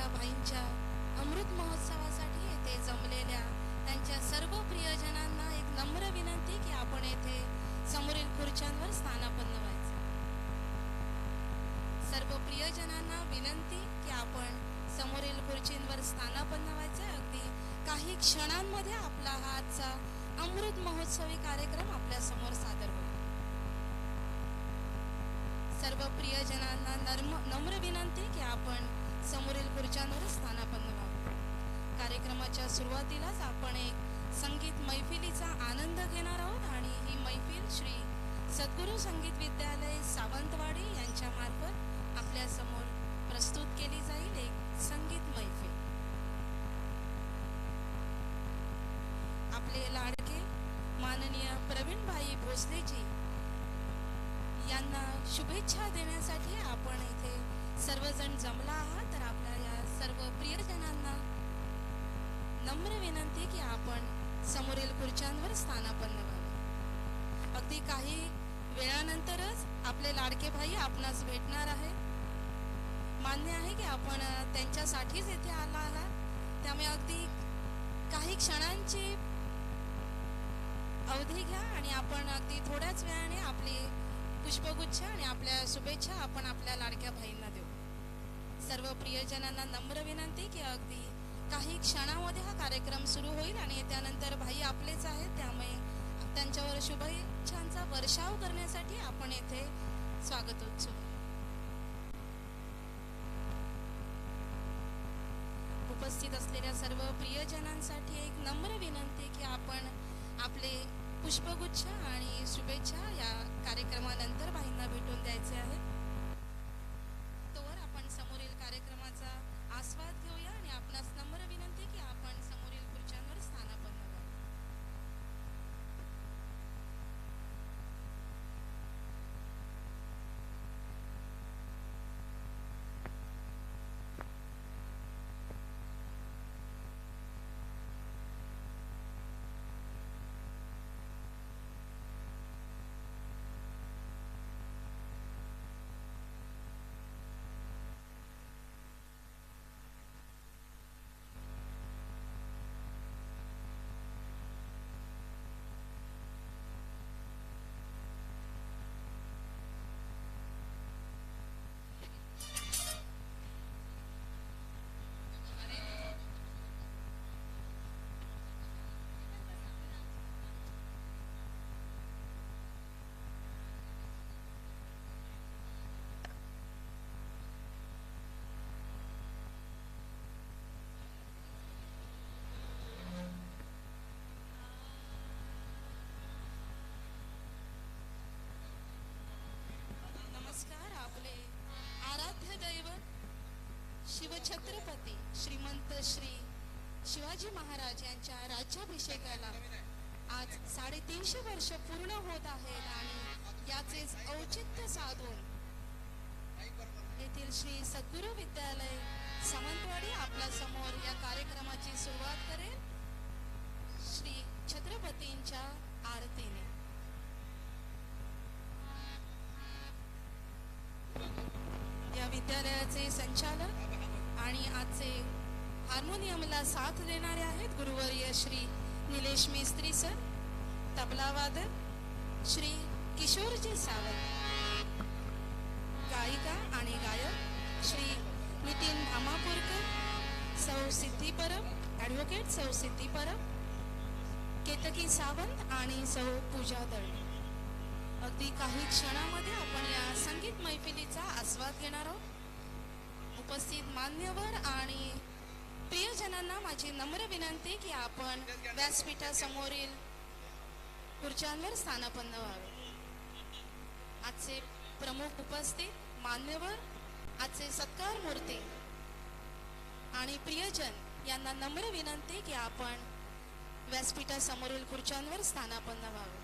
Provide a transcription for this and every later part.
लाडक्या भाईंच्या अमृत महोत्सवासाठी येथे जमलेल्या त्यांच्या सर्व प्रियजनांना एक नम्र विनंती की आपण येथे समोरील खुर्च्यांवर स्थानापन्न व्हायचं. सर्व प्रियजनांना विनंती की आपण समोरील खुर्चींवर स्थानापन्न व्हायचे. अगदी काही क्षणांमध्ये आपला हा आजचा अमृत महोत्सवी कार्यक्रम आपल्या समोर सादर होईल. सर्व प्रियजनांना नम्र विनंती की आपण समोरील खुर्च्यांवर स्थानापन्न व्हावे. कार्यक्रमाच्या सुरुवातीलाच आपण एक संगीत मैफिलीचा आनंद घेणार आहोत आणि ही मैफिल श्री सद्गुरू संगीत विद्यालय सावंतवाडी यांच्या मार्फत आपल्या समोर प्रस्तुत केली जाईल. एक संगीत मैफिल. आपले लाडके माननीय प्रवीणभाई भोसलेजी यांना शुभेच्छा देण्यासाठी आपण इथे सर्वजण जमला आहात. तर आपल्या या सर्व प्रियजनांना नम्र विनंती की आपण समोरील खुर्च्यांवर स्थानापन्न व्हावे. अगदी काही वेळानंतरच आपले लाडके भाई आपणास भेटणार आहे. मान्य आहे की आपण त्यांच्यासाठीच येथे आला आहात, त्यामुळे अगदी काही क्षणांची अवधी घ्या आणि आपण अगदी थोड्याच वेळाने आपली पुष्पगुच्छ आणि आपल्या शुभेच्छा आपण आपल्या लाडक्या भाईंना देऊ. सर्व प्रियजनांना नम्र विनंती की अगदी काही क्षणामध्ये हा कार्यक्रम सुरू होईल आणि त्यानंतर भाई आपलेच आहेत, त्यामुळे त्यांच्यावर शुभेच्छांचा वर्षाव करण्यासाठी आपण येथे स्वागतोत्सुक. उपस्थित असलेल्या सर्व प्रियजनांसाठी एक नम्र विनंती की आपण आपले पुष्पगुच्छ आणि शुभेच्छा या कार्यक्रमानंतर भाईंना भेटून द्यायचे आहे. तोवर आपण समोरील कार्यक्रमाचा आस्वाद घेऊया आणि आपणास नम्र विनंती की आपण समोरील खुर्च्यांवर स्थानापन्न व्हावे. आपले आराध्य दैवत शिवछत्रपती श्रीमंत श्री शिवाजी महाराज यांच्या राज्याभिषेकाला आज 350 वर्ष पूर्ण होत आहेत आणि याचेच औचित्य साधून येथील श्री सद्गुरू विद्यालय सावंतवाडी आपल्या समोर या कार्यक्रमाची सुरुवात करेल श्री छत्रपतींच्या आरतीने. या विद्यालयाचे संचालक आणि आजचे हार्मोनियमला साथ देणारे आहेत गुरुवर्य श्री निलेश मिस्त्री सर. तबला वादक श्री किशोरजी सावंत. गायिका आणि गायक श्री नितीन धामापूरकर, सौ सिद्धी परब, ॲडव्होकेट सौ सिद्धी परब, केतकी सावंत आणि सौ पूजा दळवे. अगदी काही क्षणामध्ये आपण या संगीत मैफिलीचा आस्वाद घेणार आहोत. उपस्थित मान्यवर आणि प्रियजनांना माझी नम्र विनंती की आपण व्यासपीठासमोरील खुर्च्यांवर स्थानापन्न व्हावे. आजचे प्रमुख उपस्थित मान्यवर, आजचे सत्कार मूर्ती आणि प्रियजन यांना नम्र विनंती की आपण व्यासपीठासमोरील खुर्च्यांवर स्थानापन्न व्हावे.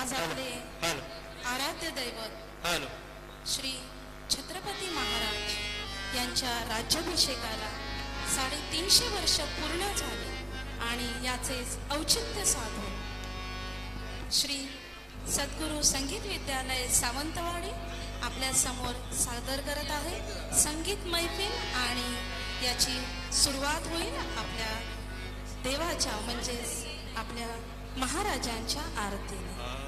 आज आपले हॅलो आराध्य दैवत हॅलो श्री छत्रपती महाराज यांच्या राज्याभिषेकाला 350 वर्ष पूर्ण झाले आणि याचे औचित्य साधून श्री सद्गुरू संगीत विद्यालय सावंतवाडी आपल्या समोर सादर करत आहे संगीत मैफिल आणि याची सुरुवात होईल आपल्या देवाच्या म्हणजेच आपल्या महाराजांच्या आरतीने.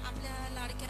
आपल्या लाडक्या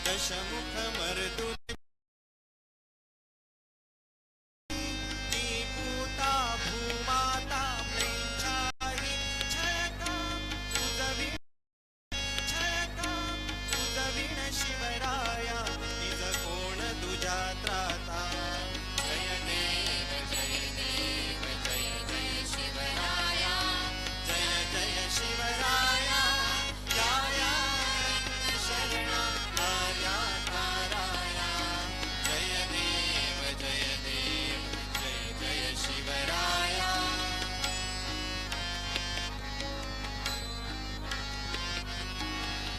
दशमुख मर्दुनी पूता भूमाता म्लेच्छाही छयका तुझविण शिवराया निज कोण तुझ्या त्राता जय देव जय देव जय जय शिवराया जय जय शिवराया या शरणा आर्या ताराया जय देव जय देव जय जय शिवराया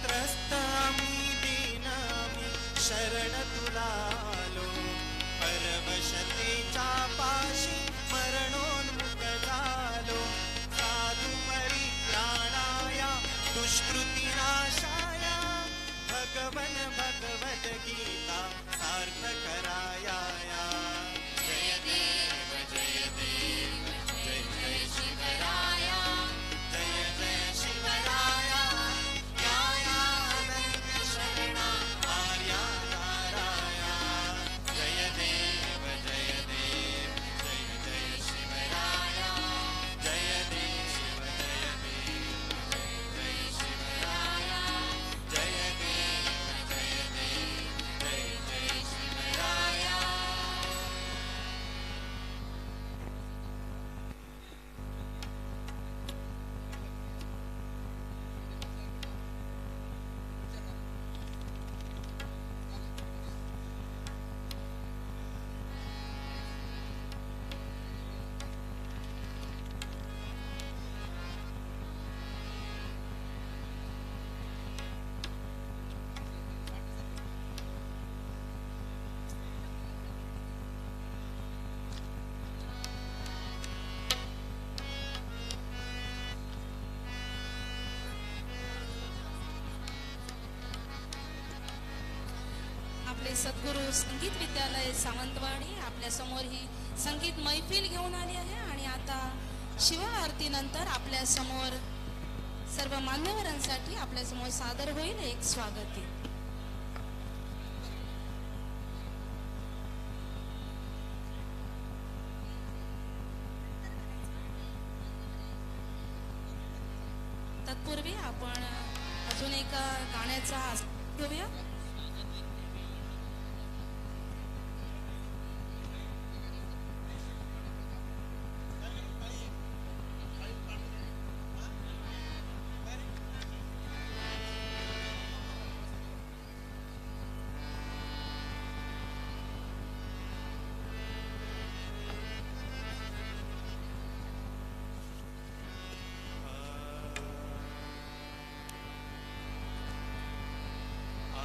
त्रस्त आम्ही दीन आम्ही शरण तुला आलो परवशतेच्या पाशी मरणोन्मुख झालो साधू परित्राणाया दुष्कृती नाशाया भगवन भगवत गीता सार्थ कराया जय देव जय देव जय जय शिवराया जय जय शिवराया या अनंत शरणा आर्या ताराया जय देव जय देव जय जय शिवराया जय देव जय देव जय जय शिवराया जय देव जय देव जय जय शिवराया श्री सद्गुरू संगीत विद्यालय सावंतवाडी आपल्या समोर ही संगीत मैफिल घेऊन आली आहे आणि आता शिव आरतीनंतर आपल्या समोर सर्व मान्यवरांसाठी आपल्या समोर सादर होईल एक स्वागत गीत. तत्पूर्वी आपण अजून एका गाण्याचा आस्वाद घेऊया. आ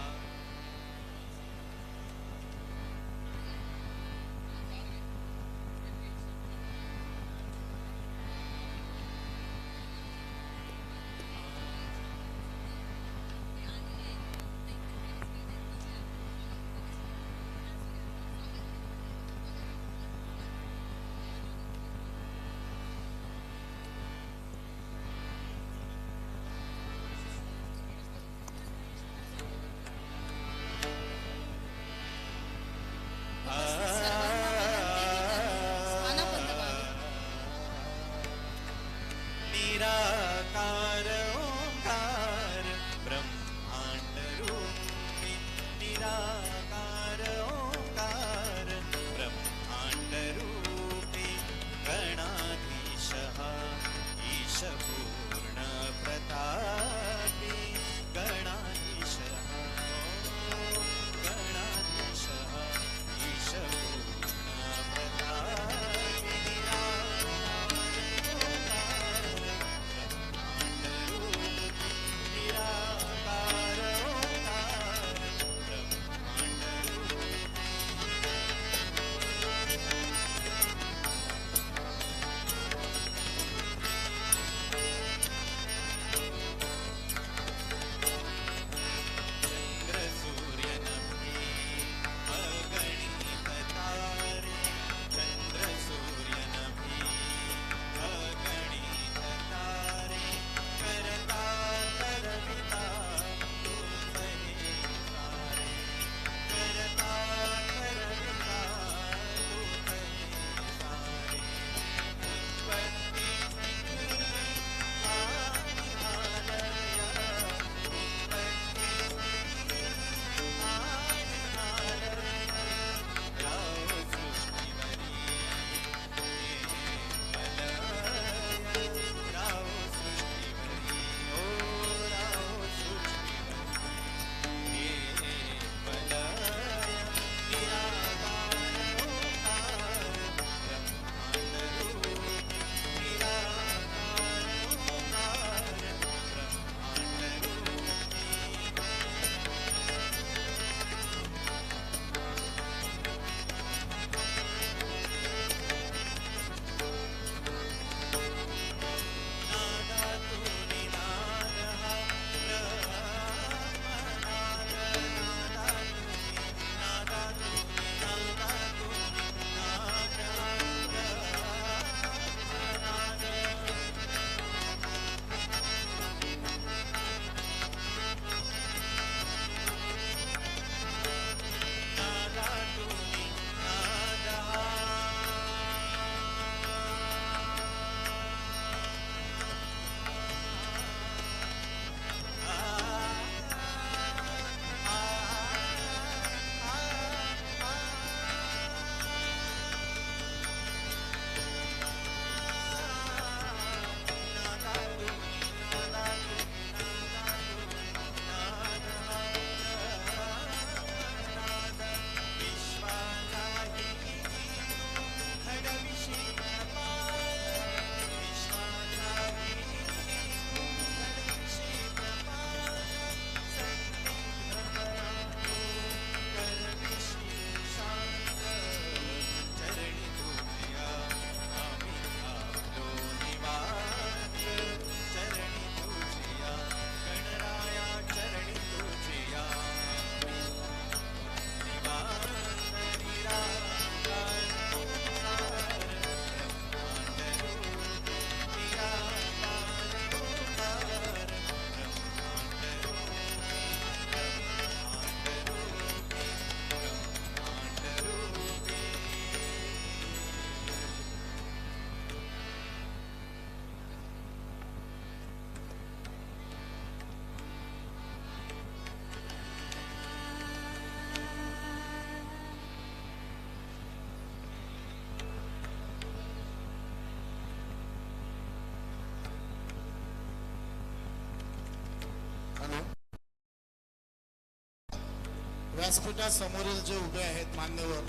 व्यासपीठासमोरील जे उभे आहेत मान्यवर,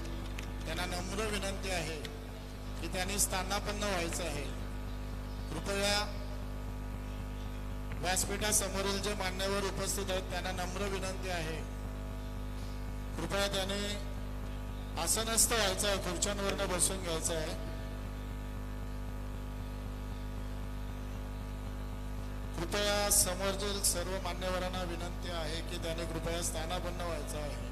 त्यांना नम्र विनंती आहे की त्यांनी स्थानापन्न व्हायचं आहे. कृपया व्यासपीठासमोरील जे मान्यवर उपस्थित आहेत त्यांना नम्र विनंती आहे, कृपया त्याने आसनस्थ व्हायचं आहे, खुर्च्यांवरनं बसून घ्यायचं आहे. कृपया समोरच्या सर्व मान्यवरांना विनंती आहे की त्याने कृपया स्थानापन्न व्हायचं आहे.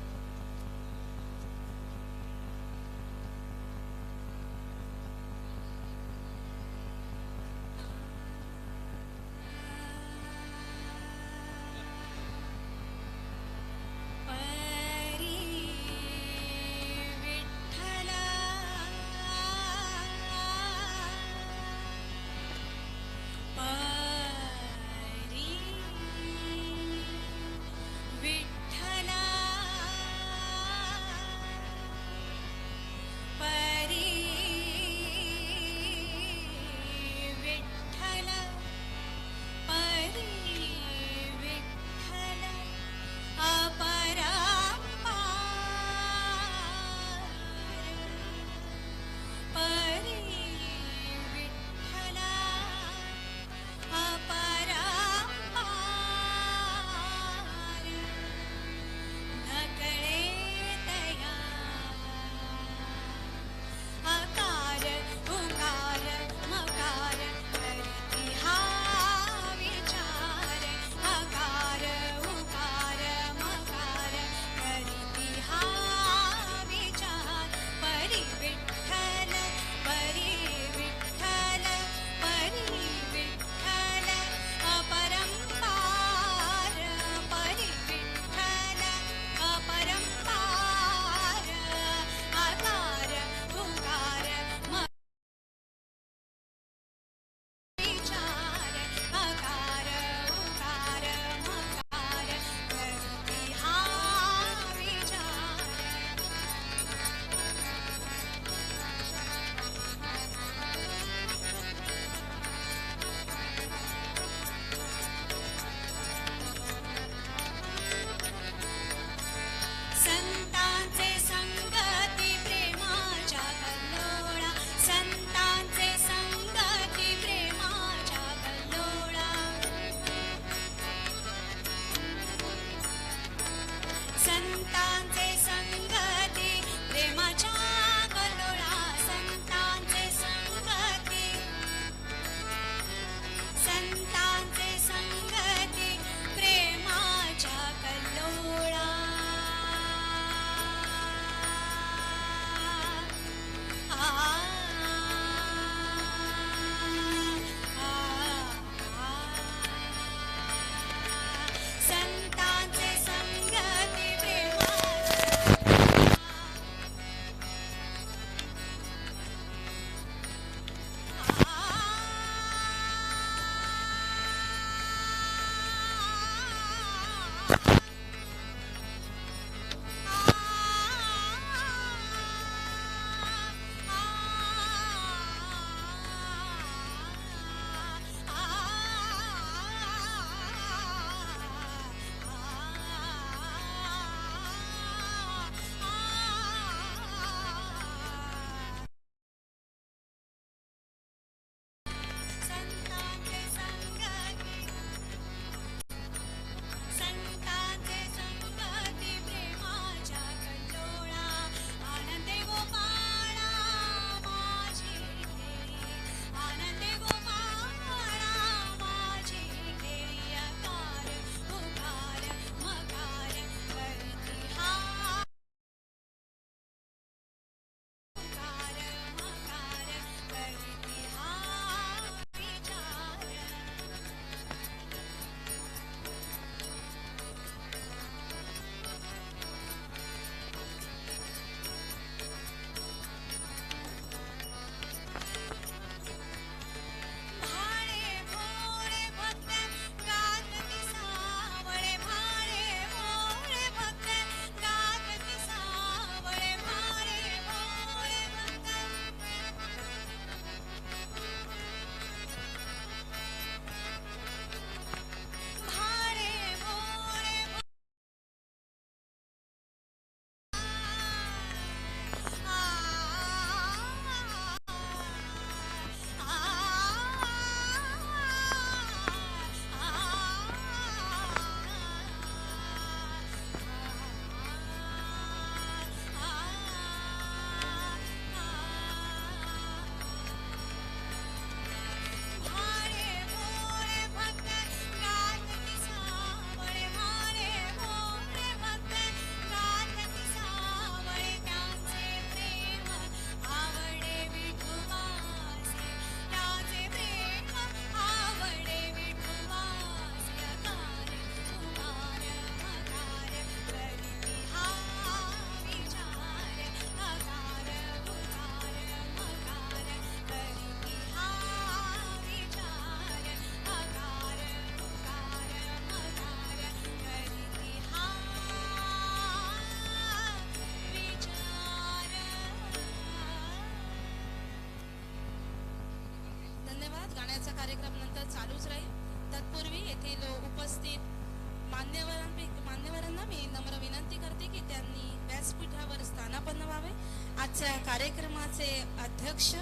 अध्यक्ष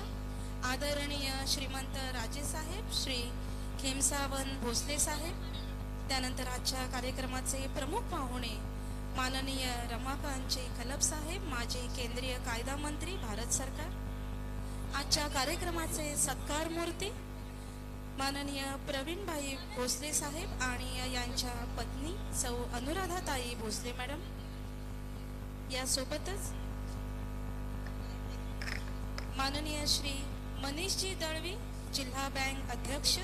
आदरणीय श्रीमंत राजेसाहेब श्री खेमसावन भोसले साहेब, त्यानंतर आजच्या कार्यक्रमाचे प्रमुख पाहुणे माननीय रमाकांतजी खलप साहेब, माजी केंद्रीय कायदा मंत्री भारत सरकार. आजच्या कार्यक्रमाचे सत्कार मूर्ती माननीय प्रवीणभाई भोसले साहेब आणि यांच्या पत्नी सौ अनुराधाताई भोसले मॅडम. यासोबतच माननीय श्री मनीषजी दळवी जिल्हा बँक अध्यक्ष,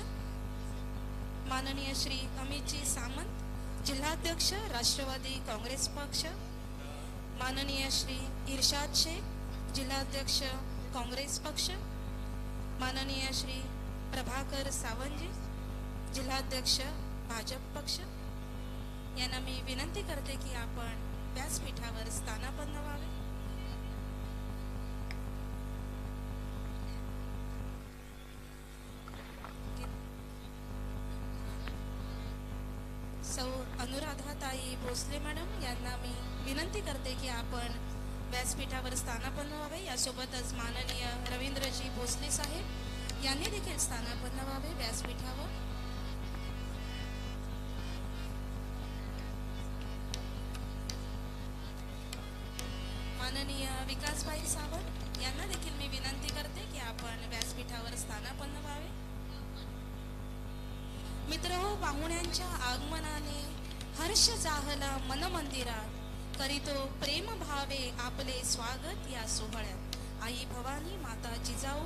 माननीय श्री अमितजी सामंत जिल्हाध्यक्ष राष्ट्रवादी काँग्रेस पक्ष, माननीय श्री इर्शाद शेख जिल्हाध्यक्ष काँग्रेस पक्ष, माननीय श्री प्रभाकर सावंतजी जिल्हाध्यक्ष भाजप पक्ष. यांना मी विनंती करते की आपण व्यासपीठावर स्थानापन्न व्हावे. सौ अनुराधाताई भोसले मॅडम यांना मी विनंती करते की आपण व्यासपीठावर स्थानापन्न व्हावे. यासोबतच माननीय रवींद्रजी भोसले साहेब यांनी देखील स्थानापन्न व्हावे व्यासपीठावर. माननीय विकासभाई सावंत यांना देखील मी विनंती करते की आपण व्यासपीठावर स्थानापन्न व्हावे. मित्रहो, पाहुण्यांच्या आगमनाने हर्ष जाहला मन मंदिरात, करीतो प्रेम भावे आपले स्वागत या सोहळ्यात. आई भवानी, माता जिजाऊ,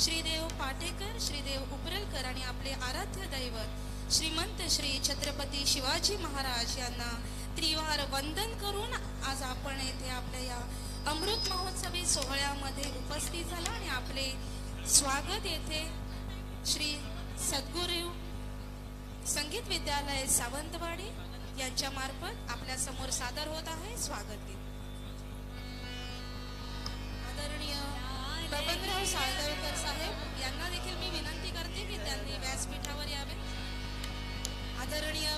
श्रीदेव पाटेकर, श्रीदेव उपरलकर आणि आपले आराध्य दैवत श्रीमंत श्री छत्रपती शिवाजी महाराज यांना त्रिवार वंदन करून आज आपण येथे आपल्या या अमृत महोत्सवी सोहळ्यामध्ये उपस्थित झाला आणि आपले स्वागत येथे श्री सद्गुरू संगीत विद्यालय सावंतवाडी यांच्या मार्फत आपल्या समोर सादर होत आहे. स्वागत गीत आदरणीय बबनराव साळगावकर साहेब यांना देखील मी विनंती करते की त्यांनी व्यासपीठावर यावे. आदरणीय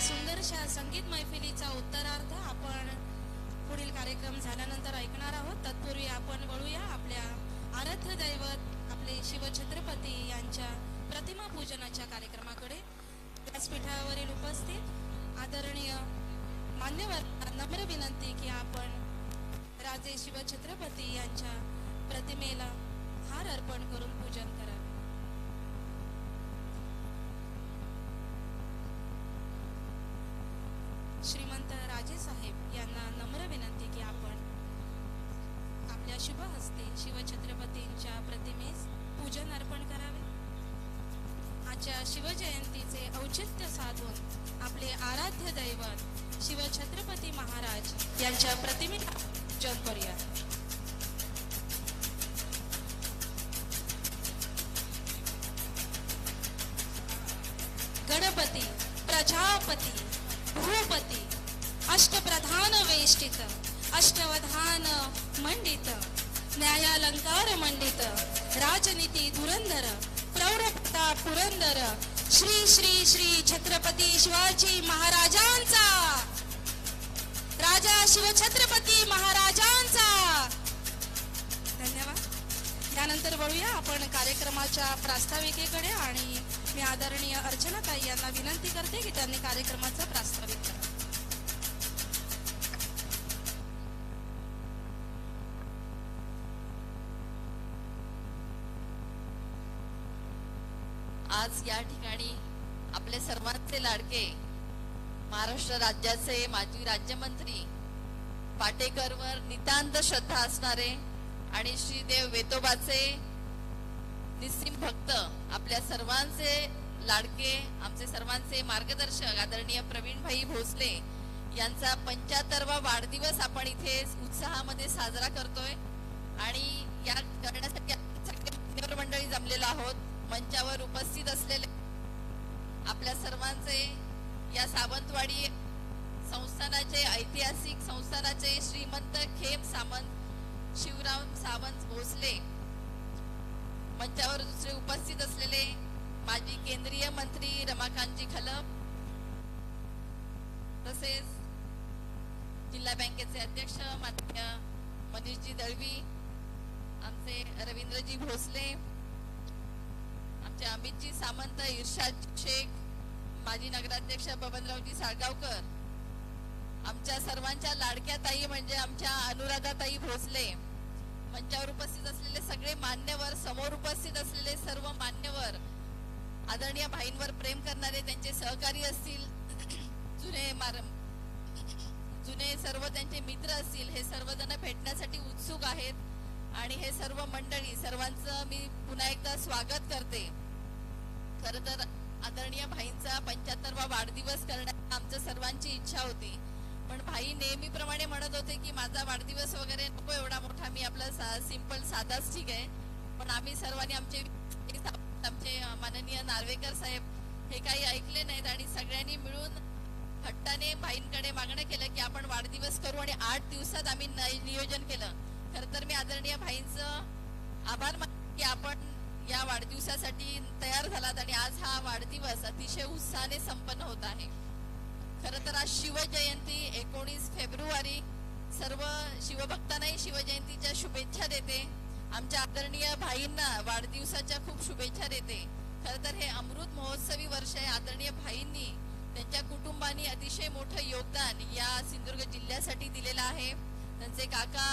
सुंदरशा संगीत मैफिलीचा उत्तरार्ध आपण पुढील कार्यक्रम झाल्यानंतर ऐकणार आहोत. तत्पूर्वी आपण वळूया आपल्या आराध्य दैवत आपले शिवछत्रपती यांच्या प्रतिमा पूजनाच्या कार्यक्रमाकडे. व्यासपीठावरील उपस्थित आदरणीय मान्यवर नम्र विनंती की आपण राजे शिवछत्रपती यांच्या प्रतिमेला हार अर्पण करून पूजन करावे. श्रीमंत राजे साहेब यांना नम्र विनंती की आपण आपल्या शुभ हस्ते शिवछत्रपतींच्या प्रतिमेस पूजन अर्पण करावे. आजच्या शिवजयंतीचे औचित्य साधून आपले आराध्य दैवत शिवछत्रपती महाराज यांच्या प्रतिमेला पूजन करूया. गणपती प्रजापती भूपती अष्टप्रधान वेष्टित अष्टवधान मंडित न्यायालंकार मंडित राजनीती धुरंधर प्रौढप्रताप पुरंदर श्री श्री श्री छत्रपती शिवाजी महाराजांचा, राजा शिवछत्रपती महाराजांचा. धन्यवाद. यानंतर वळूया आपण कार्यक्रमाच्या प्रास्ताविकेकडे आणि मी आदरणीय अर्चनाताई यांना विनंती करते की त्यांनी कार्यक्रमाचं प्रास्ताविक करावं. आज या ठिकाणी आपले सर्वांचे लाडके महाराष्ट्र राज्याचे माजी राज्यमंत्री पाटेकरवर नितांत श्रद्धा असणारे आणि श्रीदेव वेतोबाचे निस्सीम भक्त आपल्या सर्वांचे लाडके आमचे सर्वांचे मार्गदर्शक आदरणीय प्रवीणभाई भोसले यांचा 75वा वाढदिवस आपण इथे उत्साहामध्ये साजरा करतोय. आणि या करण्यासाठी आपण सगळे मान्यवर मंडळी जमलेलो आहोत. मंचावर उपस्थित असलेले आपल्या सर्वांचे या सावंतवाडी संस्थानाचे ऐतिहासिक संस्थानाचे श्रीमंत खेम सामंत शिवराम सावंत भोसले, मंचावर दुसरे उपस्थित असलेले माजी केंद्रीय मंत्री रमाकांतजी खलप, तसेच जिल्हा बँकेचे अध्यक्ष माननीय मनीषजी दळवी, आमचे रवींद्रजी भोसले, आमचे अमितजी सामंत, इर्शाद शेख, माजी नगराध्यक्ष बबनरावजी साळगावकर, आमच्या सर्वांच्या लाडक्या ताई म्हणजे आमच्या अनुराधाताई भोसले, मंचावर उपस्थित असलेले सगळे मान्यवर, समोर उपस्थित असलेले सर्व मान्यवर, आदरणीय भाईंवर प्रेम करणारे त्यांचे सहकारी असतील, जुने सर्व त्यांचे मित्र असतील, हे सर्वजण भेटण्यासाठी उत्सुक आहेत आणि हे सर्व मंडळी सर्वांचं मी पुन्हा एकदा स्वागत करते. खर तर आदरणीय भाईंचा 75वा वाढदिवस करण्याची आमच्या सर्वांची इच्छा होती, पण भाई नेहमीप्रमाणे म्हणत होते की माझा वाढदिवस वगैरे नको एवढा मोठा, मी आपला सिंपल साधाच ठीक आहे. पण आम्ही सर्वांनी आमचे माननीय नार्वेकर साहेब हे काही ऐकले नाहीत आणि सगळ्यांनी मिळून हट्टाने भाईंकडे मागणं केलं की आपण वाढदिवस करू आणि 8 दिवसात आम्ही नियोजन केलं. खर तर मी आदरणीय भाईंचं आभार मानते की आपण या वाढदिवसासाठी तयार झालात आणि आज हा वाढदिवस अतिशय उत्साहाने संपन्न होत आहे. खर तर आज शिवजयंती 19 फेब्रुवारी, सर्व शिवभक्तांनाही शिवजयंतीच्या शुभेच्छा देते. आमच्या आदरणीय भाईंना वाढदिवसाच्या खूप शुभेच्छा देते. खर तर हे अमृत महोत्सवी वर्ष आहे. आदरणीय भाईंनी त्यांच्या कुटुंबानी अतिशय मोठं योगदान या सिंधुदुर्ग जिल्ह्यासाठी दिलेलं आहे. त्यांचे काका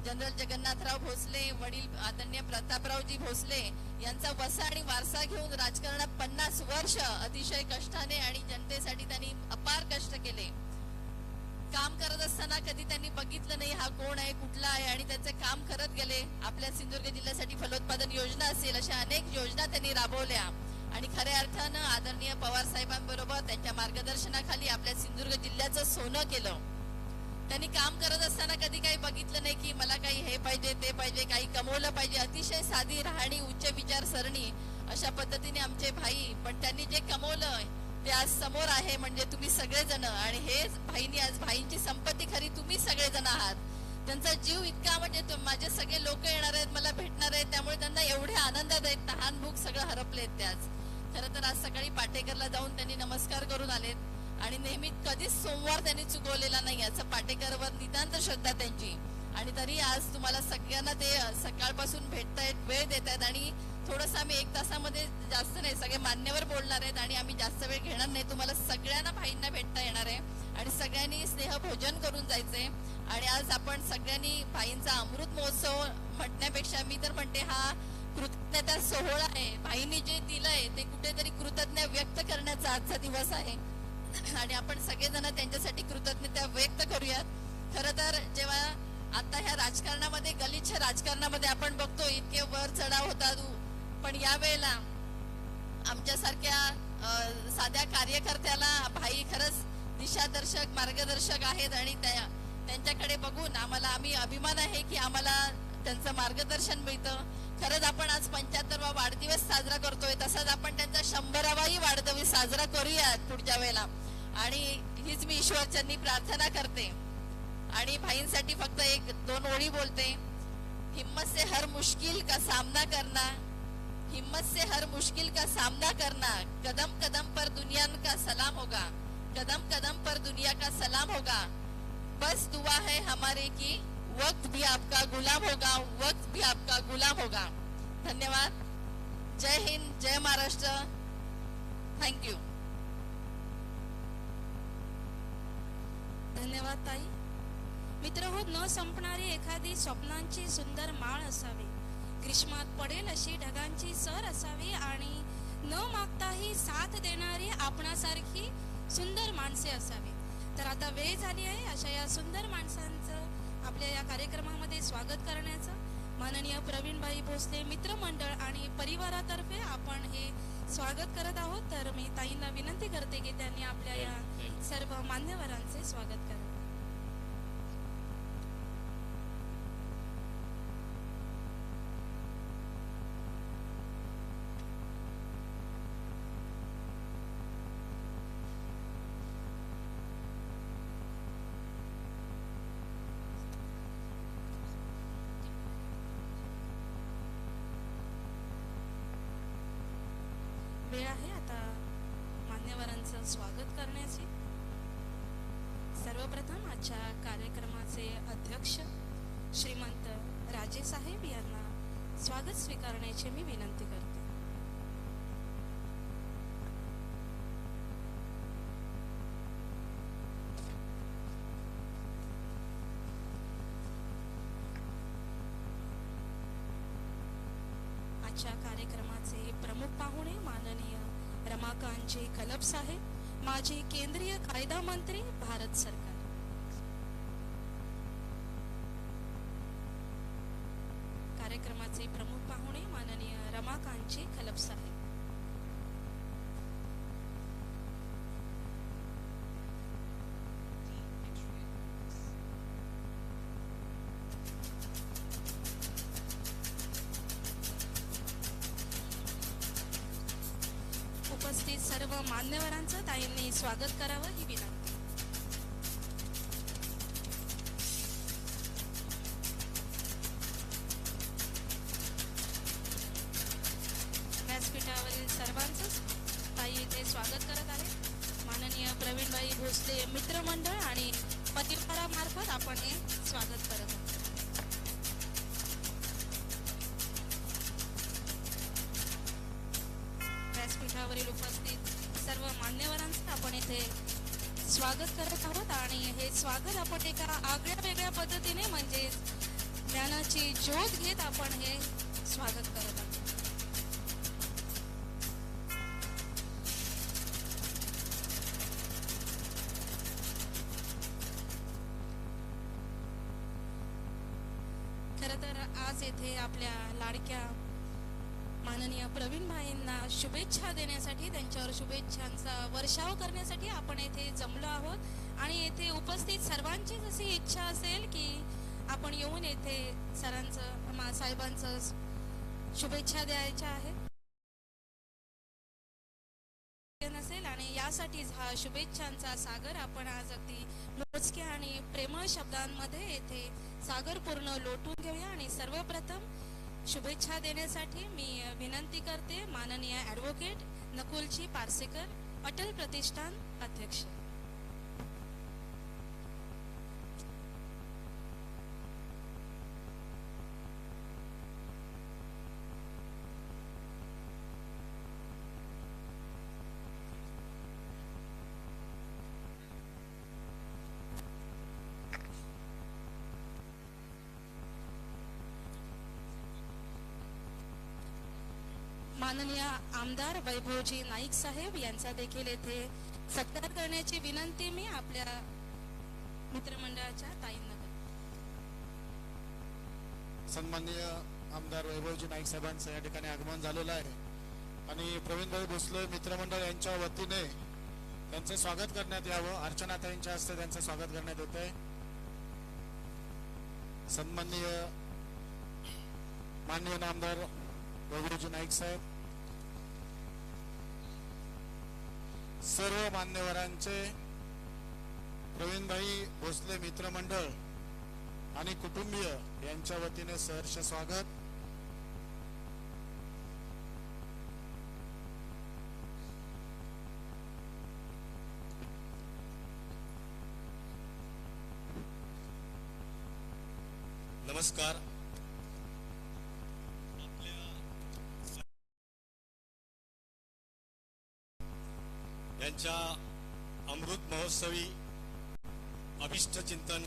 जनरल जगन्नाथराव भोसले, वडील आदरणीय प्रतापरावजी भोसले यांचा वसा आणि वारसा घेऊन राजकारणात 50 वर्ष अतिशय कष्टाने आणि जनतेसाठी त्यांनी अपार कष्ट केले. काम करत असताना कधी त्यांनी बघितलं नाही हा कोण आहे, कुठला आहे, आणि त्याचे काम करत गेले. आपल्या सिंधुदुर्ग जिल्ह्यासाठी फलोत्पादन योजना असेल अशा अनेक योजना त्यांनी राबवल्या आणि खऱ्या अर्थानं आदरणीय पवार साहेबांबरोबर त्यांच्या मार्गदर्शनाखाली आपल्या सिंधुदुर्ग जिल्ह्याचं सोनं केलं. त्यांनी काम करत असताना कधी काही बघितलं नाही की मला काही हे पाहिजे ते पाहिजे, काही कमवलं पाहिजे. अतिशय साधी राहणी, उच्च विचारसरणी अशा पद्धतीने आमचे भाई, पण त्यांनी जे कमवलं ते आज समोर आहे म्हणजे तुम्ही सगळेजण, आणि हेच भाईंनी आज भाईंची संपत्ती खरी तुम्ही सगळेजण आहात. त्यांचा जीव इतका म्हणजे माझे सगळे लोक येणार आहेत, मला भेटणार आहेत, त्यामुळे त्यांना एवढे आनंदात आहेत, तहान भूक सगळं हरपलेत. त्याच खरं तर आज सकाळी पाटेकरला जाऊन त्यांनी नमस्कार करून आलेत आणि नेहमी कधीच सोमवार त्यांनी चुकवलेला नाही याचं पाटेकरवर नितांत श्रद्धा त्यांची. आणि तरी आज तुम्हाला सगळ्यांना ते सकाळपासून भेटतायत, वेळ देत आहेत. आणि थोडंसं आम्ही 1 तासामध्ये, जास्त नाही, सगळे मान्यवर बोलणार आहेत आणि आम्ही जास्त वेळ घेणार नाही. तुम्हाला सगळ्यांना भाईंना भेटता येणार आहे आणि सगळ्यांनी स्नेहभोजन करून जायचंय. आणि आज आपण सगळ्यांनी भाईंचा अमृत महोत्सव म्हटण्यापेक्षा मी तर म्हणते हा कृतज्ञता सोहळा आहे. भाईंनी जे दिलंय ते कुठेतरी कृतज्ञता व्यक्त करण्याचा आजचा दिवस आहे आणि आपण सगळेजण त्यांच्यासाठी कृतज्ञता व्यक्त करूयात. खरं तर जेव्हा आता ह्या राजकारणामध्ये, गलिच्छ राजकारणामध्ये आपण बघतो इतके वर चढाव होतात, पण यावेळेला आमच्यासारख्या साध्या कार्यकर्त्याला भाई खरंच दिशादर्शक, मार्गदर्शक आहेत आणि त्यांच्याकडे बघून आम्ही अभिमान आहे की आम्हाला त्यांचं मार्गदर्शन मिळतं. खरंच आपण आज 75वा वाढदिवस साजरा करतोय, तसाच आपण त्यांचा 100वाही वाढदिवस साजरा करूयात पुढच्या वेळेला. आणि हीच मी ईश्वरचरणी प्रार्थना करते आणि भाईंसाठी फक्त 1-2 ओळी बोलते. हिम्मत से हर मुश्किल का सामना करना, हिम्मत से हर मुश्किल का सामना करना, कदम कदम पर दुनिया का सलाम होगा, कदम कदम पर दुनिया का सलाम होगा. बस दुआ है हमारे की वक्त भी आपका गुलाम होगा, वक्त भी आपका गुलाम होगा. धन्यवाद. जय हिंद, जय महाराष्ट्र. थँक्यू. धन्यवाद ताई. मित्रहो, न संपणारी एखादी स्वप्नांची सुंदर माळ असावी, ग्रीष्मात पडेल अशी ढगांची सर असावी आणि न मागताही साथ देणारी आपणासारखी सुंदर माणसे असावी. तर आता वेळ झाली आहे अशा या सुंदर माणसांचं आपल्या या कार्यक्रमामध्ये स्वागत करण्याचं. माननीय प्रवीणभाई भोसले मित्रमंडळ आणि परिवारातर्फे आपण हे स्वागत करत आहोत. तर मी ताईंना विनंती करते की त्यांनी आपल्या या सर्व मान्यवरांचे स्वागत करावे. वेळ आहे आता मान्यवरांचं स्वागत करण्याची. सर्वप्रथम आजच्या कार्यक्रमाचे अध्यक्ष श्रीमंत राजेसाहेब यांना स्वागत स्वीकारण्याची मी विनंती करते. आजच्या कार्यक्रमाचे प्रमुख पाहुणे माननीय रमाकांतजी खलप साहेब, माजी केंद्रीय कायदा मंत्री, भारत सरकार. कार्यक्रमाचे प्रमुख पाहुणे माननीय रमाकांतजी खलप साहेब. उपस्थित सर्व मान्यवरांचं ताईंनी स्वागत करावं ही विनंती. व्यासपीठावरील सर्वांचं ताई इथे स्वागत करत आहे. माननीय प्रवीणभाई भोसले मित्रमंडळ आणि परिवारामार्फत आपण हे स्वागत करत आहोत. व्यासपीठावरील उपस्थित सर्व मान्यवरांचं आपण इथे स्वागत करत आहोत आणि हे स्वागत आपण एका आगळ्या वेगळ्या पद्धतीने म्हणजे ज्ञानाची ज्योत घेत आपण हे स्वागत करत आहोत. खरं तर आज येथे आपल्या लाडक्या माननीय प्रवीणभाईंना शुभेच्छा देण्यासाठी, त्यांच्यावर शुभेच्छांचा वर्षाव करण्यासाठी आपण येथे जमलो आहोत आणि येथे उपस्थित सर्वांचीच अशी इच्छा असेल की आपण येऊन येथे सरांचं, साहेबांचं शुभेच्छा द्यायच्या आहेत नसेल आणि यासाठीच हा शुभेच्छांचा सागर आपण आज अगदी मोजक्या आणि प्रेमळ शब्दांमध्ये येथे सागर पूर्ण लोटून घेऊया. आणि सर्वप्रथम शुभेच्छा देण्यासाठी मी विनंती करते माननीय ॲडव्होकेट नकुलजी पारसेकर, अटल प्रतिष्ठान अध्यक्ष. माननीय आमदार वैभवजी नाईक साहेब यांचा देखील येथे सत्कार करण्याची विनंती मी आपल्या मित्रमंडळाच्या ताईंना करते. सन्माननीय आमदार वैभवजी नाईक साहेबांचं या ठिकाणी आगमन झालेलं आहे आणि प्रवीणभाई भोसले मित्रमंडळ यांच्या वतीने त्यांचे स्वागत करण्यात यावं. अर्चनाताईंच्या हस्ते त्यांचं स्वागत करण्यात येत आहे. सन्माननीय माननीय आमदार वैभवजी नाईक साहेब, सर्व मान्यवरांचे प्रवीणभाई भोसले मित्रमंडळ आणि कुटुंबीय यांच्या वतीने सहर्ष स्वागत. नमस्कार. यांच्या अमृत महोत्सवी अभिष्ट चिंतन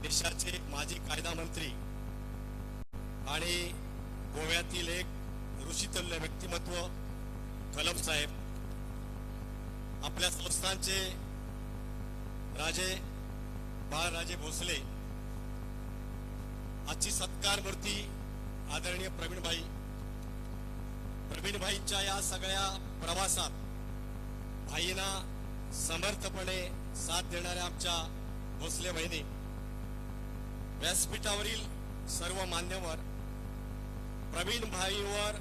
देशाचे माजी कायदा मंत्री आणि गोव्यातील एक ऋषितुल्य व्यक्तिमत्व कलम साहेब, आपल्या संस्थानचे राजे बाळराजे भोसले, आजची सत्कार मूर्ती आदरणीय प्रवीणभाईंच्या या सगळ्या प्रवासात भाईंना समर्थपणे साथ देणाऱ्या आमच्या भोसले बहिणी, व्यासपीठावरील सर्व मान्यवर, प्रवीणभाईंवर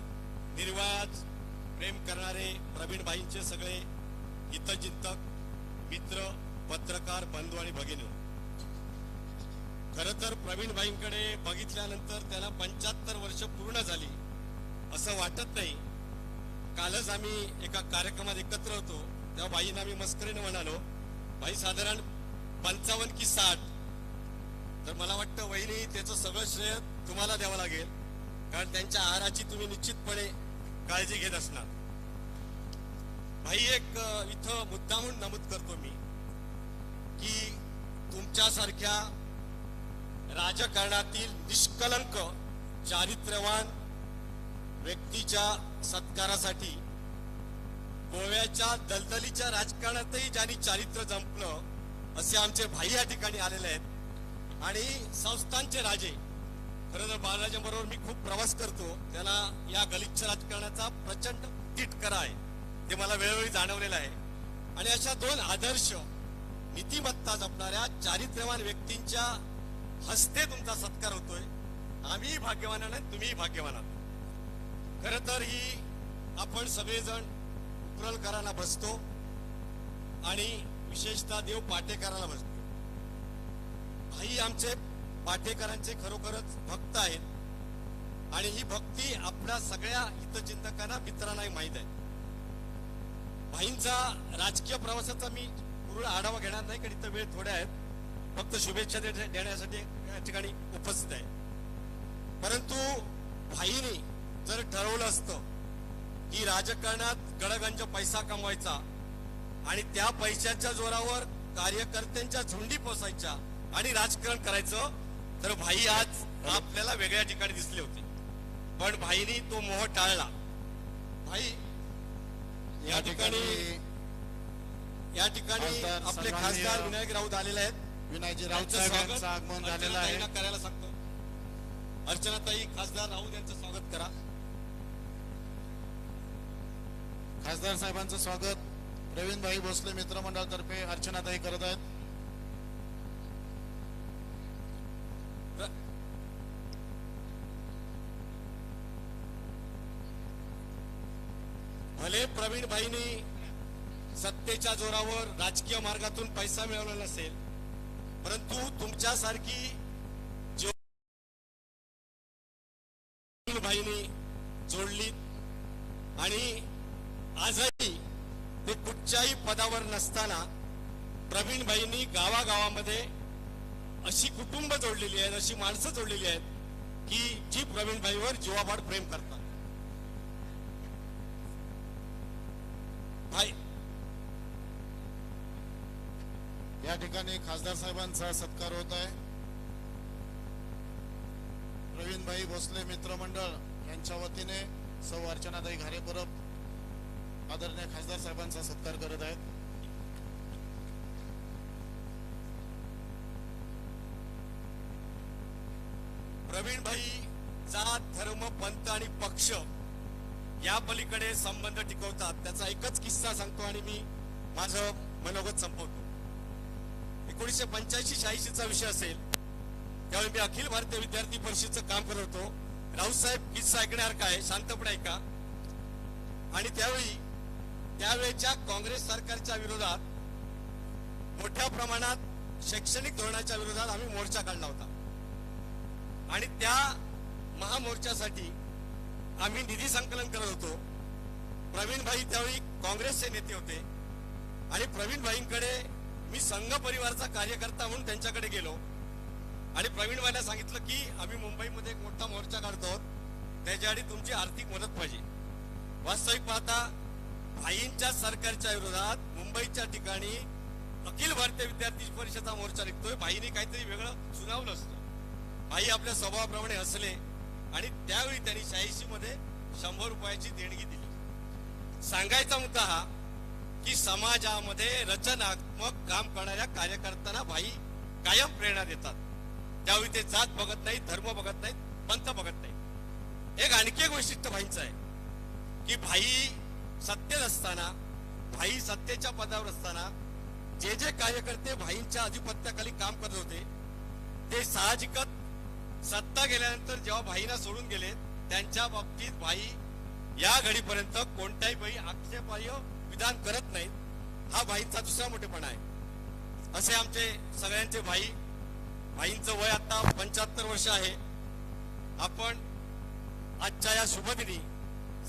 निर्व्याज प्रेम करणारे प्रवीणभाईंचे सगळे हितचिंतक, मित्र, पत्रकार बंधू आणि भगिनी. खरं तर प्रवीणभाईंकडे बघितल्यानंतर त्याला 75 वर्ष पूर्ण झाली असं वाटत नाही. कालच आम्ही एका कार्यक्रमात एकत्र होतो, तेव्हा बाईंना मी मस्करीने म्हणालो, बाई साधारण 55 की 60. तर मला वाटतं वहिनी त्याचं सगळं श्रेय तुम्हाला द्यावं लागेल, कारण त्यांच्या आहाराची तुम्ही निश्चितपणे काळजी घेत असणार. भाई, एक इथं मुद्दा म्हणून नमूद करतो मी की तुमच्यासारख्या राजकारणातील निष्कलंक चारित्र्यवान व्यक्तीच्या सत्कारासाठी गोव्याच्या दलदलीच्या राजकारणातही ज्यांनी चारित्र्य जपलं असे आमचे भाई या ठिकाणी आलेले आहेत. आणि संस्थानचे राजे, खरं तर बाळराजांबरोबर मी खूप प्रवास करतो, त्याला या गलिच्छ राजकारणाचा प्रचंड तिटकारा आहे, ते मला वेळोवेळी जाणवलेलं आहे. आणि अशा दोन आदर्श नीतिमत्ता जपणाऱ्या चारित्र्यवान व्यक्तींच्या हस्ते तुमचा सत्कार होतोय. आम्ही भाग्यवान आणि तुम्हीही भाग्यवान आहात. खर तर ही आपण सगळेजण उकरलकरांना बसतो आणि विशेषतः देव पाटेकरांना बसतो. भाई आमचे पाटेकरांचे खरोखरच भक्त आहेत आणि ही भक्ती आपल्या सगळ्या हितचिंतकांना, मित्रांनाही माहीत आहे. भाईंचा राजकीय प्रवासाचा मी पूर्ण आढावा घेणार नाही, कारण इथं वेळ थोड्या आहेत. फक्त शुभेच्छा देण्यासाठी या ठिकाणी उपस्थित आहे. परंतु भाईने जर ठरवलं असतं की राजकारणात गडगंज पैसा कमवायचा आणि त्या पैशाच्या जोरावर कार्यकर्त्यांच्या झुंडी पोसायच्या आणि राजकारण करायचं, तर भाई आज आपल्याला वेगळ्या ठिकाणी दिसले होते. पण भाईनी तो मोह टाळला. भाई या ठिकाणी आपले खासदार विनायक राऊत आलेले आहेत. विनायकजी राऊत साहेबांचं आगमन झालेलं आहे. करायला सांगतो. अर्चनाताई, खासदार राऊत यांचं स्वागत करा. खासदार साहेबांचं स्वागत प्रवीणभाई भोसले मित्रमंडळातर्फे अर्चनाताई करत आहेत. भले प्रवीणभाईंनी सत्तेच्या जोरावर राजकीय मार्गातून पैसा मिळवला नसेल, परंतु तुमच्यासारखी भाईनी जोडली आणि आजही ते कुठच्याही पदावर नसताना प्रवीणभाईंनी गावागावामध्ये अशी कुटुंब जोडलेली आहेत, अशी माणसं जोडलेली आहेत की जी प्रवीणभाईवर जीवाभाड प्रेम करतात. भाई, या ठिकाणी खासदार साहेबांचा सत्कार होत आहे. प्रवीणभाई भोसले मित्रमंडळ यांच्या वतीने सौ अर्चनाताई घारे परब आदरणीय खासदार साहेबांचा सत्कार करत आहेत. प्रवीणभाई जात धर्म पंथ आणि पक्ष या पलीकडे संबंध टिकवतात. त्याचा एकच किस्सा सांगतो आणि मी माझं मनोगत संपवतो. 1985-86चा विषय असेल, त्यावेळी मी अखिल भारतीय विद्यार्थी परिषदेचं काम करत होतो. राऊतसाहेब किस्सा ऐकण्यासारखा आहे, शांतपणे ऐका. आणि त्यावेळेच्या काँग्रेस सरकारच्या विरोधात मोठ्या प्रमाणात शैक्षणिक धोरणाच्या विरोधात आम्ही मोर्चा काढला होता. आणि त्या महामोर्चासाठी आम्ही निधी संकलन करत होतो. प्रवीणभाई त्यावेळी काँग्रेसचे नेते होते आणि प्रवीणभाईंकडे मी संघ परिवारचा कार्यकर्ता म्हणून त्यांच्याकडे गेलो आणि प्रवीणभाईला सांगितलं की आम्ही मुंबईमध्ये एक मोठा मोर्चा काढतो, त्याच्यासाठी तुमची आर्थिक मदत पाहिजे. वास्तविक पाहता भाईंच्या सरकारच्या विरोधात मुंबईच्या ठिकाणी अखिल भारतीय विद्यार्थी परिषदेचा मोर्चा निघतोय. भाईने काहीतरी वेगळं सुनावलं असतं. भाई आपल्या स्वभावाप्रमाणे हसले आणि त्यावेळी त्यांनी 86 मध्ये 100 रुपयाची देणगी दिली. सांगायचा मुद्दा हा की समाजामध्ये रचनात्मक काम करणाऱ्या कार्यकर्त्यांना भाई कायम प्रेरणा देतात. त्यावेळी ते जात बघत नाहीत, धर्म बघत नाहीत, पंथ बघत नाहीत. एक आणखी एक वैशिष्ट्य भाईंचं आहे की भाई सत्तेत असताना, भाई सत्तेच्या पदावर असताना जे जे कार्यकर्ते भाईंच्या अधिपत्याखाली काम करत होते ते साहजिकच सत्ता गेल्यानंतर जेव्हा भाईंना सोडून गेले त्यांच्या बाबतीत भाई या घडीपर्यंत कोणत्याही भाई आक्षेपार्ह विधान करत नाहीत. हा भाईंचा दुसरा मोठेपणा आहे. असे आमचे सगळ्यांचे भाई. भाईंचं वय आता 75 वर्ष आहे. आपण आजच्या या शुभदिनी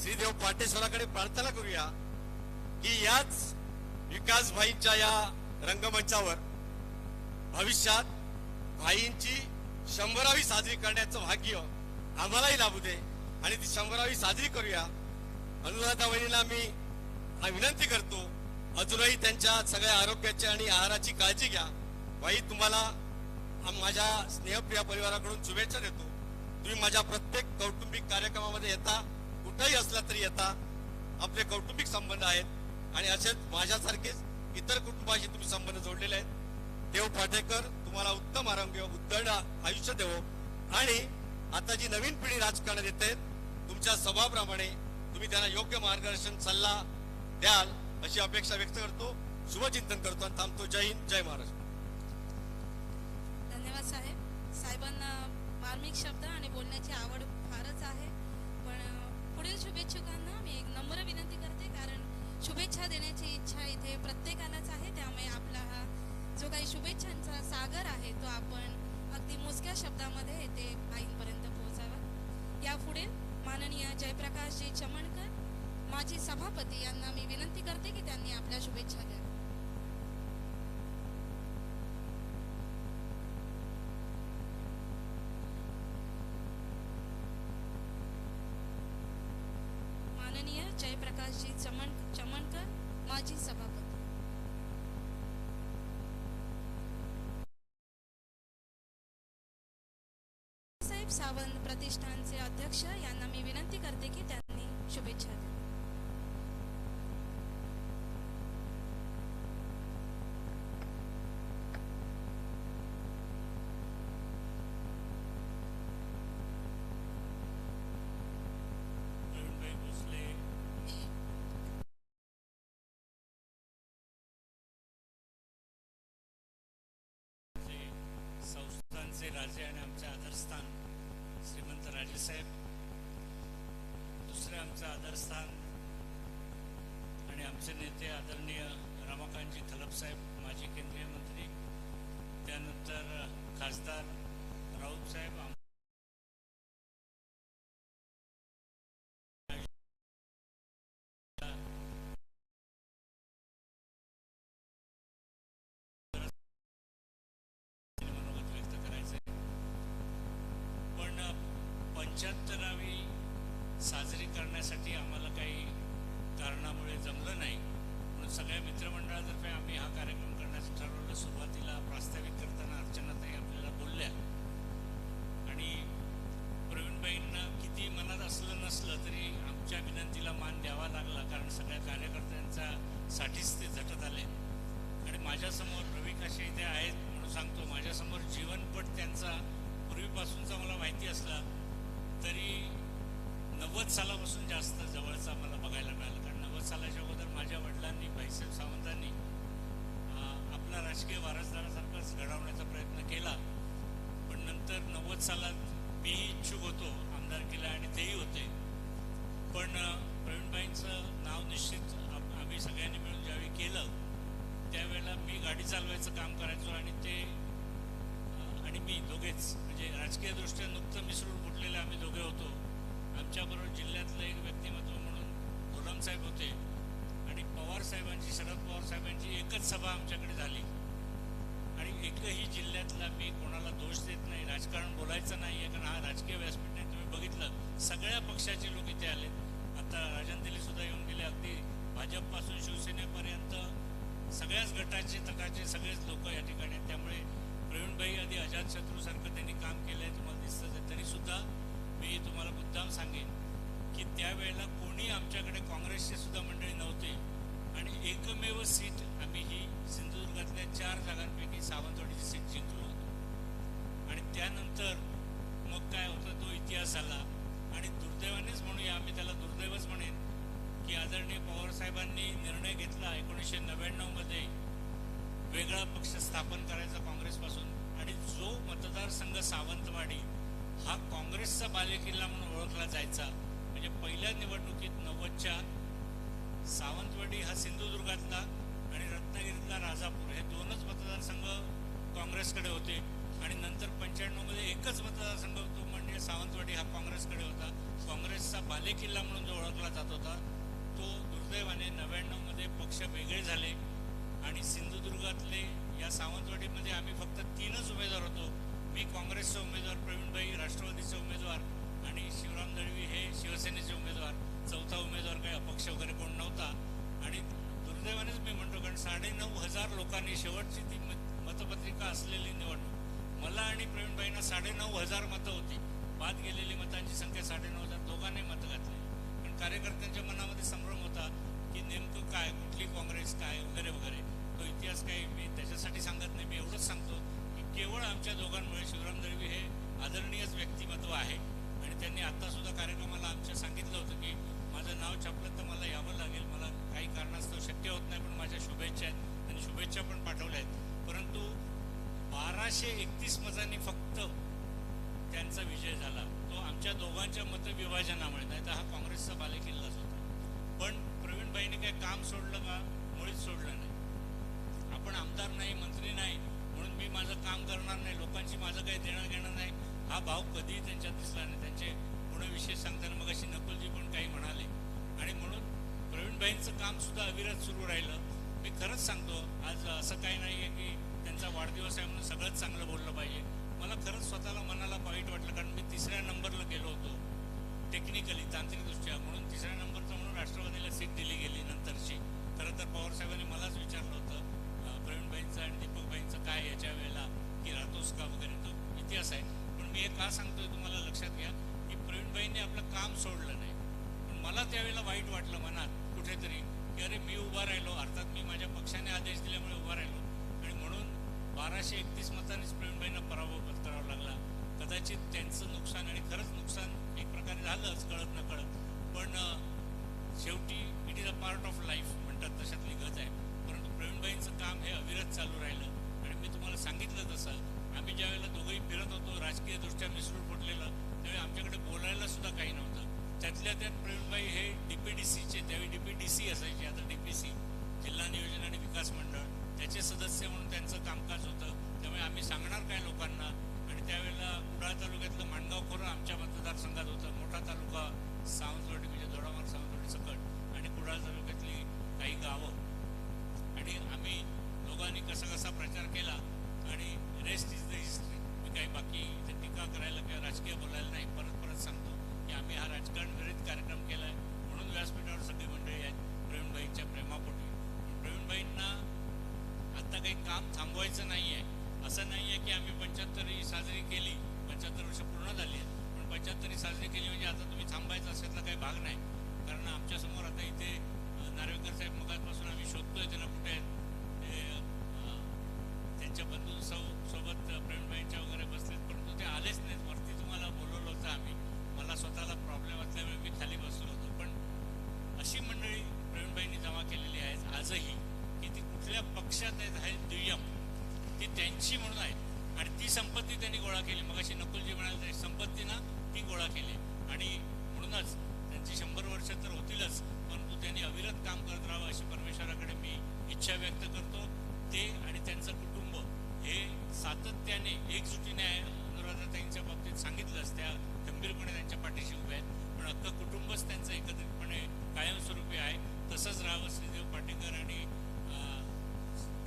श्रीदेव पाटेश्वराकडे प्रार्थना करूया की याच विकास भाईंच्या या रंगमंचावर भविष्यात भाईंची 100वी साजरी करण्याचं भाग्य आम्हालाही लाभू दे आणि ती 100वी साजरी करूया. अनुराधा वहिनीला मी विनंती करतो, अजूनही त्यांच्या सगळ्या आरोग्याची आणि आहाराची काळजी घ्या. भाई तुम्हाला माझ्या स्नेहप्रिय परिवाराकडून शुभेच्छा देतो. तुम्ही माझ्या प्रत्येक कौटुंबिक कार्यक्रमामध्ये येता, कुठेही असला तरी येता. आपले कौटुंबिक संबंध आहेत आणि असेच माझ्यासारखेच इतर कुटुंबाशी तुम्ही संबंध जोडलेले आहेत. देव पाटेकर तुम्हाला उत्तम आरोग्य, उद्धड आयुष्य देवो आणि आता जी नवीन पिढी राजकारणात येते तुमच्या स्वभावाप्रमाणे तुम्ही त्यांना योग्य मार्गदर्शन सल्ला द्याल अशी अपेक्षा व्यक्त करतो. शुभचिंतन करतो आणि थांबतो. जय हिंद, जय महाराष्ट्र. धन्यवाद साहेब. साहेबांना मार्मिक शब्द आणि बोलण्याची आवड फारच आहे. पण पुढील शुभेच्छुकांना मी एक नम्र विनंती करते, कारण शुभेच्छा देण्याची इच्छा इथे प्रत्येकालाच आहे. त्यामुळे आपला हा जो काही शुभेच्छांचा सागर आहे तो आपण अगदी मोजक्या शब्दामध्ये ते आईंपर्यंत पोहोचावा. यापुढे माननीय जयप्रकाशजी चमणकर माजी सभापती यांना मी विनंती करते की त्यांनी आपल्या शुभेच्छा द्या. माननीय जयप्रकाशजी चमणकर माजी सभापती. साहेब सावंत प्रतिष्ठानचे अध्यक्ष यांना मी विनंती करते की त्यांनी शुभेच्छा द्या. प्रवीणभाई भोसले, संस्थानचे राजे आणि आमचे आदरस्थान श्रीमंत राजेसाहेब, दुसरे आमचं आदरस्थान आणि आमचे नेते आदरणीय रमाकांतजी खलपसाहेब माजी केंद्रीय मंत्री, त्यानंतर खासदार राऊतसाहेब, मनोगत व्यक्त करायचे. पण 75वी साजरी करण्यासाठी आम्हाला काही कारणामुळे जमलं नाही, म्हणून सगळ्या मित्रमंडळातर्फे आम्ही हा कार्यक्रम करण्याचं ठरवलं. सुरुवातीला प्रास्ताविक करताना अर्चनाताई आपल्याला बोलल्या आणि साठीच ते झटत आले. आणि माझ्यासमोर रवी काशे इथे आहेत म्हणून सांगतो, माझ्यासमोर जीवनपट त्यांचा पूर्वीपासूनचा मला माहिती असला तरी 90 सालापासून जास्त जवळचा मला बघायला मिळालं. कारण 90 सालाच्या अगोदर माझ्या वडिलांनी, भाईसाहेब सावंतांनी आपला राजकीय वारसदारासारखाच घडवण्याचा प्रयत्न केला. पण नंतर 90 सालात मीही इच्छुक होतो आमदारकीला आणि तेही होते. पण प्रवीणबाईंचं नाव निश्चित आम्ही सगळ्यांनी मिळून ज्यावेळी केलं त्यावेळेला मी गाडी चालवायचं काम करायचो आणि ते आणि मी दोघेच म्हणजे राजकीयदृष्ट्या नुकतं मिसळून फुटलेले आम्ही दोघे होतो. आमच्याबरोबर जिल्ह्यातलं एक व्यक्तिमत्व म्हणून गुलाम साहेब होते आणि पवार साहेबांची, शरद पवार साहेबांची एकच सभा आमच्याकडे झाली. आणि एकही जिल्ह्यातला मी कोणाला दोष देत नाही, राजकारण बोलायचं नाही आहे कारण हा राजकीय व्यासपीठ नाही. तुम्ही बघितलं सगळ्या पक्षाचे लोक इथे आलेत. आता राजन दिली सुद्धा येऊन गेले. अगदी भाजपपासून शिवसेनेपर्यंत सगळ्याच गटाचे तटाचे सगळेच लोक या ठिकाणी आहेत. त्यामुळे प्रवीणभाई आधी अजातशत्रूसारखं त्यांनी काम केलं आहे तुम्हाला दिसतं. तरीसुद्धा मी तुम्हाला मुद्दाम सांगेन की त्यावेळेला कोणी आमच्याकडे काँग्रेसचे सुद्धा मंडळी नव्हते आणि एकमेव सीट आम्ही ही सिंधुदुर्गातल्या 4 जागांपैकी सावंतवाडीची सीट जिंकलो होतो. आणि त्यानंतर मग काय होतं तो इतिहास झाला. आणि दुर्दैवानेच म्हणूया, आम्ही त्याला दुर्दैवच म्हणेन की आदरणीय पवारसाहेबांनी निर्णय घेतला 1999 मध्ये वेगळा पक्ष स्थापन करायचा काँग्रेसपासून. आणि जो मतदारसंघ सावंतवाडी हा काँग्रेसचा बालेकिल्ला म्हणून ओळखला जायचा. म्हणजे पहिल्या निवडणुकीत 90च्या सावंतवाडी हा सिंधुदुर्गातला आणि रत्नागिरीतला राजापूर हे 2च मतदारसंघ काँग्रेसकडे होते. आणि नंतर 95 मध्ये एकच मतदारसंघ तो म्हणजे सावंतवाडी हा काँग्रेसकडे होता. काँग्रेसचा बालेकिल्ला म्हणून जो ओळखला जात होता तो दुर्दैवाने 99 मध्ये पक्ष वेगळे झाले आणि सिंधुदुर्गातले या सावंतवाडीमध्ये आम्ही फक्त 3च उमेदवार होतो. मी काँग्रेसचा उमेदवार, प्रवीणभाई राष्ट्रवादीचे उमेदवार आणि शिवराम दळवी हे शिवसेनेचे उमेदवार. चौथा उमेदवार काही अपक्ष वगैरे कोण नव्हता. आणि दुर्दैवानेच मी म्हणतो कारण 9,500 लोकांनी शेवटची ती मतपत्रिका असलेली निवडणूक मला आणि प्रवीणभाईंना 9,500 मतं होती. बाद गेलेली मतांची संख्या 9,500, दोघांनी मतं घातली. पण कार्यकर्त्यांच्या मनामध्ये संभ्रम होता की नेमकं काय, कुठली काँग्रेस काय वगैरे वगैरे. तो इतिहास काही मी त्याच्यासाठी सांगत नाही. मी एवढंच सांगतो की केवळ आमच्या दोघांमुळे शिवराम दळवी हे आदरणीयच व्यक्तिमत्व आहे. आणि त्यांनी आत्तासुद्धा कार्यक्रमाला आमच्या सांगितलं होतं की माझं नाव छापलं तर मला यावं लागेल, मला काही कारणास्तव शक्य होत नाही, पण माझ्या शुभेच्छा आहेत आणि शुभेच्छा पण पाठवल्या आहेत. परंतु 1231 मतांनी फक्त त्यांचा विजय झाला. तो आमच्या दोघांच्या मतविभाजनामुळे, नाही तर हा काँग्रेसचा बालेकिल्लाच होता. पण प्रवीणभाईने काही काम सोडलं का? मुळीच सोडलं नाही. आपण आमदार नाही, मंत्री नाही म्हणून मी माझं काम करणार नाही, लोकांची माझं काही देणं घेणं नाही, हा भाव कधीही त्यांच्यात दिसला नाही. त्यांचे गुणविशेष सांगताना मग अशी नकुलजी पण काही म्हणाले. आणि म्हणून प्रवीणभाईंचं काम सुद्धा अविरत सुरू राहिलं. मी खरंच सांगतो, आज असं काही नाही आहे की त्यांचा वाढदिवस आहे म्हणून सगळंच चांगलं बोललं पाहिजे. मला खरंच स्वतःला मनाला वाईट वाटलं कारण मी 3ऱ्या नंबरला गेलो होतो टेक्निकली, तांत्रिकदृष्ट्या. म्हणून 3ऱ्या नंबरचं म्हणून राष्ट्रवादीला सीट दिली गेली नंतरची. खरं तर पवारसाहेबांनी मलाच विचारलं होतं प्रवीणभाईंचं आणि दीपकभाईंचं काय याच्या वेळेला की राहतोस का वगैरे, तो इतिहास आहे. पण मी हे का सांगतोय तुम्हाला लक्षात घ्या की प्रवीणभाईंनी आपलं काम सोडलं नाही. पण मला त्यावेळेला वाईट वाटलं मनात कुठेतरी की अरे मी उभा राहिलो, अर्थात मी माझ्या पक्षाने आदेश दिल्यामुळे उभा राहिलो आणि म्हणून 1231 मतांनीच प्रवीणभाईंना पराभव पत्करावा लागला. कदाचित त्यांचं नुकसान आणि खरंच नुकसान एक प्रकारे झालंच कळत न कळत. पण शेवटी it is a part of life म्हणतात तशातली गत आहे. परंतु प्रवीणभाईंचं काम हे अविरत चालू राहिलं. आणि मी तुम्हाला सांगितलं तसं आम्ही ज्यावेळेला दोघंही फिरत होतो राजकीयदृष्ट्या मिसळून फुटलेलं, त्यावेळी आमच्याकडे बोलायला सुद्धा काही नव्हतं. त्यातल्या त्यात प्रवीणभाई हे DPDCचे, त्यावेळी DPDC असायचे, आता DPC जिल्हा नियोजन आणि विकास मंडळ, त्याचे सदस्य म्हणून त्यांचं कामकाज होतं. त्यामुळे आम्ही सांगणार काय लोकांना. आणि त्यावेळेला कुडाळ तालुक्यातलं माणगाव खोरं आमच्या मतदारसंघात होतं. मोठा तालुका सावंतवाडी म्हणजे दोडामार्ग सावंतवाडी सकट आणि कुडाळ तालुक्यातली काही गावं. आणि आम्ही दोघांनी कसा कसा प्रचार केला आणि रेस्ट इज द हिस्ट्री. मी काही बाकी टीका करायला किंवा राजकीय बोलायला नाही. परत सांगतो की आम्ही हा राजकारण विरहित कार्यक्रम केला आहे म्हणून व्यासपीठावर सगळी मंडळी आहेत प्रवीणभाईंच्या प्रेमापोटी. प्रवीणभाईंना आत्ता काही काम थांबवायचं नाही आहे. असं नाही आहे की आम्ही 75 साजरी केली, 75 वर्ष पूर्ण झाली आहेत, पण 75 साजरी केली म्हणजे आता तुम्ही थांबायचं अशातला काही भाग नाही. कारण आमच्यासमोर आता इथे नार्वेकर साहेब मगाचपासून आम्ही शोधतो देशात आहेत दुय्यम ती त्यांची म्हणून आहे आणि ती संपत्ती त्यांनी गोळा केली. मग अशी नकुलजी म्हणाले संपत्ती ना ती गोळा केली आणि म्हणूनच त्यांची 100 वर्ष तर होतीलच, परंतु त्यांनी अविरत काम करत राहावं अशी परमेश्वराकडे मी इच्छा व्यक्त करतो. ते आणि त्यांचं कुटुंब हे सातत्याने एकजुटीने अनुराधाताईंच्या बाबतीत सांगितलंच, त्या गंभीरपणे त्यांच्या पाठीशी उभे आहेत, पण अख्खं कुटुंबच त्यांचं एकत्रितपणे कायमस्वरूपी आहे. तसंच राहावं श्रीदेव पाटेकर आणि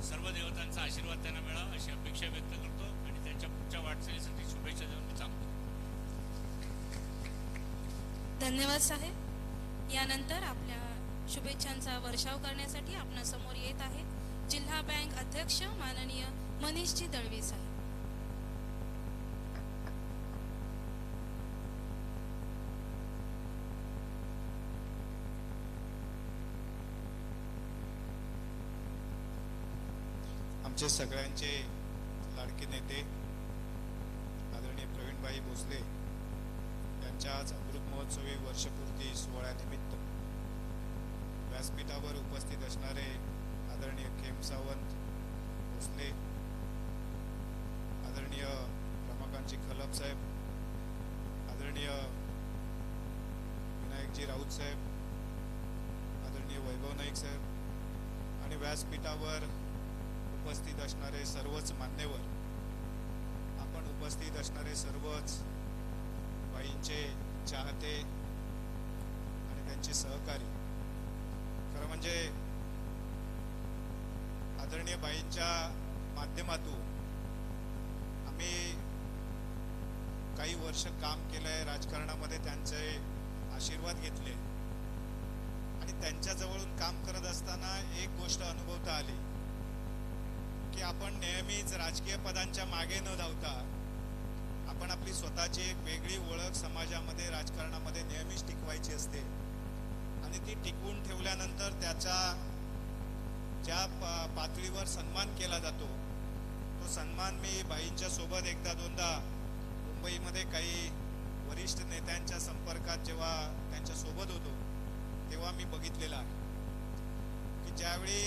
सर्व देवतांचा आशीर्वाद त्यांना मिळावा अशी अपेक्षा व्यक्त करतो आणि त्यांच्या पुढच्या वाटचालीसाठी शुभेच्छा देऊन मी सांगतो. धन्यवाद साहेब. यानंतर आपल्या शुभेच्छांचा वर्षाव करण्यासाठी आपणासमोर येत आहे जिल्हा बँक अध्यक्ष माननीय मनीषजी दळवी साहेब. आमचे सगळ्यांचे लाडके नेते आदरणीय प्रवीणभाई भोसले यांच्या आज अमृत महोत्सवी वर्षपूर्ती सोहळ्यानिमित्त व्यासपीठावर उपस्थित असणारे आदरणीय खेम सावंत भोसले, आदरणीय रमाकांतजी खलप साहेब, आदरणीय विनायकजी राऊत साहेब, आदरणीय वैभव नाईक साहेब आणि व्यासपीठावर उपस्थित असणारे सर्वच मान्यवर, आपण उपस्थित असणारे सर्वच बाईंचे चाहते आणि त्यांचे सहकारी. खरं म्हणजे आदरणीय बाईंच्या माध्यमातून आम्ही काही वर्ष काम केलंय राजकारणामध्ये, त्यांचे आशीर्वाद घेतले आणि त्यांच्याजवळून काम करत असताना एक गोष्ट अनुभवता आली की आपण नेहमीच राजकीय पदांच्या मागे न धावता आपण आपली स्वतःची एक वेगळी ओळख समाजामध्ये राजकारणामध्ये नेहमीच टिकवायची असते आणि ती टिकवून ठेवल्यानंतर त्याचा ज्या पातळीवर सन्मान केला जातो तो सन्मान मी बाईंच्या सोबत एकदा दोनदा मुंबईमध्ये काही वरिष्ठ नेत्यांच्या संपर्कात जेव्हा त्यांच्या सोबत होतो तेव्हा मी बघितलेला आहे की ज्यावेळी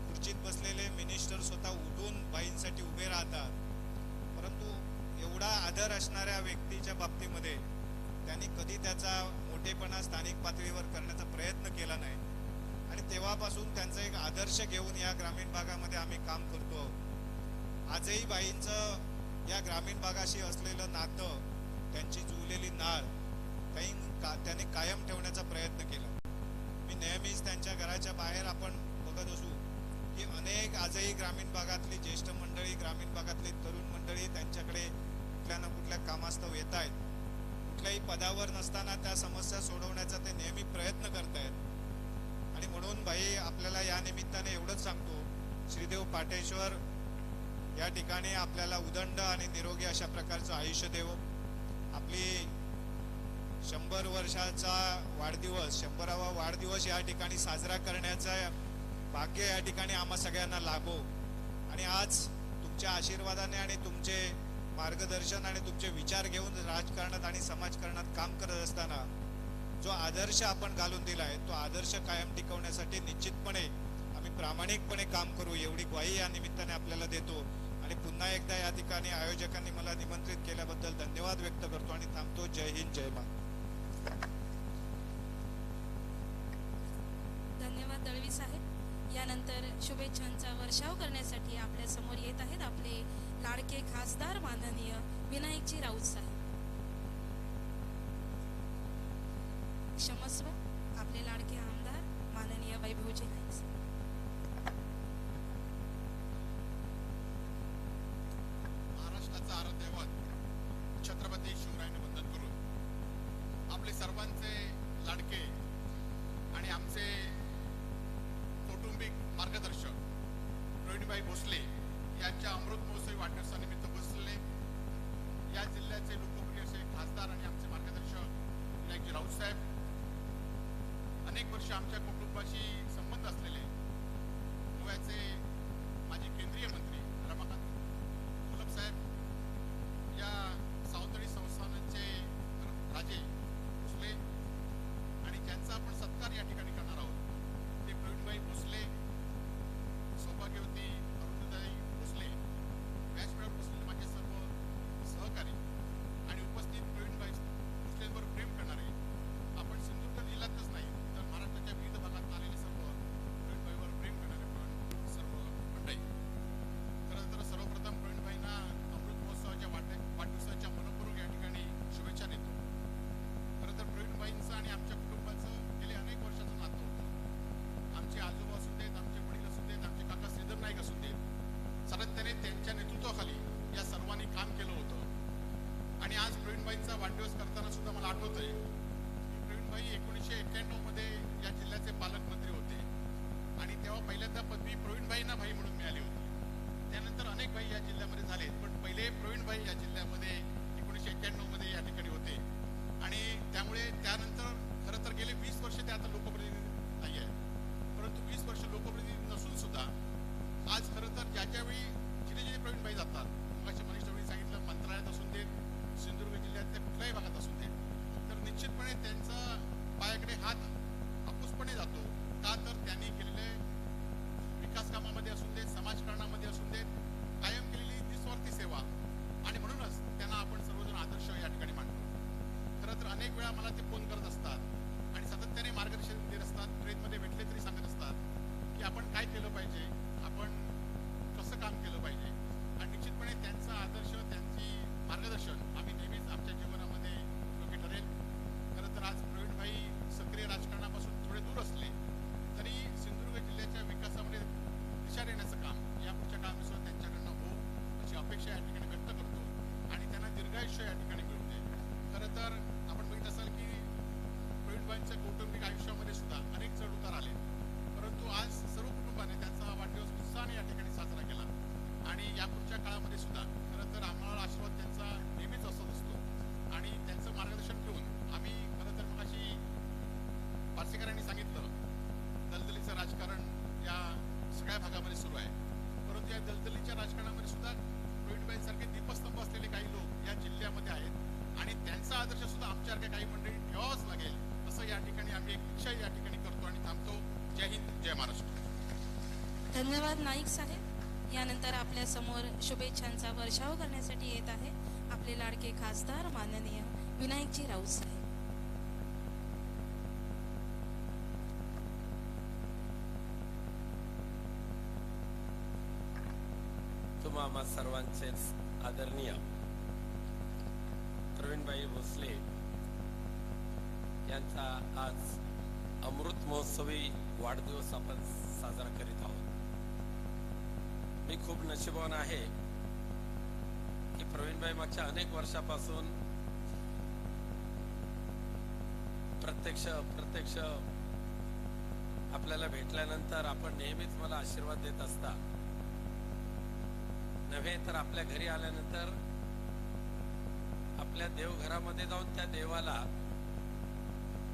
खुर्चीत बसलेले मिनिस्टर स्वतः उठून बाईंसाठी उभे राहतात, परंतु एवढा आदर असणाऱ्या व्यक्तीच्या बाबतीमध्ये त्यांनी कधी त्याचा मोठेपणा स्थानिक पातळीवर करण्याचा प्रयत्न केला नाही आणि तेव्हापासून त्यांचा एक आदर्श घेऊन या ग्रामीण भागामध्ये आम्ही काम करतो. आजही बाईंचं या ग्रामीण भागाशी असलेलं नातं, त्यांची जुळलेली नाळ त्यांनी कायम ठेवण्याचा प्रयत्न केला. मी नेहमीच त्यांच्या घराच्या बाहेर आपण बघत असू की अनेक आजही ग्रामीण भागातली ज्येष्ठ मंडळी, ग्रामीण भागातली तरुण मंडळी त्यांच्याकडे कुठल्या ना कुठल्या कामास्तव येत आहेत. कुठल्याही पदावर नसताना त्या समस्या सोडवण्याचा ते नेहमी प्रयत्न करतायत आणि म्हणून भाई आपल्याला या निमित्ताने एवढंच सांगतो, श्रीदेव पाटेश्वर या ठिकाणी आपल्याला उदंड आणि निरोगी अशा प्रकारचं आयुष्य देव. आपली 100 वर्षाचा वाढदिवस, 100वा वाढदिवस या ठिकाणी साजरा करण्याचा भाग्य या ठिकाणी आम्हा सगळ्यांना लाभो आणि आज तुमच्या आशीर्वादाने आणि तुमचे मार्गदर्शन आणि तुमचे विचार घेऊन राजकारणात आणि समाजकारणात काम करत असताना जो आदर्श आपण घालून दिलाय तो आदर्श कायम टिकवण्यासाठी निश्चितपणे आम्ही प्रामाणिकपणे काम करू एवढी ग्वाही या निमित्ताने आपल्याला देतो आणि पुन्हा एकदा या ठिकाणी आयोजकांनी मला निमंत्रित केल्याबद्दल धन्यवाद व्यक्त करतो आणि थांबतो. जय हिंद, जय मा. धन्यवाद दळवी साहेब. यानंतर शुभेच्छांचा वर्षाव करण्यासाठी आपल्या समोर येत आहेत आपले लाडके खासदार माननीय विनायकजी राऊत साहेब. क्षमस्व, आपले लाडके आमदार माननीय वैभवजी नाईक साहेब. महाराष्ट्राचा आराध्यवत छत्रपती शिवरायांना वंदन करून आपले सर्वांचे लाडके आणि आमचे कौटुंबिक मार्गदर्शक प्रवीणभाई भोसले यांच्या अमृत महोत्सवी वाढदिवसानिमित्त बसले या जिल्ह्याचे लोकप्रिय असे खासदार आणि आमचे मार्गदर्शक विनायकजी राऊत साहेब, धन्यवाद नाईक साहेब. यानंतर आपल्या समोर शुभेच्छांचा वर्षाव करण्यासाठी येत आहे आपले लाडके खासदार माननीय विनायकजी राऊत साहेब. तुम्हा आम्हा सर्वांचेच आदरणीय प्रवीणभाई भोसले यांचा आज अमृत महोत्सवी वाढदिवस आपण साजरा करीत आहोत. मी खूप नशीबवान आहे की प्रवीणभाई मागच्या अनेक वर्षापासून प्रत्यक्ष आपल्याला भेटल्यानंतर आपण नेहमीच मला आशीर्वाद देत असता. नव्हे तर आपल्या घरी आल्यानंतर आपल्या देवघरामध्ये जाऊन त्या देवाला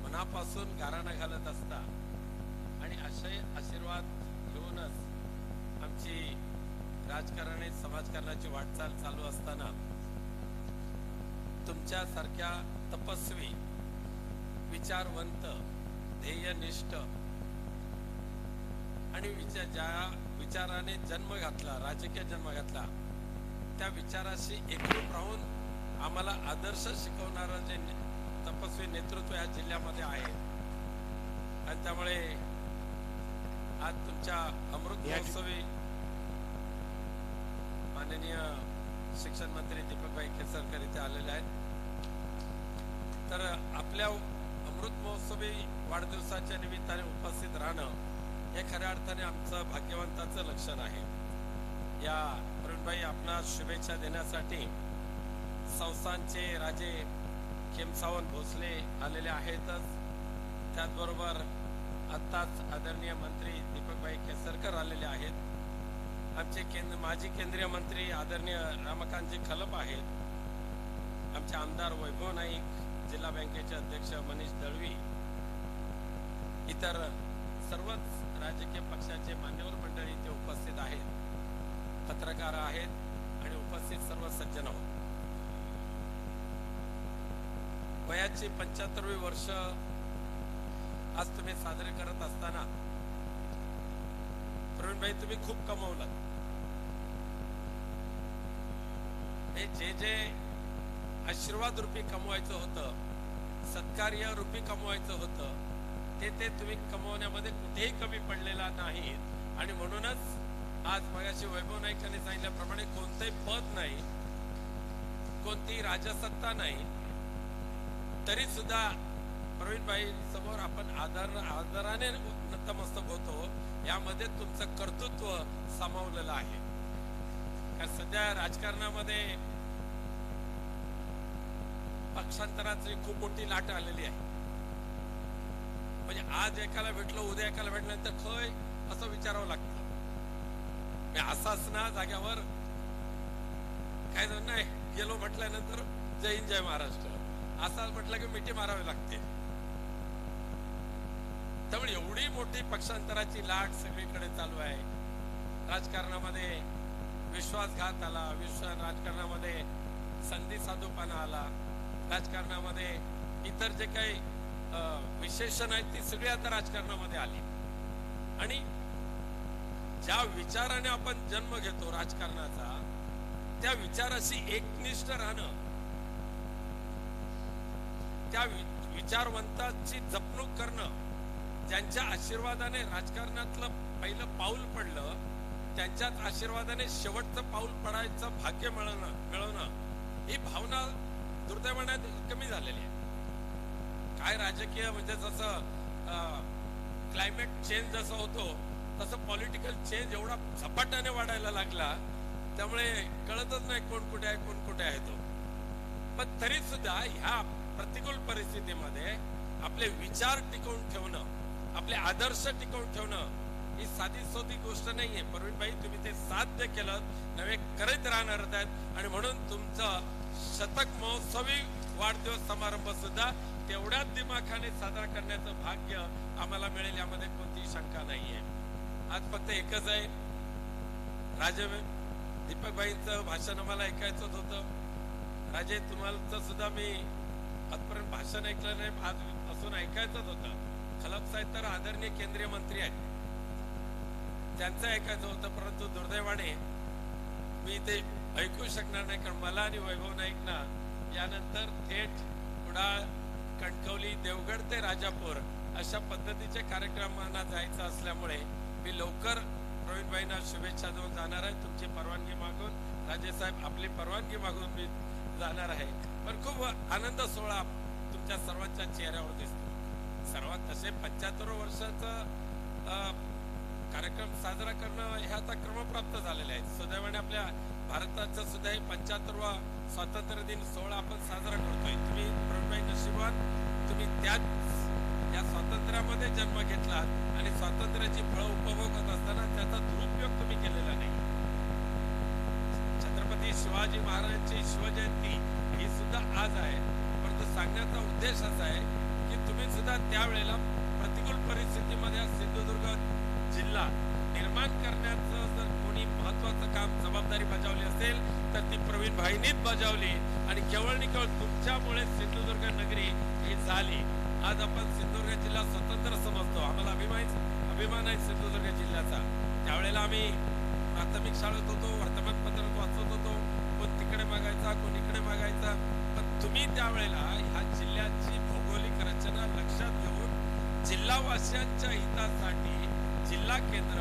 मनापासून गाराणा घालत असता आणि असे आशीर्वाद घेऊनच आमची राजकारणी समाजकारणाची वाटचाल चालू असताना तुमच्यासारख्या तपस्वी, विचारवंत, ध्येयनिष्ठ आणि ज्या विचाराने जन्म घातला, राजकीय जन्म घातला, त्या विचाराशी एकरूप राहून आम्हाला आदर्श शिकवणारं जे तपस्वी नेतृत्व या जिल्ह्यामध्ये आहे आणि त्यामुळे आज तुमच्या अमृत महोत्सवी माननीय शिक्षण मंत्री दीपकभाई केसरकर इथे आलेले आहेत. तर आपल्या अमृत महोत्सवी वाढदिवसाच्या निमित्ताने उपस्थित राहणं हे खऱ्या अर्थाने आमचं भाग्यवंताचं लक्षण आहे. या प्रवीणभाई आपणास शुभेच्छा देण्यासाठी संस्थांचे राजे खेमसावंत भोसले आलेले आहेतच. त्याचबरोबर आत्ताच आदरणीय मंत्री दीपकभाई केसरकर आलेले आहेत. आमचे माजी केंद्रीय मंत्री आदरणीय रामकांतजी खलप आहेत. आमचे आमदार वैभव नाईक, जिल्हा बँकेचे अध्यक्ष मनीष दळवी, इतर सर्वच राजकीय पक्षाचे मान्यवर मंडळी इथे उपस्थित आहेत, पत्रकार आहेत आणि उपस्थित सर्व सज्जन आहोत. वयाची 75वी वर्ष आज तुम्ही साजरे करत असताना प्रवीणभाई तुम्ही खूप कमवलं. जे आशीर्वाद रूपी कमवायचं होतं, सत्कार्य रूपी कमवायचं होतं, ते तुम्ही कमवण्यामध्ये कुठेही कमी पडलेला नाही. आणि म्हणूनच आज मगाशी वैभव नाईक यांनी सांगितल्याप्रमाणे कोणतंही पद नाही, कोणतीही राजसत्ता नाही, तरी सुद्धा प्रवीणभाई समोर आपण आदराने नतमस्तक होतो. यामध्ये तुमचं कर्तृत्व सामावलेलं आहे. कारण सध्या राजकारणामध्ये पक्षांतराची खूप मोठी लाट आलेली आहे. म्हणजे आज एकाला भेटलो, उद्या एकाला भेटल्यानंतर खय असं विचारावं लागतं. असाच ना जाग्यावर काय जण नाही गेलो म्हटल्यानंतर जय हिंद जय महाराष्ट्र असं म्हटलं की मिठी मारावी लागते. त्यामुळे एवढी मोठी पक्षांतराची लाट सगळीकडे चालू आहे. राजकारणामध्ये विश्वासघात आला, राजकारणामध्ये संधी साधूपणा आला, राजकारणामध्ये इतर जे काही विशेषण आहेत ती सगळी आता राजकारणामध्ये आली. आणि ज्या विचाराने आपण जन्म घेतो राजकारणाचा, त्या विचाराशी एकनिष्ठ राहणं, त्या विचारवंताची जपणूक करणं, ज्यांच्या आशीर्वादाने राजकारणातलं पहिलं पाऊल पडलं, त्यांच्याच आशीर्वादाने शेवटचं पाऊल पडायचं भाग्य मिळवणं ही भावना दुर्दैवाने कमी झालेली आहे. काय राजकीय म्हणजे जसं क्लायमेट चेंज जसं होतो तसं पॉलिटिकल चेंज एवढा झपाट्याने वाढायला लागला, त्यामुळे कळतच नाही कोण कुठे आहे कोण कुठे आहे तो. पण तरी सुद्धा ह्या प्रतिकूल परिस्थितीमध्ये आपले विचार टिकवून ठेवणं, आपले आदर्श टिकवून ठेवणं ही साधी सोधी गोष्ट नाहीये. प्रवीणभाई तुम्ही ते साध्य केलं, नव्हे करत राहणार आहेत. आणि म्हणून तुमचं शतक महोत्सवी वाढदिवस समारंभ सुद्धा तेवढ्याच दिमाखाने साजरा करण्याचं भाग्य आम्हाला मिळेल, यामध्ये कोणतीही शंका नाहीये. आज फक्त एकच आहे, राजे दीपकभाईंचं भाषण आम्हाला ऐकायचंच होतं. राजे तुम्हाला सुद्धा मी आजपर्यंत भाषण ऐकलं नाही, आज असून ऐकायचंच होतं. खलप साहेब तर आदरणीय केंद्रीय मंत्री आहेत, त्यांचं ऐकायचं होतं, परंतु दुर्दैवाने मी ते ऐकू शकणार नाही, कारण मला आणि वैभव नाईकना यानंतर थेट कुडाळ, कणकवली, देवगड ते राजापूर अशा पद्धतीचे कार्यक्रमांना जायचं असल्यामुळे मी लवकर प्रवीणभाईंना शुभेच्छा देऊन जाणार आहे. तुमची परवानगी मागून, राजेसाहेब आपली परवानगी मागून मी जाणार आहे. पण खूप आनंद सोहळा तुमच्या सर्वांच्या चेहऱ्यावर दिसतो. सर्वात तसे 75 वर्षाचा कार्यक्रम साजरा करणं हे आता क्रमप्राप्त झालेले आहे. सुदैवाने आपल्या भारताचा सुद्धा हे 75वा स्वातंत्र्य दिन सोहळा आपण साजरा करतोय. तुम्ही प्रवीणभाई नशिबान, तुम्ही त्याच या स्वातंत्र्यामध्ये जन्म घेतलात आणि स्वातंत्र्याची फळं उपभोगत असताना त्याचा दुरुपयोग तुम्ही केलेला नाही. छत्रपती शिवाजी महाराजांची शिवजयंती ही सुद्धा आज आहे, परंतु सांगण्याचा उद्देश असा आहे की तुम्ही सुद्धा त्यावेळेला प्रतिकूल परिस्थितीमध्ये सिंधुदुर्ग जिल्हा निर्माण करण्याचं जर कोणी महत्वाचं काम, जबाबदारी बजावली असेल तर ती प्रवीणभाईंनीच बजावली आणि केवळ आणि केवळ तुमच्यामुळे सिंधुदुर्ग नगरी ही झाली. आज आपण सिंधुदुर्ग जिल्हा स्वतंत्र समजतो, आम्हाला अभिमान आहे सिंधुदुर्ग जिल्ह्याचा. त्यावेळेला आम्ही प्राथमिक शाळेत होतो, वर्तमानपत्रात वाचत होतो, कोण तिकडे मागायचा, कोण इकडे मागायचा. पण तुम्ही त्यावेळेला ह्या जिल्ह्याची भौगोलिक रचना लक्षात घेऊन जिल्हावासियांच्या हितासाठी जिल्हा केंद्र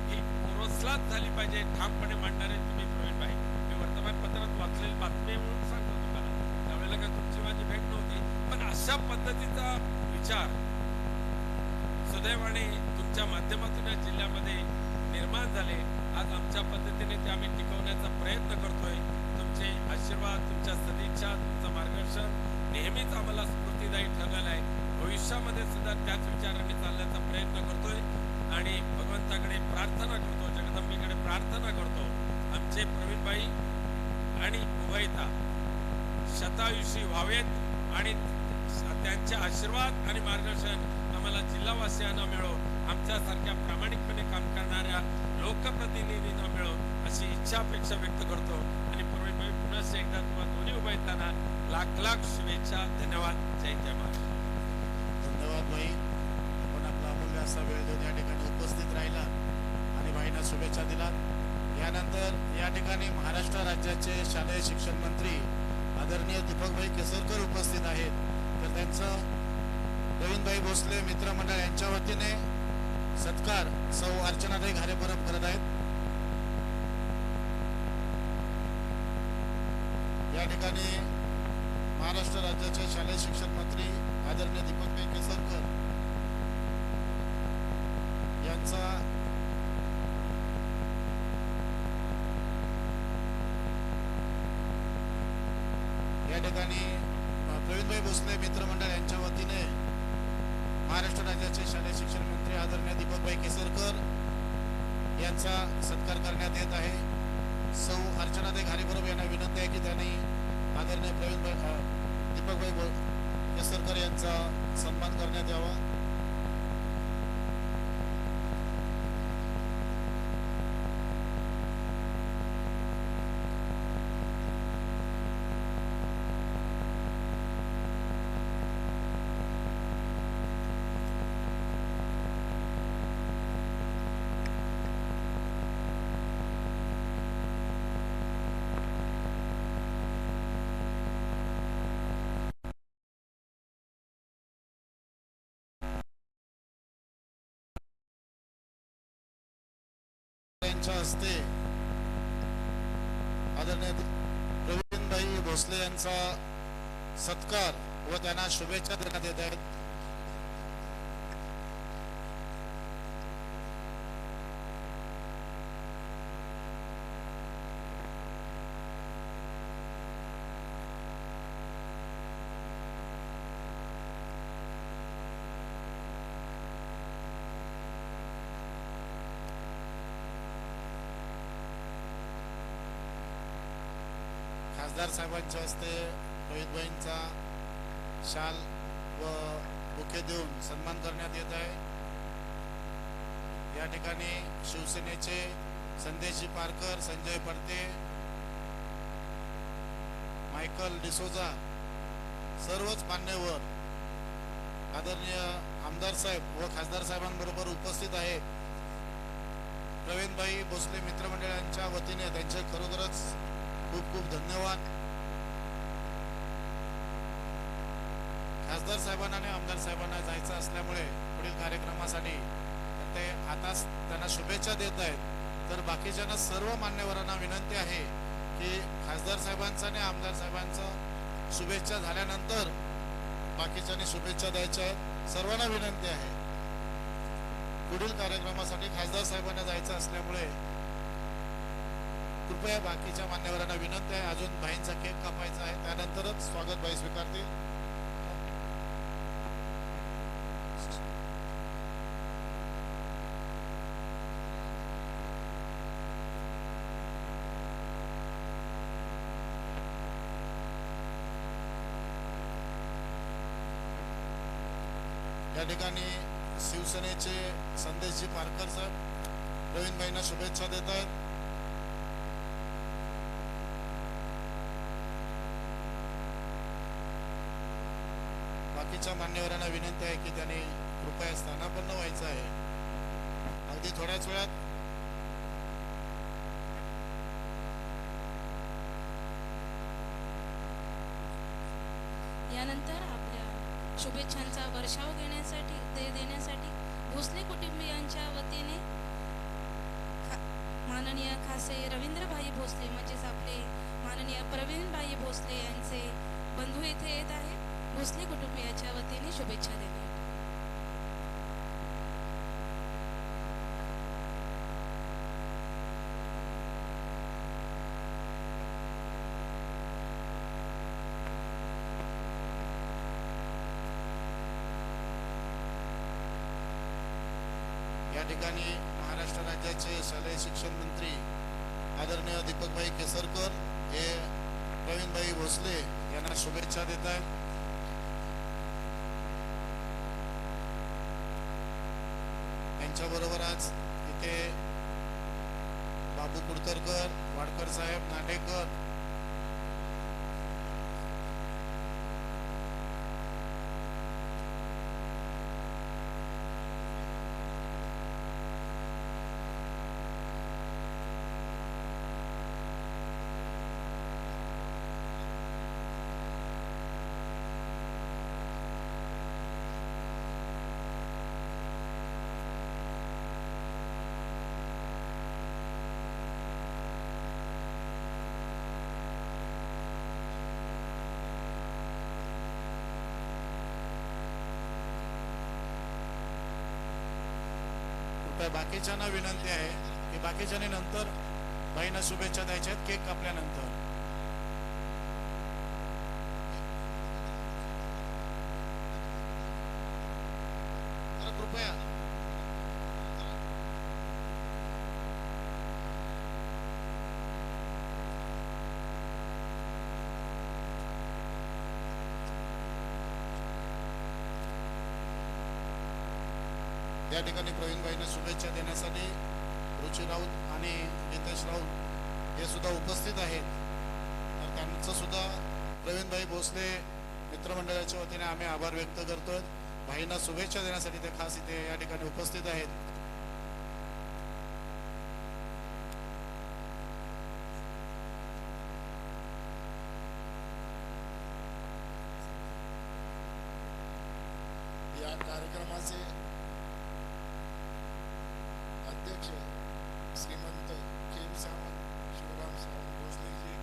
ही पूर्वस्लात झाली पाहिजे ठामपणे मांडणारे तुम्ही प्रवीणभाई. मी वर्तमानपत्रात वाचलेली बातमी म्हणून सांगतो तुम्हाला, त्यावेळेला काय तुमची माझी भेट नव्हती, पण अशा पद्धतीचा विचार सुदैवाने तुमच्या माध्यमातून या जिल्ह्यामध्ये निर्माण झाले. आज आमच्या पद्धतीने ते आम्ही टिकवण्याचा प्रयत्न करतोय. तुमचे आशीर्वाद, तुमच्या सदिच्छा, तुमचं मार्गदर्शन नेहमीच आम्हाला स्फूर्तिदायी ठरलेलं आहे. भविष्यामध्ये सुद्धा त्याच विचारांनी चालण्याचा प्रयत्न करतोय आणि भगवंताकडे प्रार्थना करतो, जगदंबेकडे प्रार्थना करतो, आमचे प्रवीणभाई आणि उभयता शतायुषी व्हावेत आणि त्यांचे आशीर्वाद आणि मार्गदर्शन आम्हाला जिल्हावासियांना मिळो, आमच्यासारख्या प्रामाणिकपणे काम करणाऱ्या लोकप्रतिनिधींना मिळो अशी इच्छा अपेक्षा व्यक्त करतो. आणि प्रवीणभाई पुन्हा एकदा तुम्हाला दोन्ही उभयतांना लाख लाख शुभेच्छा. धन्यवाद. जय जय महाराज. धन्यवाद भाई, आपण आपला अमूल्य असा वेळ देऊन या ठिकाणी उपस्थित राहिला आणि भाईंना शुभेच्छा दिलात. यानंतर या ठिकाणी महाराष्ट्र राज्याचे शालेय शिक्षण मंत्री आदरणीय दीपकभाई केसरकर उपस्थित आहेत. तर त्यांचं प्रवीणभाई भोसले मित्रमंडळ यांच्या वतीने सत्कार सौ अर्चनाताई घारे परब करत आहेत. या ठिकाणी महाराष्ट्र राज्याचे शालेय शिक्षण मंत्री आदरणीय दीपकभाई केसरकर यांचा या ठिकाणी प्रवीणभाई भोसले मित्रमंडळ यांच्या वतीने महाराष्ट्र राज्याचे शालेय शिक्षण मंत्री आदरणीय दीपकभाई केसरकर यांचा सत्कार करण्यात येत आहे. सौ अर्चनाताई घारेपरब यांना विनंती आहे की त्यांनी आदरणीय दीपकभाई केसरकर यांचा सन्मान करण्यात यावा. हस्ते आदरणीय प्रवीणभाई भोसले यांचा सत्कार व त्यांना शुभेच्छा देण्यात येत आहेत. खासदार साहेबांच्या हस्ते प्रवीणभाईंचा शाल व बुके देऊन सन्मान करण्यात येत आहे. या ठिकाणी शिवसेनेचे संदेशी पारकर, संजय पडते, मायकल डिसोजा सर्वच मान्यवर आदरणीय आमदार साहेब व खासदार साहेबांबरोबर उपस्थित आहेत. प्रवीणभाई भोसले मित्रमंडळांच्या वतीने त्यांचे खरोखरच खूप खूप धन्यवाद. खासदार साहेबांना आणि आमदार साहेबांना जायचं असल्यामुळे पुढील कार्यक्रमासाठी ते आताच त्यांना शुभेच्छा देत आहेत. तर बाकीच्यांना सर्व मान्यवरांना विनंती आहे की खासदार साहेबांचा आणि आमदार साहेबांचा शुभेच्छा झाल्यानंतर बाकीच्यांनी शुभेच्छा द्यायच्या आहेत. सर्वांना विनंती आहे. पुढील कार्यक्रमासाठी खासदार साहेबांना जायचं असल्यामुळे कृपया बाकीच्या मान्यवरांना विनंती आहे. अजून भाईंचा केक कापायचा आहे, त्यानंतरच स्वागत भाई स्वीकारतील. या ठिकाणी शिवसेनेचे संदेशजी पारकर साहेब प्रवीणभाईंना शुभेच्छा देत आहेत. बाकीच्या मान्यवरांना विनंती आहे की त्यांनी कृपया स्थानापन्न व्हायचं आहे. अगदी थोड्याच वेळात यानंतर आपल्या शुभेच्छांचा वर्षाव देण्यासाठी भोसले कुटुंबियांच्या वतीने माननीय खासे रवींद्रभाई भोसले म्हणजेच आपले माननीय प्रवीणभाई भोसले यांचे बंधू येथे येत आहेत. भोसले कुटुंबियांच्या वतीने शुभेच्छा देण्यात. या ठिकाणी महाराष्ट्र राज्याचे शालेय शिक्षण मंत्री आदरणीय दीपकभाई केसरकर हे प्रवीणभाई भोसले यांना शुभेच्छा देत आहेत. त्यांच्याबरोबर आज इथे बाबू कुडतरकर, वाडकर साहेब, नाटेकर, बाकीच्यांना विनंती आहे की बाकीच्यांनी नंतर बाईंना शुभेच्छा द्यायच्या आहेत केक कापल्यानंतर. तर कृपया या ठिकाणी प्रवीणभाईंना शुभेच्छा देण्यासाठी रुची राऊत आणि जितेश राऊत हे सुद्धा उपस्थित आहेत. तर त्यांचं सुद्धा प्रवीणभाई भोसले मित्रमंडळाच्या वतीने आम्ही आभार व्यक्त करतोय. भाईंना शुभेच्छा देण्यासाठी ते खास इथे या ठिकाणी उपस्थित आहेत. या कार्यक्रमाचे अध्यक्ष श्रीमंत खेम सावंत शिवराम सावंत भोसलेजी,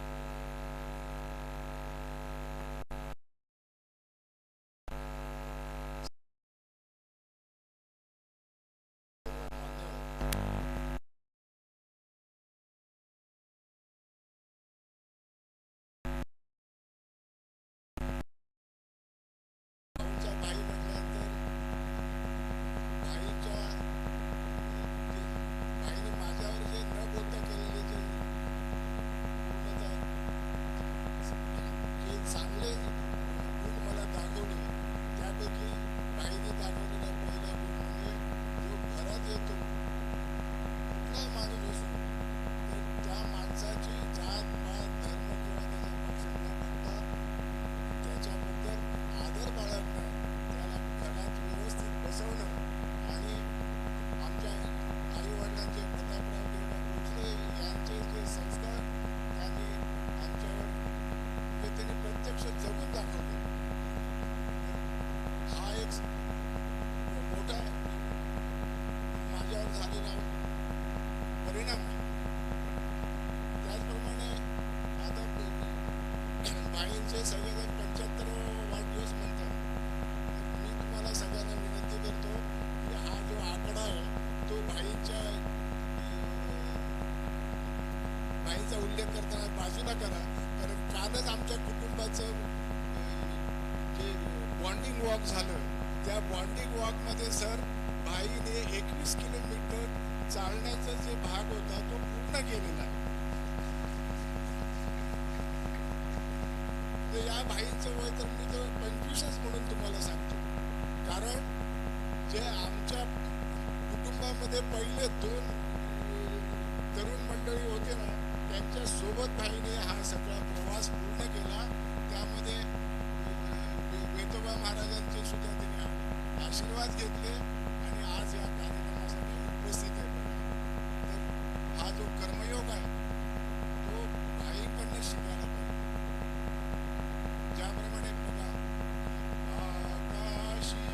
भाई म्हटल्यानंतर भाईचा उल्लेख करताना बाजूला करा, कारण कालच आमच्या कुटुंबाचं जे बॉन्डिंग वॉक झालं, त्या बॉन्डिंग वॉकमध्ये सर भाईने 21 किलोमीटर चालण्याचा जे भाग होता तो पूर्ण केलेला आहे. तर या भाईंचं वय तर मी तर 25च म्हणून तुम्हाला सांगतो, कारण जे आमच्या कुटुंबामध्ये पहिले 2 तरुण मंडळी होते ना, त्यांच्या सोबत भाईने हा सगळा प्रवास पूर्ण केला. त्यामध्ये वेतोबा महाराजांचे सुद्धा तिने आशीर्वाद घेतले आणि आज या कार्यक्रमासाठी उपस्थित आहे. तर हा जो कर्मयोग आहे तो भाईकडनं शिकायला पाहिजे. ज्याप्रमाणे बघा, आकाशी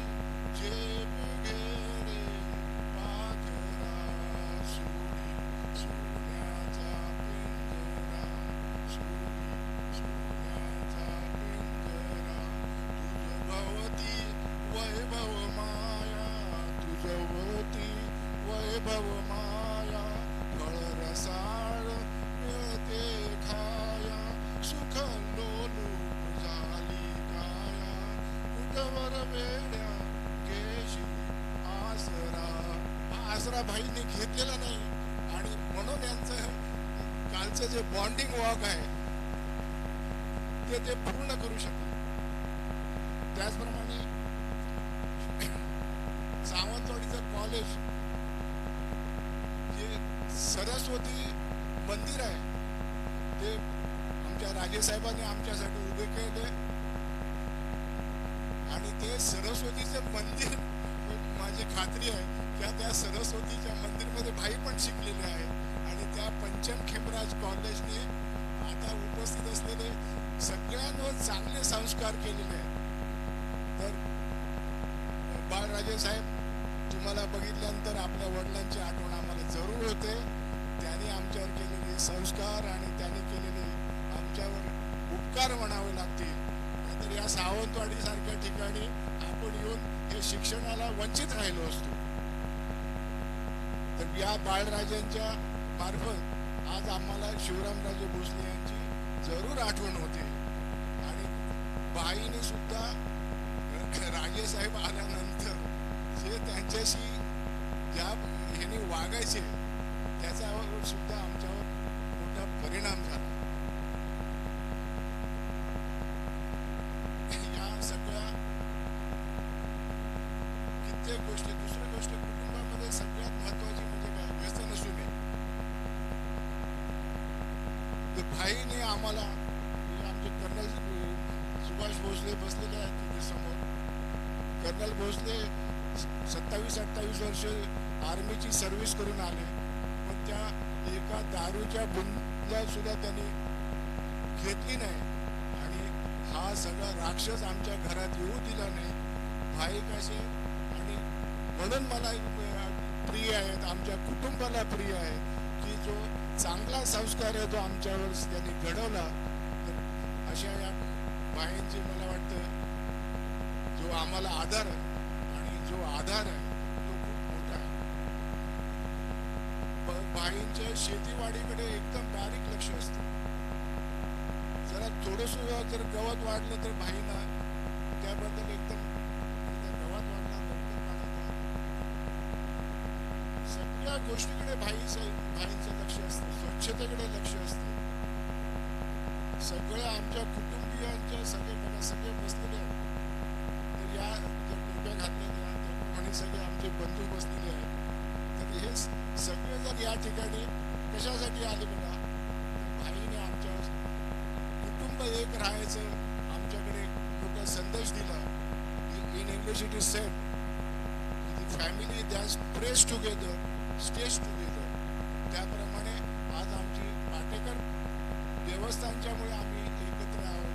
जे बघेरे पाखरा सोडी सोन्याचा पिंजरा, सोडी सोन्याचा पिंजरा, तुझ भवती वैभव माया, तुझ भवती वैभव माया, फळ रसाळ मिळते खाया, सुख लोलूप झाली काया, कुठवर वेड्या केशी आसरा. हा आसरा भाईने घेतलेला नाही आणि म्हणून यांचं कालचं जे बॉन्डिंग वॉक आहे ते पूर्ण करू शकले. त्याचप्रमाणे सावंतवाडीचं कॉलेज जे सरस्वती मंदिर आहे ते आमच्या राजेसाहेबांनी आमच्यासाठी उभे केले आणि ते सरस्वतीचं मंदिर माझी खात्री आहे की त्या सरस्वतीच्या मंदिरमध्ये भाई पण शिकलेले आहे आणि त्या पंचम खेमराज कॉलेजने आता उपस्थित असलेले सगळ्यांवर चांगले संस्कार केलेले आहेत. तर बाळराजे साहेब, तुम्हाला बघितल्यानंतर आपल्या वडिलांची आठवण आम्हाला जरूर होते. त्यांनी आमच्यावर केलेले संस्कार आणि त्यांनी केलेले आमच्यावर उपकार म्हणावे लागतील. नाहीतर या सावंतवाडी सारख्या ठिकाणी आपण येऊन हे शिक्षणाला वंचित राहिलो असतो. तर या बाळराजांच्या मार्फत आज आम्हाला शिवरामराजे भोसले यांची जरूर आठवण होते आणि बाईने सुद्धा राजेसाहेब आल्यानंतर जे त्यांच्याशी ज्या ह्यांनी वागायचे त्याच्यावर सुद्धा आमच्यावर मोठा परिणाम झाला. या सगळ्या कित्येक गोष्टी. दुसरी गोष्ट, कुटुंबामध्ये सगळ्यात महत्वाची म्हणजे काय, व्यसन असू नये. तर भाईने आम्हाला, आमचे कर्नल सुभाष भोसले बसलेले आहेत तिथे समोर. कर्नल भोसले 27-28 वर्ष आर्मीची सर्व्हिस करून आले, पण त्या एका दारूच्या बुंदला सुद्धा त्यांनी घेतली नाही आणि हा सगळा राक्षस आमच्या घरात येऊ दिला नाही. भाई कसे आणि म्हणून मला प्रिय आहेत, आमच्या कुटुंबाला प्रिय आहे की जो चांगला संस्कार आहे तो आमच्यावर त्यांनी घडवला. तर अशा या भाईंची मला वाटतं जो आम्हाला आधार आणि जो आधार आहे तो खूप मोठा आहे. भाईंच्या शेतीवाडीकडे एकदम बारीक लक्ष असतं. जरा थोडस जर गवत वाढलं तर भाईंना त्याबद्दल एकदम गवत वाढला सगळ्या गोष्टीकडे भाईंचं लक्ष असतं. स्वच्छतेकडे लक्ष असतं. सगळ्या आमच्या कुटुंबियांच्या सगळे बसलेले आहेत. तर या डोक्या घातलेल्या त्याप्रमाणे सगळे आमचे बंधू बसलेले आहेत. तर हे सगळे जर या ठिकाणी कशासाठी आले बघा, तर भाईने आमच्या कुटुंब एक राहायचं आमच्याकडे मोठा संदेश दिला. In English it is sed, the family that press together stage together. त्याप्रमाणे आज आमची पाटेकर देवस्थानच्यामुळे आम्ही एकत्र आहोत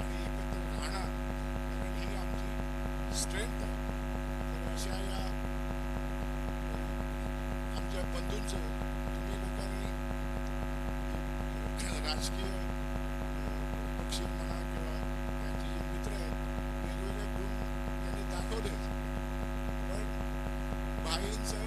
आणि एकत्र राहणार, कारण ही आमची स्ट्रेंथ आहे. तर अशा या आमच्या बंधूंचं तुम्ही लोकांनी राजकीय पक्ष म्हणा किंवा त्यांचे जे मित्र आहेत वेगवेगळे गुण त्यांनी दाखवले, पण भाईंचं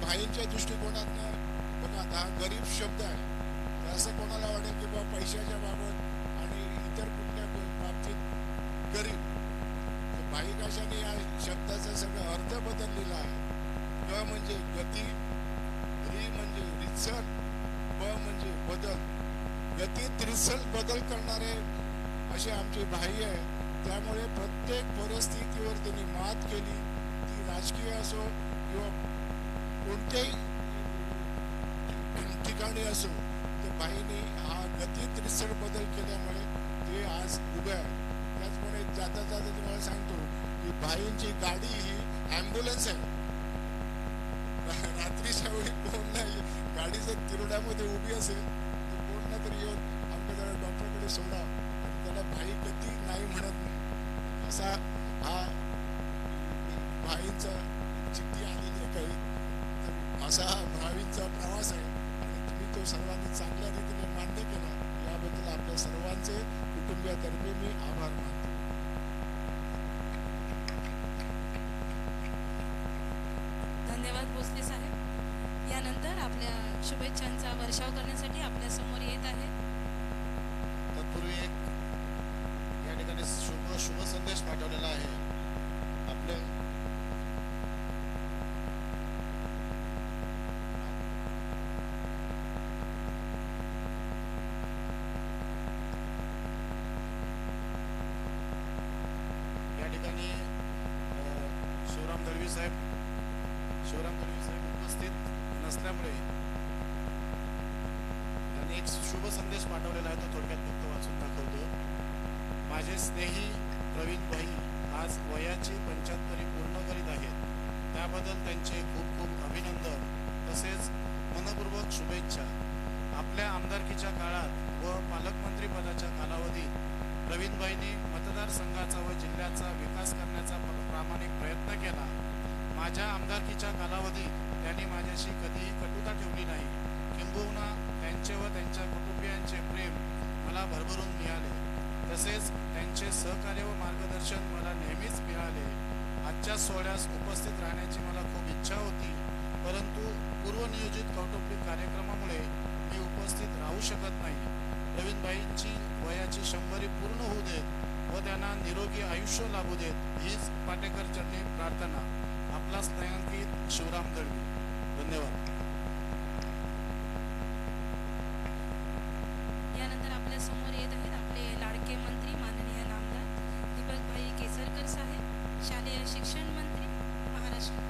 भाईंच्या दृष्टिकोनातनं बघा, हा गरीब शब्द आहे. तर असं कोणाला वाटेल की बाबा पैशाच्या बाबत आणि इतर कुठल्या बाबतीत गरीब, तर भाईकाशाने या शब्दाचा सगळं अर्थ बदललेला आहे. ग म्हणजे गती, री म्हणजे रितसर, ब म्हणजे बदल. गती त्रिसल बदल करणारे असे आमचे भाई आहे. त्यामुळे प्रत्येक परिस्थितीवर त्यांनी मात केली, ती राजकीय असो किंवा कोणत्याही ठिकाणी असो. तर भाईंनी हा गती त्रिसल बदल केल्यामुळे ते आज उभे आहे. त्याचमुळे जाता जाता तुम्हाला सांगतो की भाईंची गाडी ही ॲम्ब्युलन्स आहे. रात्रीच्या वेळी कोण नाही, गाडी जर तिरोड्यामध्ये उभी असेल तर कोण ना तरी येऊन आमच्या जरा डॉक्टरकडे सोडा आणि त्याला भाई गती नाही म्हणत नाही. असा हा भाईंचा चिठ्ठी आलेली आहे काही. तर असा हा भाईंचा प्रवास आहे आणि तुम्ही तो सर्वांनी चांगल्या रीतीने मान्य केला, याबद्दल आपल्या सर्वांचे कुटुंबियातर्फे मी आभार मानतो. धन्यवाद भोसले साहेब. यानंतर आपल्या शुभेच्छांचा वर्षाव करण्यासाठी आपल्या समोर येत आहेत तत्पूर्वी एक या ठिकाणी शुभ संदेश पाठवलेला आहे. आपल्या या ठिकाणी शिवराम दळवी साहेब उपस्थित नसल्यामुळे त्यांनी एक शुभ संदेश पाठवलेला आहे, तो थोडक्यात फक्त वाचून दाखवतो. माझे स्नेही प्रवीण भाई आज वयाची 75 पूर्ण करीत आहेत. त्याबद्दल त्यांचे खूप खूप अभिनंदन तसेच मनपूर्वक शुभेच्छा. आपल्या आमदारकीच्या काळात व पालकमंत्री पदाच्या कालावधीत प्रवीणभाईंनी मतदारसंघाचा व जिल्ह्याचा विकास करण्याचा प्रामाणिक प्रयत्न केला. माझ्या आमदारकीच्या कालावधीत त्यांनी माझ्याशी कधीही कटुता ठेवली नाही. किंबहुना त्यांचे व त्यांच्या कुटुंबियांचे प्रेम मला भरभरून मिळाले. तसेच त्यांचे सहकार्य व मार्गदर्शन मला नेहमीच मिळाले. आजच्या सोहळ्यास उपस्थित राहण्याची मला खूप इच्छा होती, परंतु पूर्वनियोजित कौटुंबिक कार्यक्रमामुळे मी उपस्थित राहू शकत नाही. प्रवीणभाईंची वयाची 100 पूर्ण होऊ देत व त्यांना निरोगी आयुष्य लाभू देत, हीच पाटेकर चरणी प्रार्थना. आपला स्नेहांकित शिवराम दळवी. धन्यवाद. यानंतर आपल्या समोर येत आहेत आपले लाडके मंत्री माननीय नामदार दीपकभाई केसरकर साहेब, शालेय शिक्षण मंत्री महाराष्ट्र.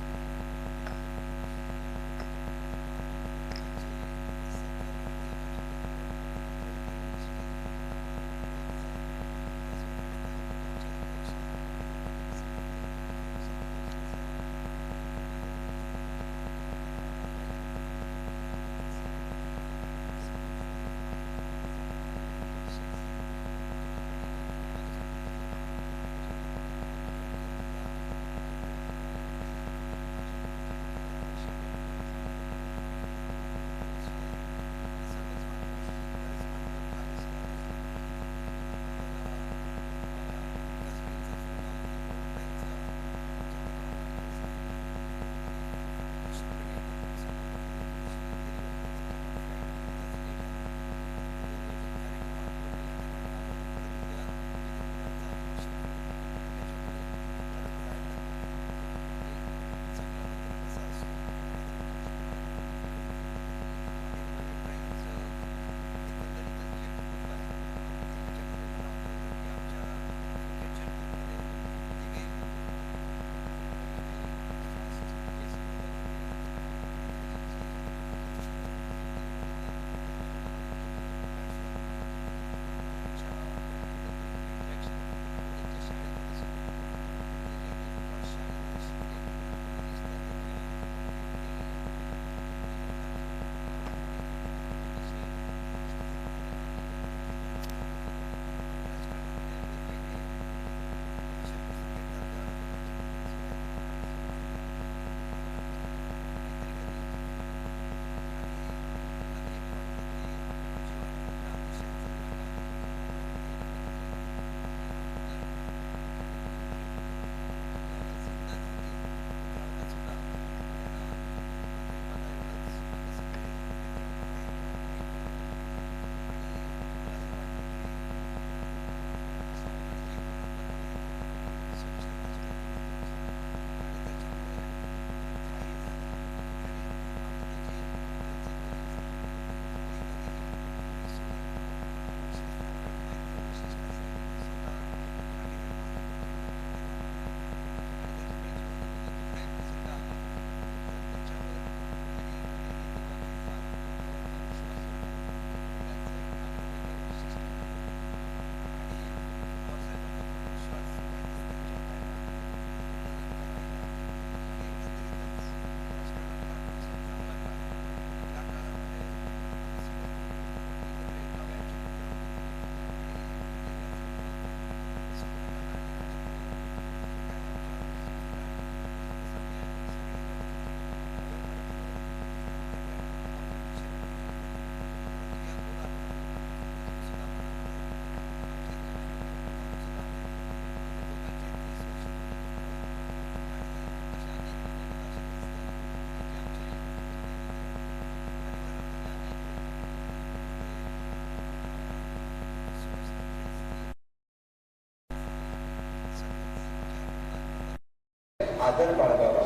आदर बाळगावा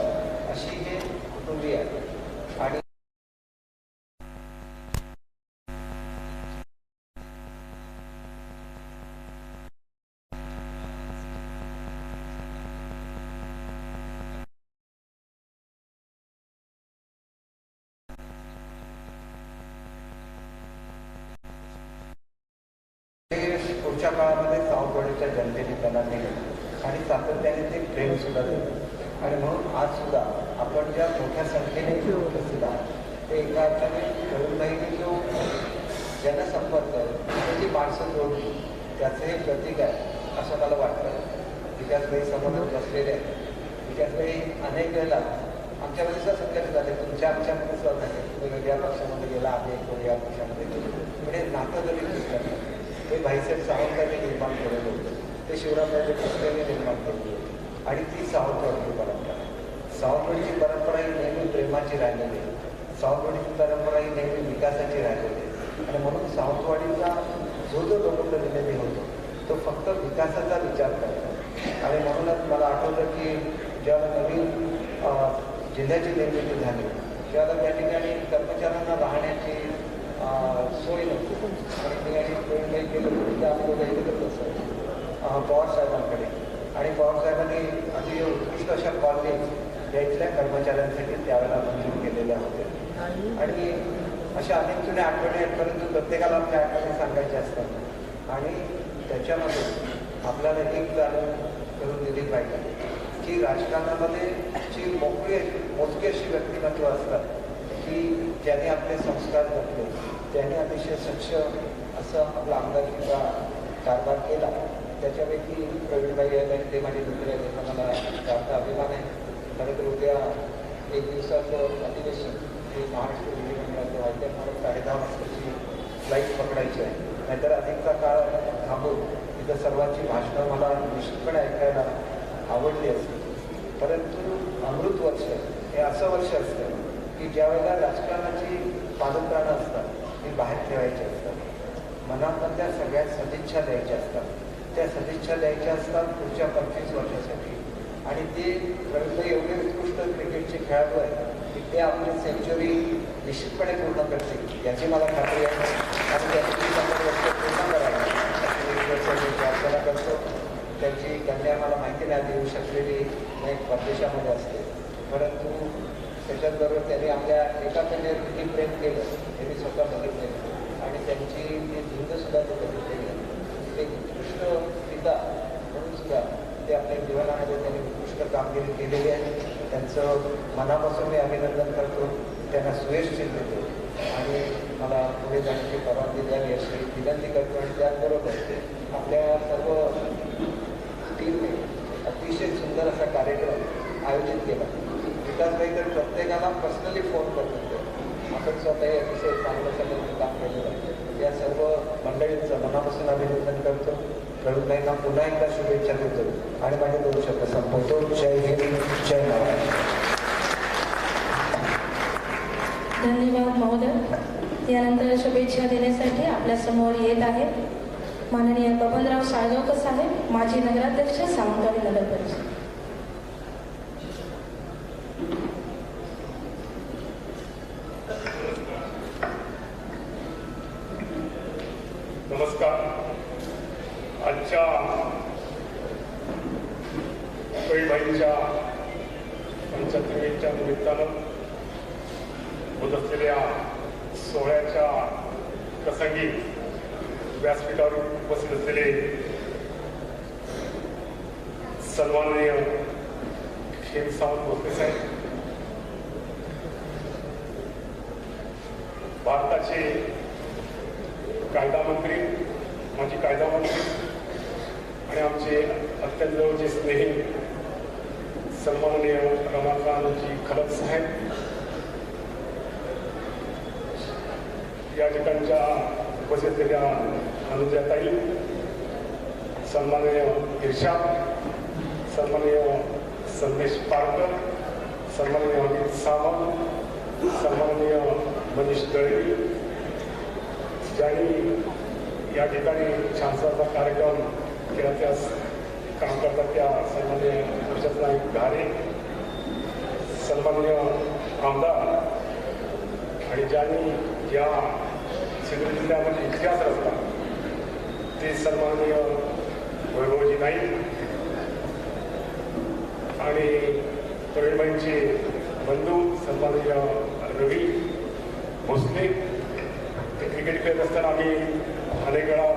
अशी हे कुटुंबीय आहे. आणि पुढच्या काळामध्ये सावंतवाडीच्या जनतेने त्यांना दिलं आणि सातत्याने ते प्रेम सुद्धा दिलं. आणि म्हणून आज सुद्धा आपण ज्या मोठ्या संख्येने उपस्थित आहात ते एका अर्थाने तरुणबाईंनी जो जनसंपर्क त्याची माणसं जोडली त्याचं हे प्रतीक आहे असं मला वाटतं. विकासबाई समोर बसलेले आहेत. विकासबाई अनेक वेळेला आमच्यामध्ये सुद्धा संघर्ष झाले. तुमच्या आमच्यामध्ये सुद्धा झाले. तुम्ही वेगळ्या पक्षामध्ये गेला आम्ही एक वेगळ्या पक्षामध्ये गेलो. म्हणजे नातं जरी दिसतं ते भाईसाहेब सावंतांनी निर्माण केलेलं होतं. ते शिवरामराजे भोसलेने निर्माण केलेलं होतं. आणि ती सावंतवाडीची परंपरा आहे. सावंतवाडीची परंपरा ही नेहमी प्रेमाची राहिलेली आहे. सावंतवाडीची परंपरा ही नेहमी विकासाची राहिलेली आहे. आणि म्हणून सावंतवाडीचा जो लोकप्रतिनिधी होतो तो फक्त विकासाचा विचार करतो. आणि म्हणूनच मला आठवतं की ज्यावेळेला नवीन जिल्ह्याची निर्मिती झाली त्यावेळेला त्या ठिकाणी कर्मचाऱ्यांना राहण्याची सोय नव्हती. आणि मी आणि काही केलं तर आम्ही लोक एकत्रच असतो पवारसाहेबांकडे. आणि पवारसाहेबांनी अति उत्कृष्ट अशा कॉलेज त्या इथल्या कर्मचाऱ्यांसाठी त्यावेळेला मंजूर केलेल्या होत्या. आणि अशा अनेक जुन्या आठवणी आहेत परंतु प्रत्येकाला आपल्या आठवणी सांगायच्या असतात. आणि त्याच्यामध्ये आपल्याला एक जाणून करून दिली पाहिजे की राजकारणामध्ये जी मोजकी अशी व्यक्तिमत्व असतात की ज्यांनी आपले संस्कार घडले त्यांनी अतिशय सक्षम असं आपला आमदारकीचा कारभार केला. त्याच्यापैकी प्रवीणबाई आहेत ते माझे मित्र आहेत. त्याचा मला जास्त अभिमान आहे. खरं तर उद्या एक दिवसाचं अधिवेशन हे महाराष्ट्र विधिमंडळाचं व्हायचं आहे. मला 10:30 वाजताची फ्लाईट पकडायची आहे. नाहीतर अधिकचा काळ थांबून तिथं सर्वांची भाषणं मला निश्चितपणे ऐकायला आवडली असते. परंतु अमृत वर्ष हे असं वर्ष असतं की ज्यावेळेला राजकारणाची पादत्राणं असतात ती बाहेर ठेवायची असतात. मनामधल्या सगळ्या सदिच्छा द्यायच्या असतात. त्या सदिच्छा द्यायच्या असतात पुढच्या 25 वर्षासाठी. आणि ते प्रवीणबाई एवढे उत्कृष्ट क्रिकेटचे खेळाडू आहेत की ते आपली सेंचुरी निश्चितपणे पूर्ण करतील याची मला खात्री आहे. आणि त्यांची 100 वर्ष पूर्ण करावी अशी प्रार्थना करतो. त्यांची कन्या मला माहिती नाही येऊ शकलेली एक परदेशामध्ये असते. परंतु त्याच्याचबरोबर त्यांनी आपल्या एका कन्यावर किती प्रेम केलं हे मी स्वतः बघितले. आणि त्यांची ती झुंजसुद्धा ते बघितलेली. एक उत्कृष्ट पिता म्हणून सुद्धा ते आपल्या जीवनामध्ये त्यांनी उत्कृष्ट कामगिरी केलेली आहे. त्यांचं मनापासून मी अभिनंदन करतो. त्यांना सुयश देतो आणि मला पुढे जाण्याची परवानगी द्यावी अशी विनंती करतो. आणि त्याचबरोबर आपल्या सर्व टीमने अतिशय सुंदर असा कार्यक्रम आयोजित केला. विकासबाई तर प्रत्येकाला पर्सनली फोन करत होते. आपण स्वतःही अतिशय चांगलं सगळं काम केलेलं आहे. या सर्व मंडळींचं मनापासून अभिनंदन करतो. प्रवीणबाईंना पुन्हा एकदा शुभेच्छा देतो आणि माझे 2 शब्द संपवतो. जय हिंद, जय महाराष्ट्र. धन्यवाद महोदय. यानंतर शुभेच्छा देण्यासाठी आपल्या समोर येत आहेत माननीय बबनराव साळगावकर साहेब, माजी नगराध्यक्ष, सावंतवाडी नगर परिषद. नमस्कार. आजच्या प्रवीणबाईंच्या 75वीच्या निमित्तानं होत असलेल्या सोहळ्याच्या प्रसंगी व्यासपीठावर उपस्थित असलेले सन्माननीय खेम सावंत भोसले साहेब, भारताचे कायदा मंत्री, माजी कायदा मंत्री आणि आमचे अत्यंत जवळचे स्नेही सन्माननीय रमाकांतजी खलप साहेब, या ठिकाणच्या उपस्थित असलेल्या अनुजाताई, सन्माननीय इर्षाद, सन्माननीय संदेश पारकर, सन्माननीय अमित सावंत, सन्माननीय मनीष दळवी, ज्यांनी या ठिकाणी छानसा कार्यक्रम केला त्यास काम करतात त्या सन्माननीय हर्षद नाईक घारे, सन्माननीय आमदार आणि ज्यांनी या सिंधुदुर्ग जिल्ह्यामध्ये इतिहास रचला ते सन्माननीय वैभवजी नाईक आणि प्रवीणबाईंचे बंधू सन्माननीय रवी भोसले. ते क्रिकेट खेळत असताना आम्ही अनेक वेळा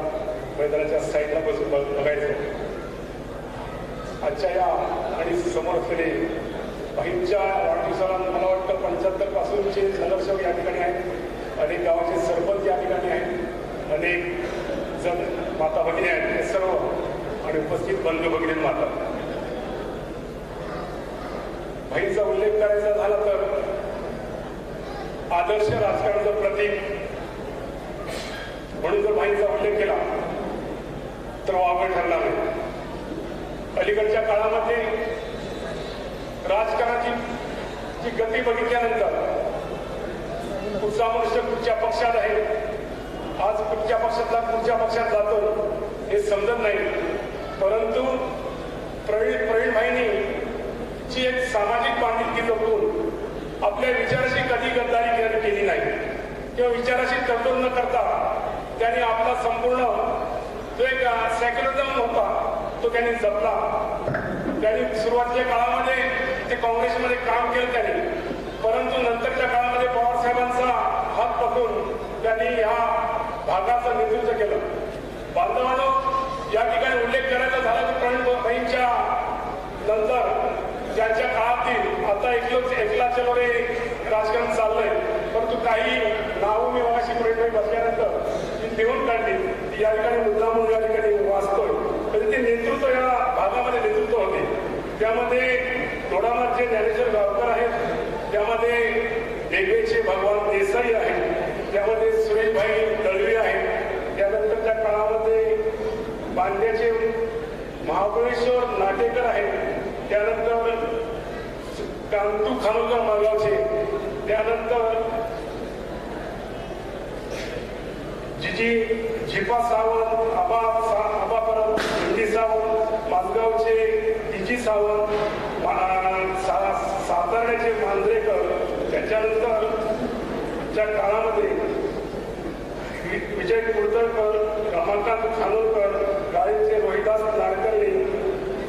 मैदानाच्या साईडला बसून बघायचो. आजच्या या आणि समोर असलेले बाईंच्या वाढदिवसाला मला वाटतं 75 पासूनचे नगरसेवक या ठिकाणी आहेत, अनेक गावाचे सरपंच या ठिकाणी आहेत, अनेक जण माता भगिनी आहेत, हे सर्व आणि उपस्थित बंधू भगिनी माता. भाईंचा उल्लेख करायचा झाला तर आदर्श राजकारणाचं प्रतीक म्हणून जर भाईंचा उल्लेख केला तर वावड ठरला नाही. अलीकडच्या काळामध्ये राजकारणाची जी गती बघितल्यानंतर कुठचा मनुष्य कुठच्या पक्षात आहे, आज कुठच्या पक्षातला कुठच्या पक्षात जातो हे समजत नाही. परंतु प्रवीण भाईंनी जी एक सामाजिक बांधिलकी जपून आपल्या विचाराशी कधी गद्दारी केली नाही किंवा विचाराशी तडजोड न करता त्यांनी आपला संपूर्ण जो एक सेक्युलरिझम होता तो त्यांनी जपला. त्यांनी सुरुवातीच्या काळामध्ये ते काँग्रेसमध्ये काम केलं त्यांनी, परंतु नंतरच्या काळामध्ये पवार साहेबांचा हात पकडून त्यांनी या भागाचं नेतृत्व केलं. बांधवांनो, या ठिकाणी उल्लेख करायचा झाला की प्रवीणबाईंच्या नंतर ज्यांच्या काळातील आता एकला चलो रे राजकारण चाललंय, परंतु काही नावं मी मगाशी प्रवीणबाई बसल्यानंतर जी लिहून काढली या ठिकाणी मुद्दा म्हणून या ठिकाणी वाचतोय. म्हणजे ते नेतृत्व या भागामध्ये नेतृत्व होते. त्यामध्ये दोडामार्गचे ज्ञानेश्वर गावकर आहेत, त्यामध्ये वेगवेगळे भगवान देसाई आहेत, त्यामध्ये सुरेशभाई दळवी आहेत, त्यानंतरच्या काळामध्ये बांद्याचे महाबळेश्वर नाटेकर आहेत, त्यानंतर कांतू खानोलकर मालगावचे, त्यानंतर झिपा सावंत, आबा परब, हिंदी सावंत, मालगावचे डिजी सावंत, साताऱ्याचे मांजरेकर, त्याच्यानंतर त्या काळामध्ये विजय कुडतरकर, रमाकांत खानोलकर, गाळीचे रोहिदास नाडकर्णी,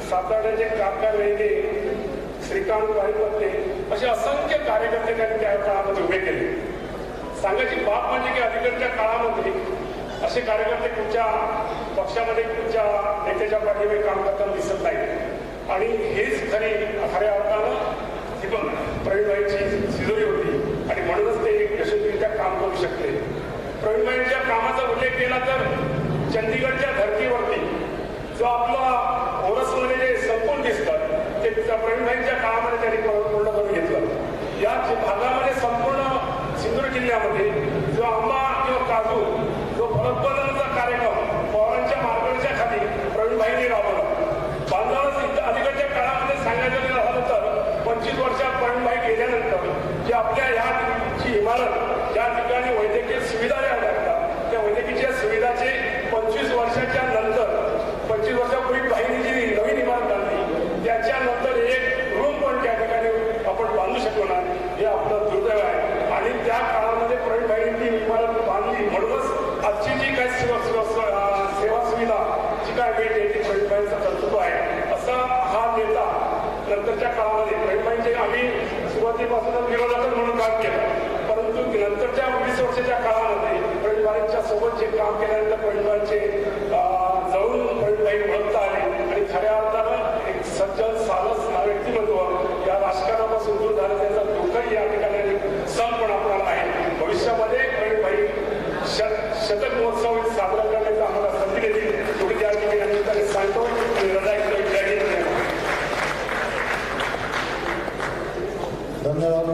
साताऱ्याचे काका वेळगे, श्रीकांत वाईपत्ते, असे असंख्य कार्यकर्ते त्यांनी त्या काळामध्ये उभे केले. सांगायची बाब म्हणजे की अलीकडच्या काळामध्ये असे कार्यकर्ते कुठच्या पक्षामध्ये कुठच्या नेत्याच्या पाठीवर काम करताना दिसत नाही. आणि हेच खऱ्या अर्थानं ही पण प्रवीणबाईंची सिजोरी होती आणि म्हणूनच ते यशस्वीरित्या काम करू शकले. प्रवीणबाईंच्या कामाचा उल्लेख केला तर चंदीगडच्या धर्तीवरती जो आपला ओरसमध्ये जे संपून दिसतं ते प्रवीणबाईंच्या काळामध्ये त्यांनी पूर्ण करून घेतलं. या भागामध्ये संपूर्ण सिंधुदुर्ग जिल्ह्यामध्ये जो आंबा किंवा काजू जो फलोत्पादनाचा कार्यक्रम पवारांच्या मार्गदर्शनाच्या खाली प्रवीणबाईंनी राबवला. बांधवांना अलीकडच्या काळामध्ये सांगायचं झालं तर 25 वर्षात प्रवीणबाई गेल्यानंतर जी आपल्या ह्याची इमारत ज्या ठिकाणी वैद्यकीय सुविधा द्याव्या लागतात त्या वैद्यकीय सुविधाचे 25 वर्षाच्या नंतर 25 वर्षापूर्वी बाईंनी जी नवीन इमारत बांधली त्याच्यानंतर एक रूम पण त्या ठिकाणी आपण बांधू शकलो नाही, हे आपलं दुर्दैव आहे. आणि त्या काळामध्ये प्रवीणबाईंनी ती इमारत बांधली म्हणूनच आजची जी काही सेवा सुविधा जी काय वेळ ती प्रवीणबाईंचं कर्तृत्व आहे. असा हा नेता नंतरच्या काळामध्ये प्रवीणबाईंचे आम्ही सुरुवातीपासूनच विरोधक म्हणून काम केलं, परंतु नंतरच्या 20 वर्षाच्या काळामध्ये प्रवीणबाईंच्या सोबत जे काम केल्यानंतर प्रवीणबाईंचे जवळून प्रवीणबाई ओळखता आले आणि खऱ्या अर्थानं एक सज्जन साहस व्यक्तिमत्व या राजकारणापासून दूर झालं त्याचं दुःखही या ठिकाणी सण पण आपल्याला आहे. भविष्यामध्ये प्रवीणबाई शतक महोत्सव साजरा करण्याचा आम्हाला संधी देतील थोडी त्या ठिकाणी सांगतो आणि धन्यवाद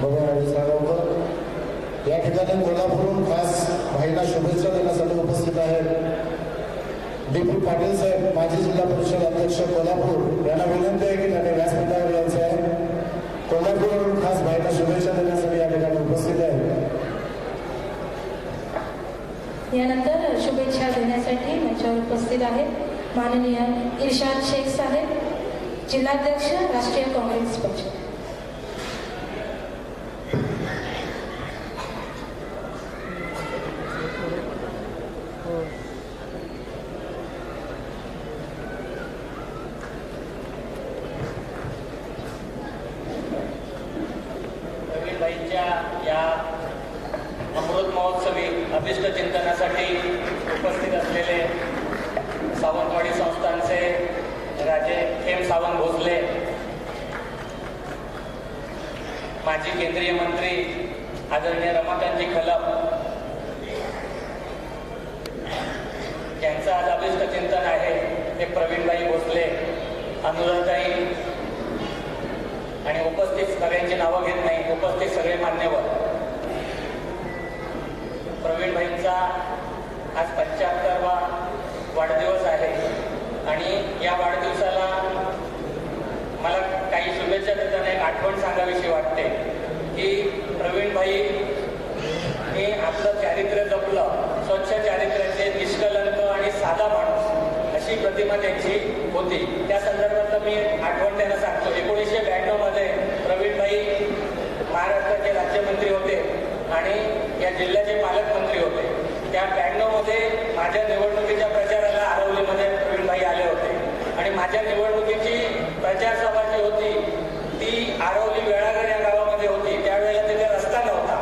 भगवान सागावकर. या ठिकाणी कोल्हापूरहून खास भाईला शुभेच्छा देण्यासाठी उपस्थित आहेत डी.पी. पाटील साहेब, माजी जिल्हा परिषद अध्यक्ष कोल्हापूर, यांना विनंती आहे की त्यांनी व्यासपीठावर यायचे आहे. कोल्हापूरवरून खास भाईला शुभेच्छा देण्यासाठी या ठिकाणी उपस्थित आहेत. यानंतर शुभेच्छा देण्यासाठी मंचावर उपस्थित आहेत माननीय इरशाद शेख साहेब, जिल्हाध्यक्ष राष्ट्रीय काँग्रेस पक्ष. प्रवीणभाईंच्या या अमृत महोत्सवी अभिष्ट चिंतनासाठी उपस्थित असलेले सावंतवाडी संस्थानचे राजे खेम सावंत भोसले, माजी केंद्रीय मंत्री आदरणीय रमाकांतजी खलप यांचं आज अभिष्ट चिंतन आहे. ते प्रवीणभाई भोसले, अनुराधाई आणि उपस्थित सगळ्यांची नावं घेत नाही, उपस्थित सगळे मान्यवर. प्रवीणभाईंचा आज 75वा वाढदिवस आहे आणि या वाढदिवसाला मला काही शुभेच्छा देताना एक आठवण सांगावीशी वाटते की प्रवीणभाई हे आपलं चारित्र्य जपलं, स्वच्छ चारित्र्याचे, निष्कलंक आणि साधा माणूस अशी प्रतिमा त्यांची होती. त्या संदर्भात मी आठवण त्यांना सांगतो. 1992 मध्ये प्रवीणभाई महाराष्ट्राचे राज्यमंत्री होते आणि या जिल्ह्याचे पालकमंत्री होते. त्या 92 मध्ये माझ्या निवडणुकीच्या प्रचाराला आरवलीमध्ये प्रवीणभाई आले होते आणि माझ्या निवडणुकीची प्रचार सभा जी होती ती आरवली वेळागर या गावामध्ये होती. त्यावेळेला तिथे रस्ता नव्हता.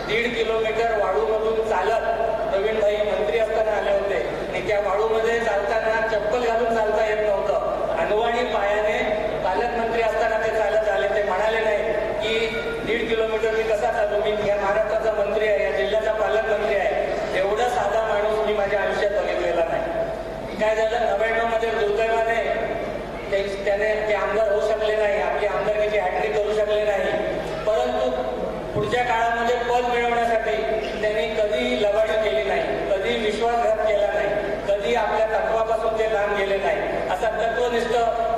1.5 किलोमीटर वाळूमधून चालत प्रवीणभाई मंत्री असताना आले होते आणि त्या वाळूमध्ये चालताना चप्पल घालून चालता येत नव्हतं. अनवाणी पायाने पालकमंत्री असताना ते चालत आले. ते म्हणाले नाही की 1.5 किलोमीटर मी कसा चालू, मी या महाराष्ट्राचा मंत्री आहे, या जिल्ह्याचा पालकमंत्री आहे. एवढा साधा माणूस मी माझ्या आयुष्यात बघितलेला नाही. काय झालं, 99 मध्ये दुर्दैवाने त्याने ते आमदार होऊ शकले नाही, आपली आमदारकीची हॅट्रिक करू शकले नाही. परंतु पुढच्या काळामध्ये पद मिळवण्यासाठी त्यांनी कधी लबाडी केली नाही, कधी विश्वासघात केला नाही, कधी आपल्या तत्वापासून ते लांब गेले नाही. असा तत्वनिष्ठ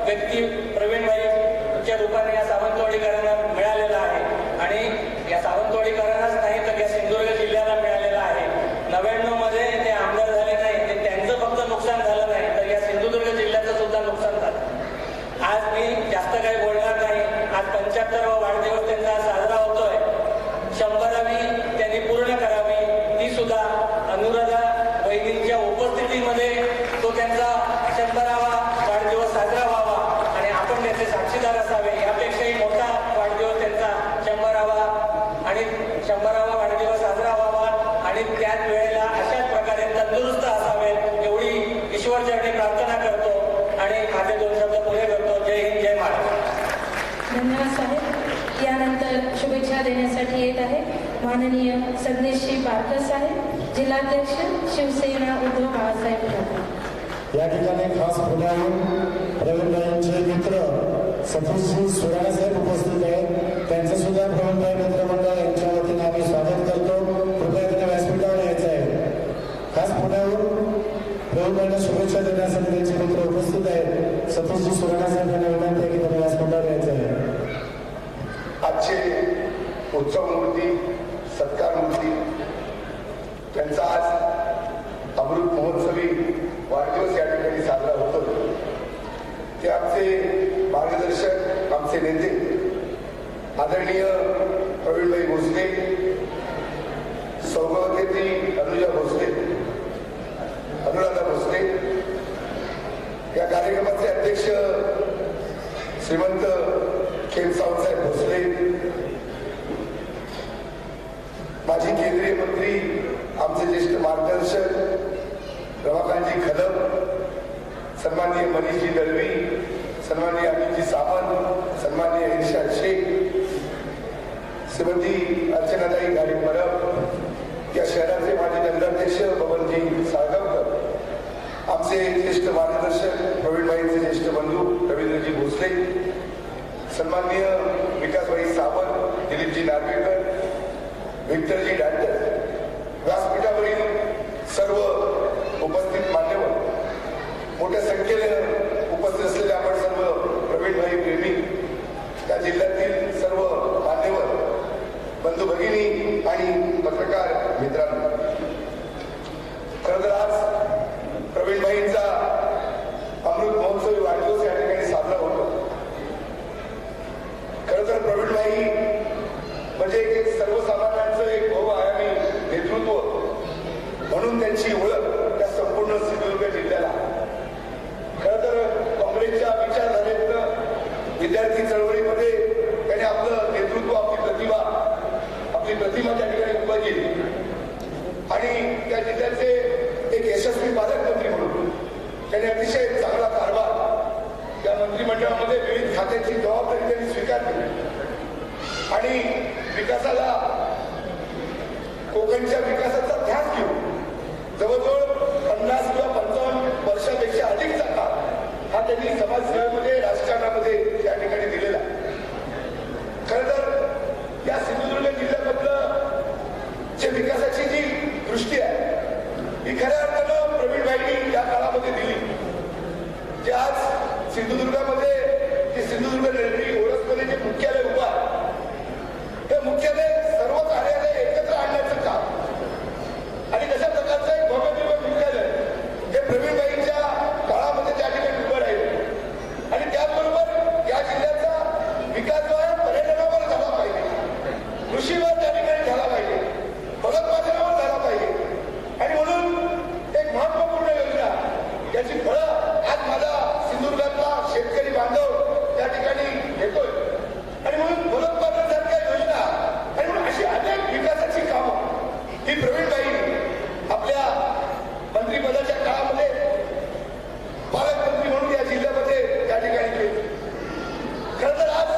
व्यक्ती प्रवीणभाईच्या रूपाने या सावंतवाडीकरांना मिळालेला आहे आणि या सावंतवाडीकरांनाच नाही तर या सिंधुदुर्ग जिल्ह्याला मिळालेला आहे. 99 मध्ये ते आमदार झाले नाही, ते त्यांचं फक्त नुकसान झालं नाही तर या सिंधुदुर्ग जिल्ह्याचं सुद्धा नुकसान झालं. आज मी जास्त काही बोलणार नाही. आज 75वा वाढदिवस त्यांचा साजरा होतोय. 100वी त्यांनी पूर्ण करावी, ती सुद्धा अनुराधा वहिनींच्या उपस्थितीमध्ये तो त्यांचा 100वा वाढदिवस साजरा व्हावा आणि आपण त्याचे साक्षीदार असावे. यापेक्षाही मोठा वाढदिवस त्यांचा 100वा आणि 100वा वाढदिवस साजरा व्हावा आणि त्याच वेळेला अशाच प्रकारे तंदुरुस्त असावेत एवढी ईश्वरचरणी प्रार्थना करतो आणि माझे 2 शब्द पुढे करतो. जय हिंद, जय महाराष्ट्र. धन्यवाद साहेब. यानंतर शुभेच्छा देण्यासाठी येत आहे माननीय संदेशजी पारकर साहेब, जिल्हाध्यक्ष शिवसेना उद्धव बाळासाहेब ठाकरे. या ठिकाणी खास पुण्याहून प्रवीणभाईंचे मित्र सतीशजी सुराणे साहेब उपस्थित आहेत. त्यांचं सुद्धा प्रवीणभाई मित्रमंडळ यांच्या वतीने आम्ही स्वागत करतो. कृपया त्यांना व्यासपीठावर यायचं आहे. खास पुण्याहून प्रवीणभाईंना शुभेच्छा देण्यासाठी त्यांचे मित्र उपस्थित आहेत. सतीशजी सुराणे साहेब यांना विनंती आहे की त्यांना व्यासपीठावर यायचं आहे. आजचे उत्सव मूर्ती, सत्कार मूर्ती त्यांचा आज अमृत महोत्सवी वाढदिवस या ठिकाणी साजरा होतो. ते आमचे मार्गदर्शक, आमचे नेते आदरणीय प्रवीणभाई भोसले, सौभाग्यवती अनुजा भोसले, अनुराधा भोसले. या कार्यक्रमाचे अध्यक्ष श्रीमंत खेम सावंतसाहेब भोसले, माजी केंद्रीय मंत्री, आमचे ज्येष्ठ मार्गदर्शक रमाकांतजी खलप, सन्माननीय मनीषजी दळवी, सन्माननीय अनिलजी सावंत, सन्माननीय इरशाद शेख, श्रीमती अर्चनाताई गाडी परब, या शहराचे माजी नगराध्यक्ष बबनजी साळगावकर, आमचे ज्येष्ठ मार्गदर्शक प्रवीणभाईंचे ज्येष्ठ बंधू रवींद्रजी भोसले, सन्माननीय विकासभाई सावंत, दिलीपजी नार्वेकर, विक्टरजी डांडर, व्यासपीठावरील सर्व उपस्थित मान्यवर, मोठ्या संख्येने उपस्थित असलेले आपण सर्व प्रवीणभाई प्रेमी, त्या जिल्ह्यातील सर्व मान्यवर, बंधू भगिनी आणि पत्रकार मित्रांनो, खरं तर आज प्रवीणभाईंचा खरं तर प्रवीणभाई म्हणजे एक सर्वसामान्यांचं एक बहुआयामी नेतृत्व म्हणून त्यांची ओळख त्या संपूर्ण सिंधुदुर्ग जिल्ह्याला. खरं तर काँग्रेसच्या विचारधारेतनं विद्यार्थी चळवळीमध्ये त्याने आपलं नेतृत्व, आपली प्रतिमा त्या ठिकाणी उभं केली आणि त्या जिल्ह्याचे एक यशस्वी पालकमंत्री म्हणून त्याने अतिशय चांगला कारभार त्या मंत्रिमंडळामध्ये विविध खात्यांची जबाबदारी त्यांनी स्वीकारली आणि विकासाला, कोकणच्या विकासाचा ध्यास घेऊन जवळजवळ 50 किंवा 55 वर्षापेक्षा अधिकचा काळ हा त्यांनी समाजसेवेमध्ये, राजकारणामध्ये त्या ठिकाणी दिलेला. खरं तर या सिंधुदुर्ग जिल्ह्यामधलं जे विकासाची जी दृष्टी आहे ही खऱ्या अर्थानं प्रवीणभाईंनी या काळामध्ये दिली. जे आज सिंधुदुर्गामध्ये जे सिंधुदुर्ग रेल्वे ओळखमध्ये जे मुख्यालय उभं आहे हे मुख्यालय सर्व कार्यालय एकत्र आणण्याचं काम आणि कशा प्रकारचं एक भव्य मुख्यालय हे प्रवीणभाईंच्या काळामध्ये त्या ठिकाणी उभं राहील आणि त्याचबरोबर या जिल्ह्याचा विकास जो आहे पर्यटनावर झाला पाहिजे, कृषीवर त्या ठिकाणी झाला पाहिजे, फलोत्पादनावर झाला पाहिजे आणि म्हणून एक महत्वपूर्ण योजना याची फळं आज माझा सिंधुदुर्गातला शेतकरी बांधव त्या ठिकाणी घेतोय आणि म्हणून फलोत्पादनासारख्या योजना आणि म्हणून अशी अनेक विकासाची कामं ही प्रवीणभाई आपल्या मंत्रिपदाच्या काळामध्ये पालकमंत्री म्हणून या जिल्ह्यामध्ये त्या ठिकाणी केली. खरं तर आज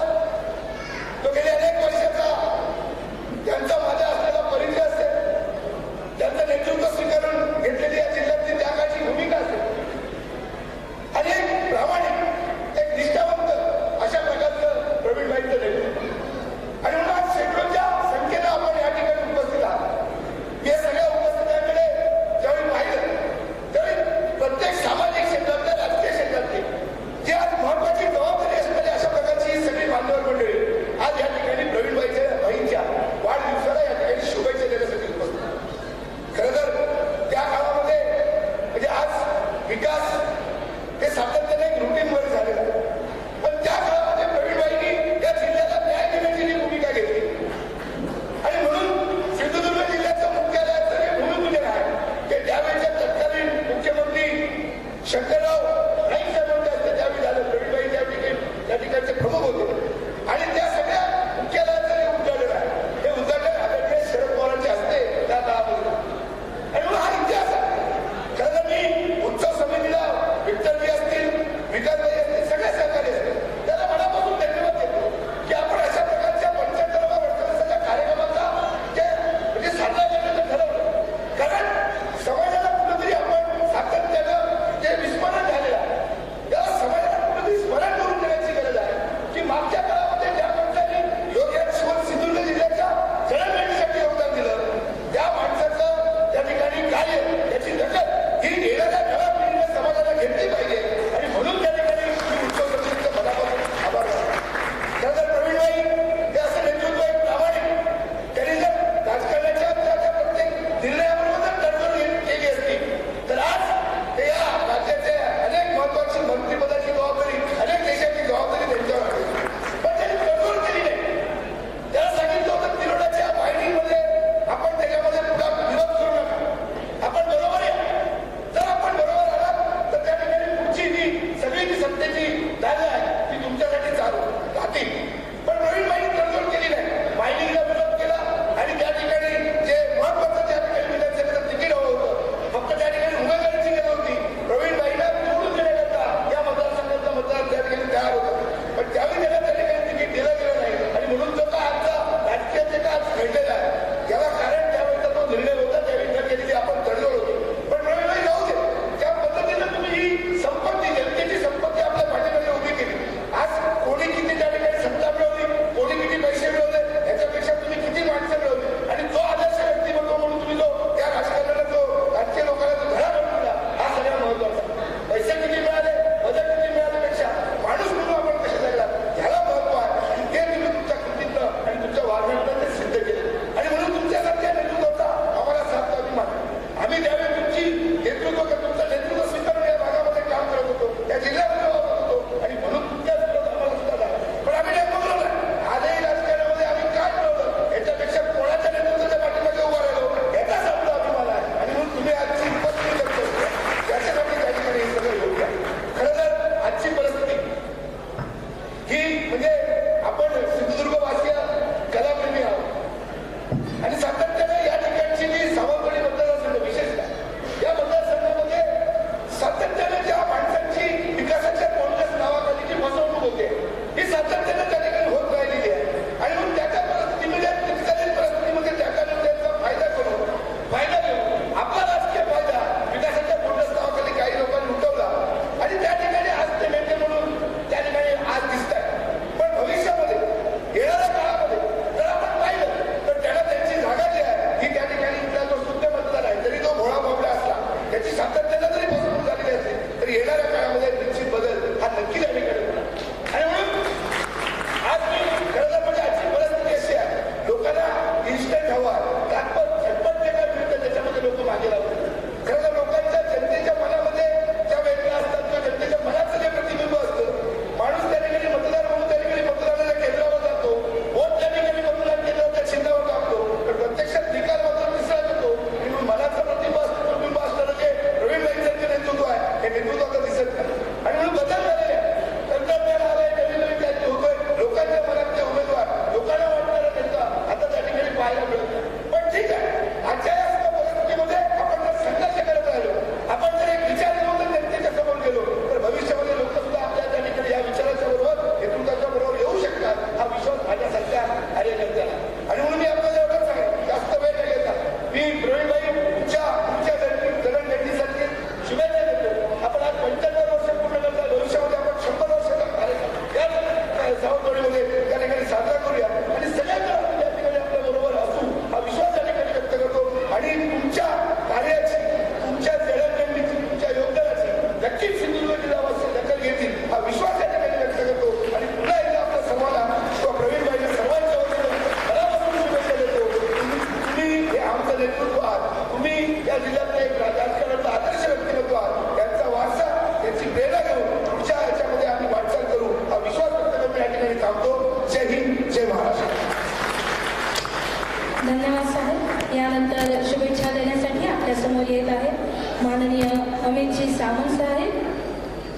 समोर येत आहेत माननीय अमितजी सावंत साहेब,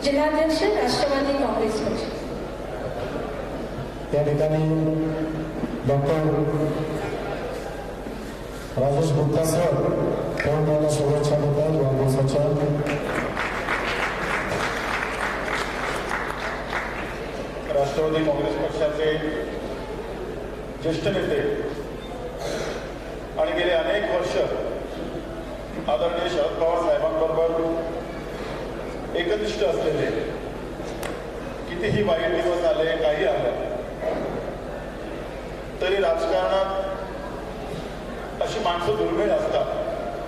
जिल्हाध्यक्ष राष्ट्रवादी काँग्रेस पक्ष. या ठिकाणी डॉक्टर राजेश गुप्ता सर पवनला शुभेच्छा देतात वाढदिवसाच्या. राष्ट्रवादी काँग्रेस पक्षाचे ज्येष्ठ नेते आणि गेले अनेक वर्ष आदरणीय शरद पवार साहेबांबरोबर एकनिष्ठ असलेले, कितीही वाईट दिवस आले, काही आलं तरी राजकारणात अशी माणसं दुर्मिळ असतात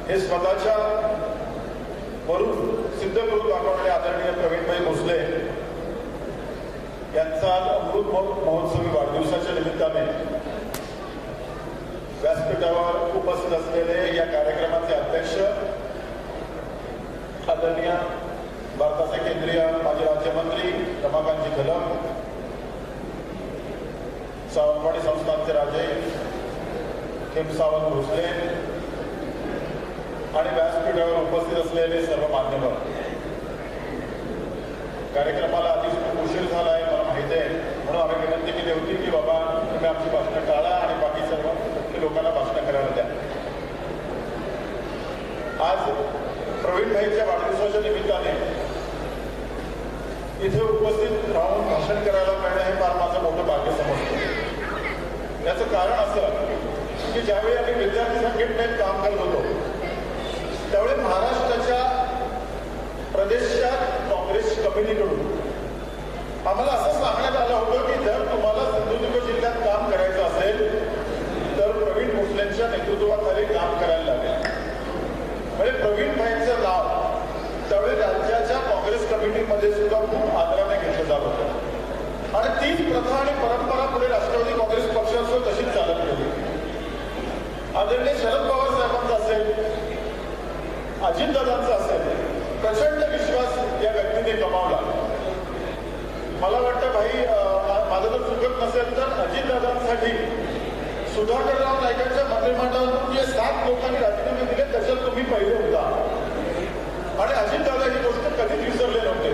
हे स्वतःच्या वरून सिद्ध करून दाखवणारे आदरणीय प्रवीणभाई भोसले यांचा अमृत महोत्सवी वाढदिवसाच्या निमित्ताने व्यासपीठावर उपस्थित असलेले या कार्यक्रमाचे अध्यक्ष आदरणीय भारताचे केंद्रीय माजी राज्यमंत्री रमाकांतजी कदम, सावंतवाडी संस्थानचे राजे खेमसावंत भोसले आणि व्यासपीठावर उपस्थित असलेले सर्व मान्यवर. कार्यक्रमाला आधीच खूप उशीर झाला आहे मला माहिती आहे, म्हणून आम्ही विनंती केली होती की बाबा तुम्ही आमची भाषणं टाळा आणि बाकी सर्व लोकांना भाषणं करायला द्या. आज प्रवीणभाईच्या वाढदिवसाच्या निमित्ताने इथे उपस्थित राहून भाषण करायला मिळणं हे फार माझं मोठं भाग्य समजतं. याचं कारण असं की ज्यावेळी आम्ही विद्यार्थी संघटनेत काम करत होतो त्यावेळी महाराष्ट्राच्या प्रदेशात काँग्रेस कमिटीकडून आम्हाला असं सांगण्यात आलं होतं की जर तुम्हाला सिंधुदुर्ग जिल्ह्यात काम करायचं असेल तर प्रवीण भोसलेंच्या नेतृत्वाखाली काम करायला लागेल. म्हणजे प्रवीणभाईंचं नाव त्यावेळी राज्याच्या काँग्रेस कमिटीमध्ये सुद्धा खूप आदराने घेतलं जात होतं आणि तीच प्रथा आणि परंपरा पुढे राष्ट्रवादी काँग्रेस पक्षासोबत तशीच चालत गेली. आदरणीय शरद पवार साहेबांचा असेल, अजितदादांचा असेल, प्रचंड विश्वास या व्यक्तीने कमावला. मला वाटतं भाई माझं जर चुकत नसेल तर अजितदादांसाठी सुधाकरराव नाईकांच्या मंत्रिमंडळातून जे 7 लोकांनी राजीनामे दिले त्याच्यात तुम्ही पहिले होता आणि अजितदादा ही गोष्ट कधीच विसरले नव्हते.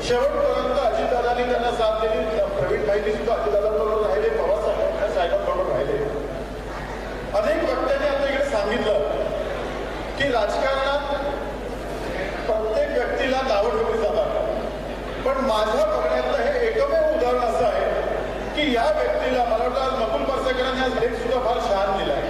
शेवटपर्यंत अजितदादांनी त्यांना साथ दिली. प्रवीणभाईंनी सुद्धा अजितदादांबरोबर राहिले, पवार साहेबांबरोबर राहिले. अनेक वक्त्यांनी आता इकडे सांगितलं की राजकारणात प्रत्येक व्यक्तीला नावं ठेवली जातात, पण माझ्या बघण्यातलं हे एकमेव उदाहरण असं आहे की या व्यक्तीला, मला वाटतं आज नकुल परसेकरांनी आज लेख सुद्धा फार छान दिलाय,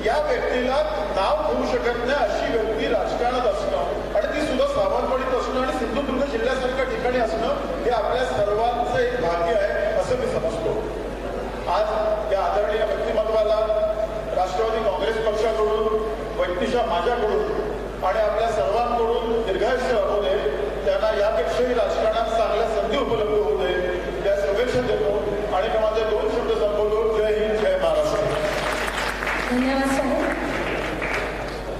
या व्यक्तीला नाव ठेवू शकत नाही अशी व्यक्ती राजकारणात असणं आणि ती सुद्धा सावंतवाडीत असणं आणि सिंधुदुर्ग जिल्ह्यासारख्या ठिकाणी असणं हे आपल्या सर्वांचं एक भाग्य आहे असं मी समजतो. आज या आदरणीय व्यक्तिमत्वाला राष्ट्रवादी काँग्रेस पक्षाकडून, व्यक्तिशः माझ्याकडून आणि आपल्या सर्वांकडून दीर्घायुष्य लाभू दे, त्यांना यापेक्षाही राजकारणात चांगल्या संधी उपलब्ध होऊ दे या शुभेच्छा देतो आणि मी माझे 2 शब्द संबोधतो. जय हिंद, जय महाराष्ट्र. धन्यवाद साहेब.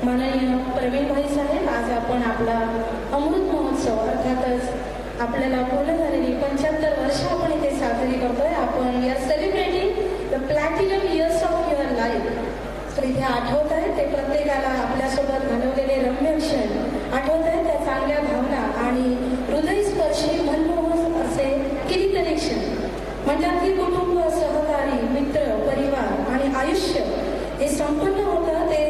माननीय प्रवीणभाई साहेब, आज आपण आपला अमृत महोत्सव अर्थातच आपल्याला पूर्ण झालेली 75 वर्ष आपण इथे साजरी करतोय. आपण या celebrating the platinum years of your life. तर इथे आठवत आहे ते प्रत्येकाला आपल्यासोबत घालवलेले रम्य क्षण आठवत आहे, त्या चांगल्या भावना आणि हृदयस्पर्शी मनमोहक असे कितीतरी क्षण. म्हणतात की कुटुंब, सहकारी, मित्र, परिवार आणि आयुष्य हे संपन्न होतं ते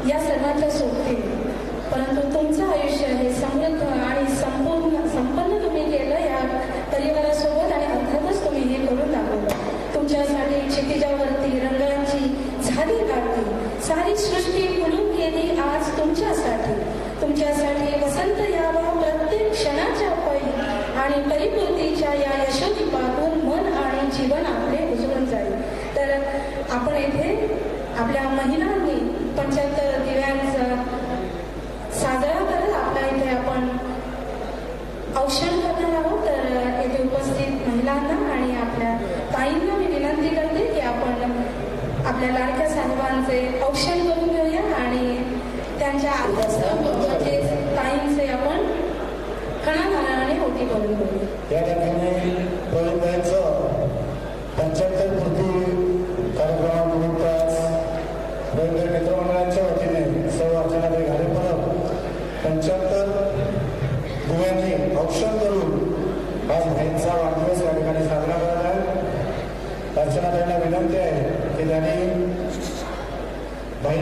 या सर्वांच्या सोबतीने, परंतु तुमचं आयुष्य हे समृद्ध आणि संपन्न तुम्ही केलं या परिवारासोबत आणि अर्थातच तुम्ही हे करून दाखवलं. तुमच्यासाठी क्षितिजावरती रंगांची झाली काढली, सारी सृष्टी फुलून गेली आज तुमच्यासाठी. तुमच्यासाठी वसंत यावा प्रत्येक क्षणाच्या पै आणि परिपूर्तीच्या या यशोदीपातून मन आणि जीवन आपले उजळून जाईल. तर आपण येथे आपल्या महिलांनी 75 दिव्यांचा साजरा करत आपल्या इथे आपण औक्षण करणार आहोत. तर येथे उपस्थित महिलांना आणि आपल्या ताईंना मी विनंती करते की आपण आपल्या लाडक्या साहेबांचे औक्षण करून घेऊया आणि त्यांच्या म्हणजे ताईंचे आपण खणाखणाने ओटी करून घेऊया. या ठिकाणी प्रवीणभाईंचं 75 पूर्ती कार्यक्रमानिमित्त प्रवीणभाई मित्रमंडळाच्या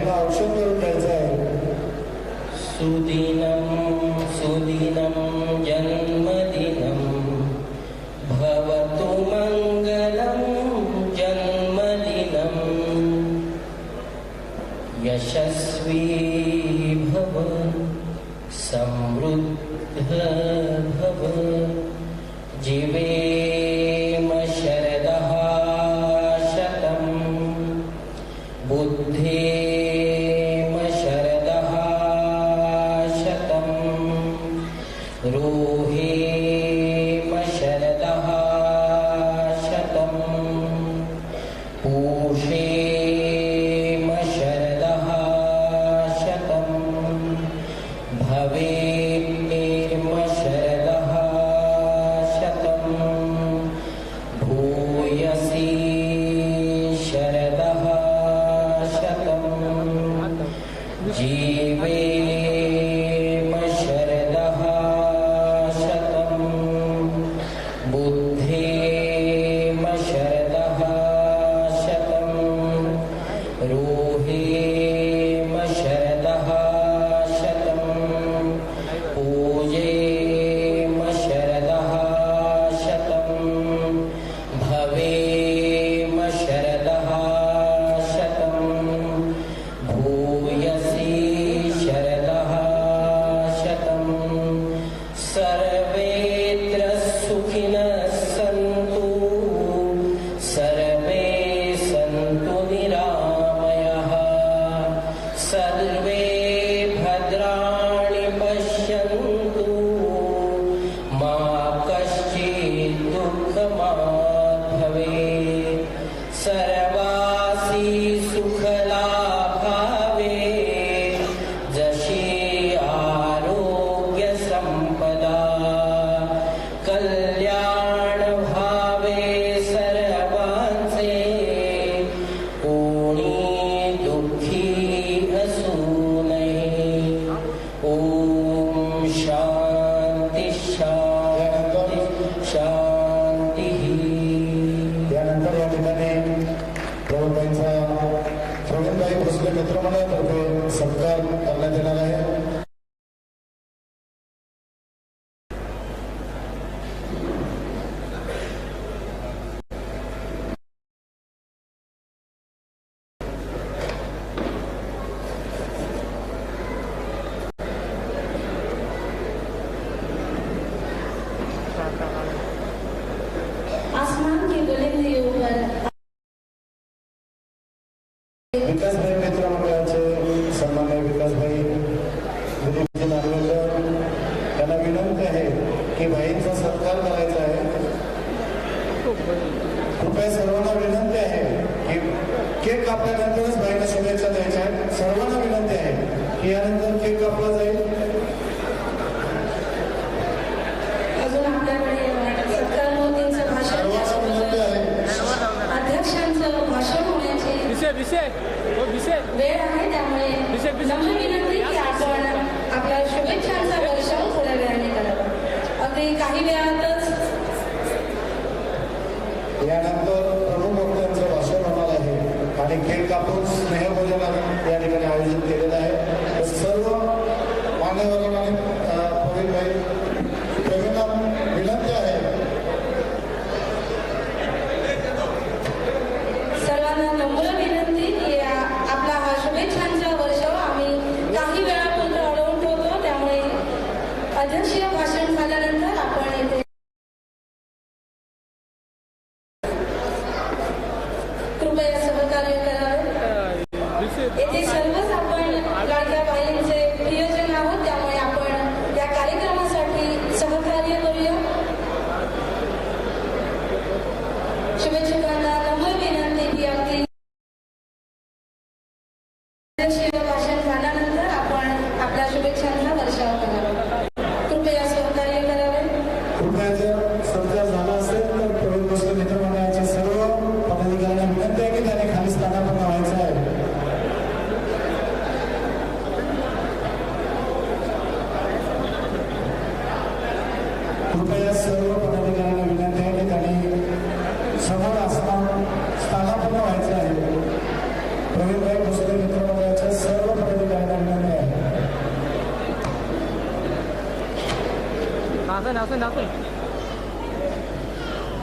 भाईंना औषध करून द्यायचं आहे. सुदिनं सुदिनं जन्मदिनं भवतु मङ्गलं जन्मदिनं यशस्वी भव समृद्ध भव जीवेम शरदः शतं बुद्धेम शरदः शतं रोहेम शरदः शतं पूषेम शरदः शतं भवेन्निर्म शरदः शतं भूयसी शरदः शतं जीवेम शरदः शतं बुद्धेम शरदः शतं रोहेम शरदः शतं पूजेम शरदः शतं भवेम शरदः शतं भूयसी शरदः शतं सर्वेत्र सुखिनः सन्तु सर्वे सन्तु निरामयः सर्वे भद्राणि पश्यन्तु मा कश्चित् दुःखमात् भवेत् सर्वासि सुखलाभावे जशी आरोग्य संपदा कल्याण भावे सर्वांचे कोणी दुःखी असू नये. ओम शांती शांती शांती. त्यानंतर या ठिकाणी प्रवीणभाई भोसले मित्रमंडळातर्फे सत्कार करण्यात येणार आहे. आसमान के बुलंदी ऊपर विकासभाई मित्रमंडळाचे सन्माननीय विकासभाई दिलीपजी नार्वेकर यांना विनंती आहे की भाईंचा सत्कार करायचा आहे. कृपया सर्वांना विनंती आहे की केक कापल्यानंतरच भाईंना शुभेच्छा द्यायच्या आहेत. सर्वांना विनंती आहे की यानंतर केक कापला जाईल. अजून आपल्याकडे सत्कार मोदींचं भाषण अध्यक्षांचं भाषण होण्याची वेळ आहे. त्यामुळे नम्र विनंती की आपण आपल्या शुभेच्छांचा वर्षाव थोड्या वेळाने करावा. अगदी काही वेळातच यानंतर प्रमुख वक्त्यांचं भाषण होणार आहे आणि केक कापून स्नेहभोजन या ठिकाणी आयोजित केलेलं आहे. तर सर्व मान्यवरांना आणि प्रवीणला विनंती आहे सर्वांना नम्र विनंती की आपला हा शुभेच्छांचा वर्षाव आम्ही काही वेळापूर्वी अडवून ठेवतो. त्यामुळे अध्यक्षीय भाषण झाल्यानंतर आपण येथे कृपया सहकार्य करावे. येथे सर्वच आपण लाडक्या बाईंचे प्रियजन आहोत. त्यामुळे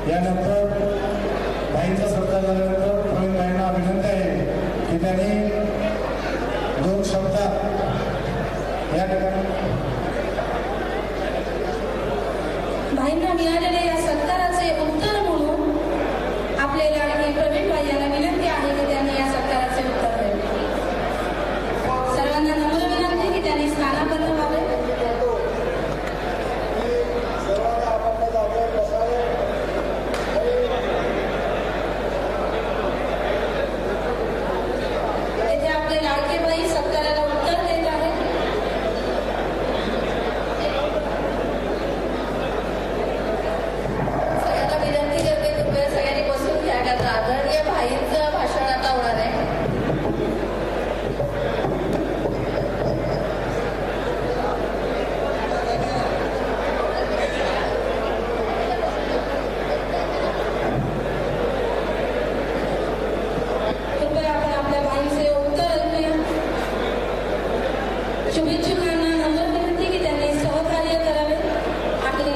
यानंतर भाईंचा सत्कार झाल्यानंतर प्रवीण भाईंना विनंती आहे की त्यांनी 2 शब्दात या ठिकाणी भाईंना मिळालेल्या या सत्काराचे उत्तर म्हणून आपले लाडके प्रवीण भाई यांना विनंती आहे की त्यांनी या सत्काराचे उत्तर द्यावे. सर्वांना नम्र विनंती की त्यांनी स्थानापन्न व्हावे. येथे आपले लाडके भाई सत्काराला उत्तर देत आहेत. सगळ्यांना विनंती करते कृपया सगळ्यांनी बसून घ्या कारण आदरणीय भाईंचं भाषण आता होणार आहे. कृपया आपण आपल्या भाईंचे उत्तर ऐकूया. शुभेच्छुकांना नम्र विनंती की त्यांनी सहकार्य करावे आणि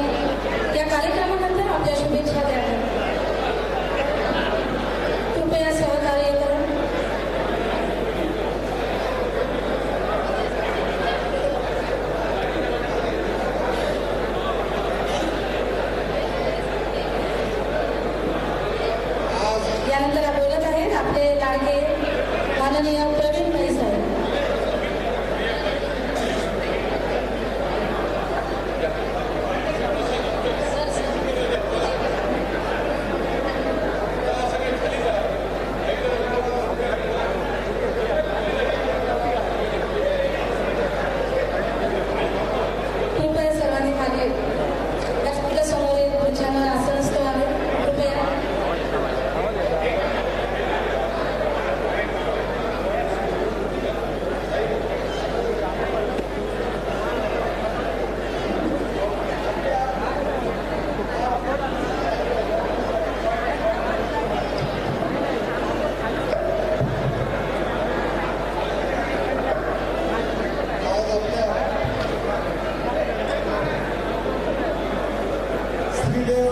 या कार्यक्रमानंतर आपल्या शुभेच्छा द्याव्या. कृपया सहकार्य करा. यानंतर बोलत आहेत आपले लाडके माननीय प्रवीण भाई साहेब. कृपया सर्वांनी खाली व्यासपीठा समोर एक खुर्च्यांवर आसनस्थ व्हावे. कृपया श्रीदेव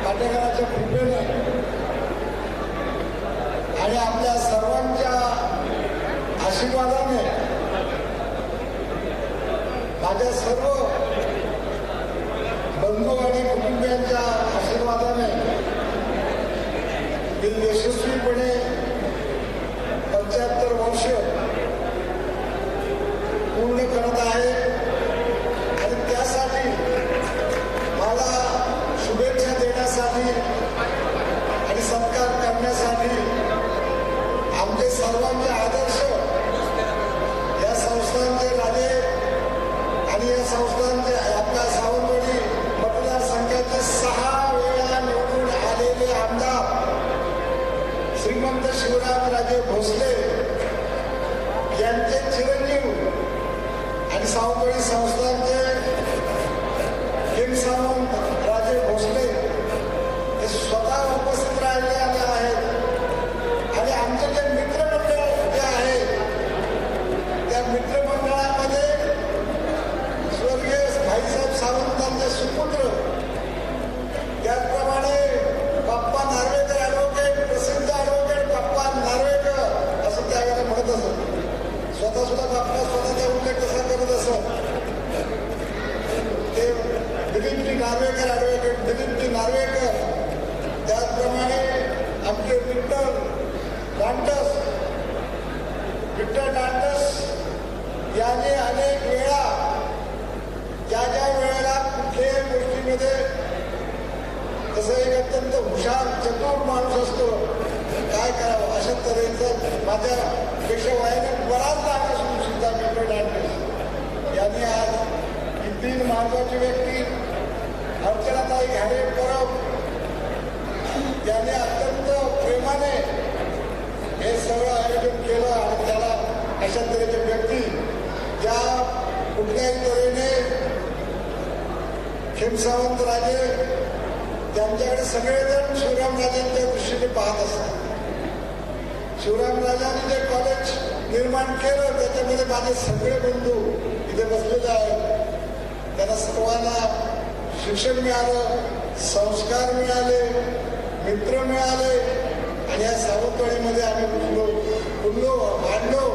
पाटेकरांच्या कृपेने आणि आपल्या सर्वांच्या आशीर्वादाने माझ्या सर्व बंधू आणि कुटुंबियांच्या आशीर्वादाने मी यशस्वीपणे 75 वर्ष पूर्ण करत आहे आणि त्यासाठी मला शुभेच्छा देण्यासाठी आणि सत्कार करण्यासाठी आमचे सर्वांचे आदर्श या संस्थांचे राजे आणि या संस्थांचे आपल्या सावंतवाडी मतदारसंघाचे 6 वेळा निवडून आलेले आमदार श्रीमंत शिवरामराजे भोसले यांचे चिरंजीव आणि सावंतवाडी संस्थांचे किंग सावंत राजे भोसले हे स्वतः उपस्थित राहिलेले आहेत आणि आमचे जे मित्रमंडळ जे आहे त्या मित्रमंडळामध्ये स्वर्गीय भाईसाहेब सावंतांचे सुपुत्र त्याचप्रमाणे बाप्पा नार्वेकर ॲडव्होकेट प्रसिद्ध ॲडव्होकेट बाप्पा नार्वेकर असं त्यावेळेला म्हणत असत. स्वतः सुद्धा बाप्पा स्वतःचा उल्लेख कसा करत असत. ते दिलीपजी नार्वेकर ॲडव्होकेट दिलीपजी नार्वेकर त्याचप्रमाणे आमचे विठ्ठल डांटस याने अनेक वेळा ज्या वेळेला कुठल्याही गोष्टीमध्ये तसं एक अत्यंत हुशार चतुर माणूस असतो काय करावं अशा तऱ्हेचं माझ्यापेक्षा वयाने बराच लहान असून सुद्धा विठ्ठल डांटस यांनी आज ही 3 महत्वाची व्यक्ती अर्चनाताई घारे परब याने अत्यंत प्रेमाने हे सगळं आयोजन केलं आणि त्याला अशा तऱ्हेच्या व्यक्ती ज्या कुठल्याही तऱ्हेने खिमसावंत राजे त्यांच्याकडे सगळेजण शिवरामराजांच्या दृष्टीने पाहत असतात. शिवरामराजांनी जे कॉलेज निर्माण केलं त्याच्यामध्ये माझे सगळे बंधू इथे बसलेले आहेत. त्यांना सर्वांना शिक्षण मिळालं, संस्कार मिळाले, मित्र मिळाले आणि या सावंतवाडीमध्ये आम्ही फुललो वाढलो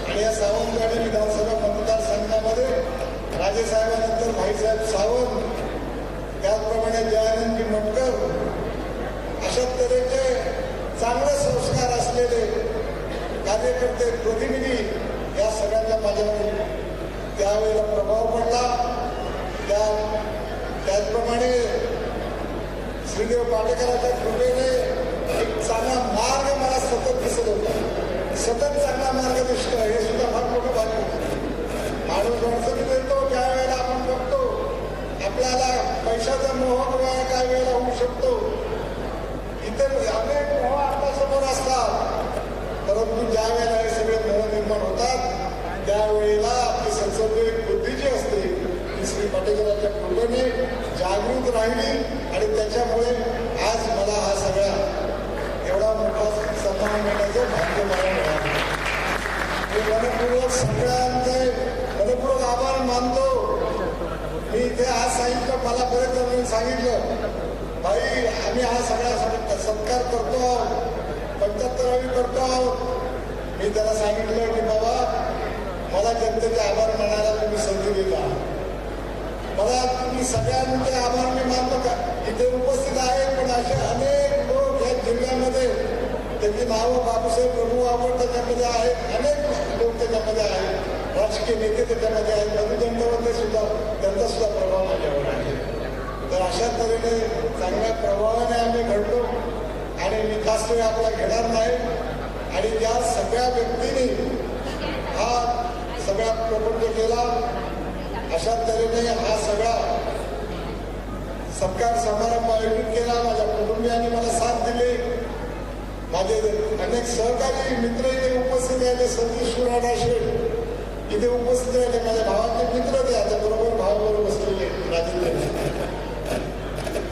आणि या सावंतवाडी विधानसभा मतदारसंघामध्ये राजेसाहेबांनंतर भाईसाहेब सावंत, त्याचप्रमाणे दयानंदजी मटकर अशा तऱ्हेचे चांगले संस्कार असलेले कार्यकर्ते, प्रतिनिधी या सगळ्यांचा माझ्यावर त्यावेळेला प्रभाव पडला. त्याचप्रमाणे श्रीदेव पाटेकरांच्या कृपेने एक चांगला मार्ग मला सतत दिसत होता. सतत चांगला मार्ग दिसतो हे सुद्धा फार मोठं भाग्य. माणूस अडचणी देतो त्यावेळेला आपण बघतो आपल्याला पैशाचा मोह काही वेळेला होऊ शकतो. इतर अनेक मोह आपल्यासमोर असतात, परंतु ज्या वेळेला हे सगळे मोह निर्माण होतात त्यावेळेला आपली संसदीय बुद्धी जी असते ती श्री पाटेकरांच्या कृपेने जागृत राहिली आणि त्याच्यामुळे आज मला हा सगळा एवढा मोठा सन्मान मिळण्याचं भाग्य मला मिळालं. मी मनपूर्वक सगळ्यांचे मनपूर्वक आभार मानतो. मी इथे आज सांगितलं, मला बरेच जणांनी सांगितलं भाई आम्ही हा सगळा सत्कार करतो आहोत, 75वी करतो आहोत. मी त्याला सांगितलं की बाबा मला जनतेचे आभार मानायला तुम्ही संधी दिला, मला तुम्ही सगळ्यांचे आभार मी मानतो. का इथे उपस्थित आहेत पण असे अनेक लोक या जिल्ह्यामध्ये त्यांची नावं बापूसाहेब प्रभू आवड त्याच्यामध्ये आहेत, अनेक लोक त्याच्यामध्ये आहेत, राजकीय नेते त्याच्यामध्ये आहेत, मधुदंडवते सुद्धा त्यांचा सुद्धा प्रभाव माझ्यावर आहे. तर अशा तऱ्हेने चांगल्या प्रभावाने आम्ही घडलो आणि विकास वेळ आपला घेणार नाही. आणि त्या सगळ्या व्यक्तींनी हा सगळा प्रपंच केला. अशा तऱ्हेने हा सगळा सत्कार समारंभ आयोजित केला. माझ्या कुटुंबियांनी मला साथ दिली. माझे अनेक सहकारी मित्र इथे उपस्थित राहिले. सतीश सुराडाशे इथे उपस्थित राहिले. माझ्या भावाचे मित्र ते आता बरोबर भावाबरोबर बसलेले राजेंद्र.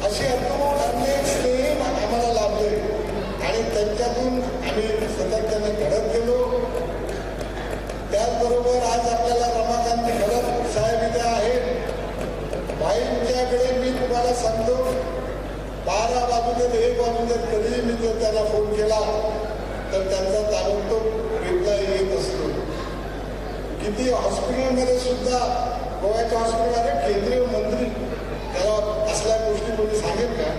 अशी अनेक स्नेह आम्हाला लाभले आणि त्यांच्यातून आम्ही सातत्याने घडत गेलो. त्याचबरोबर आज आपल्याला रमाकांत घडत साहेब इथे आहेत. भाईंच्याकडे मी तुम्हाला सांगतो 12 वाजून 1 वाजून कधीही मी जर त्यांना फोन केला तर त्यांचा ताबडतोब रिप्लाय येत असतो. किती हॉस्पिटलमध्ये सुद्धा गोव्याच्या हॉस्पिटलमध्ये केंद्रीय मंत्री त्याला असल्या गोष्टी कोणी सांगेल का?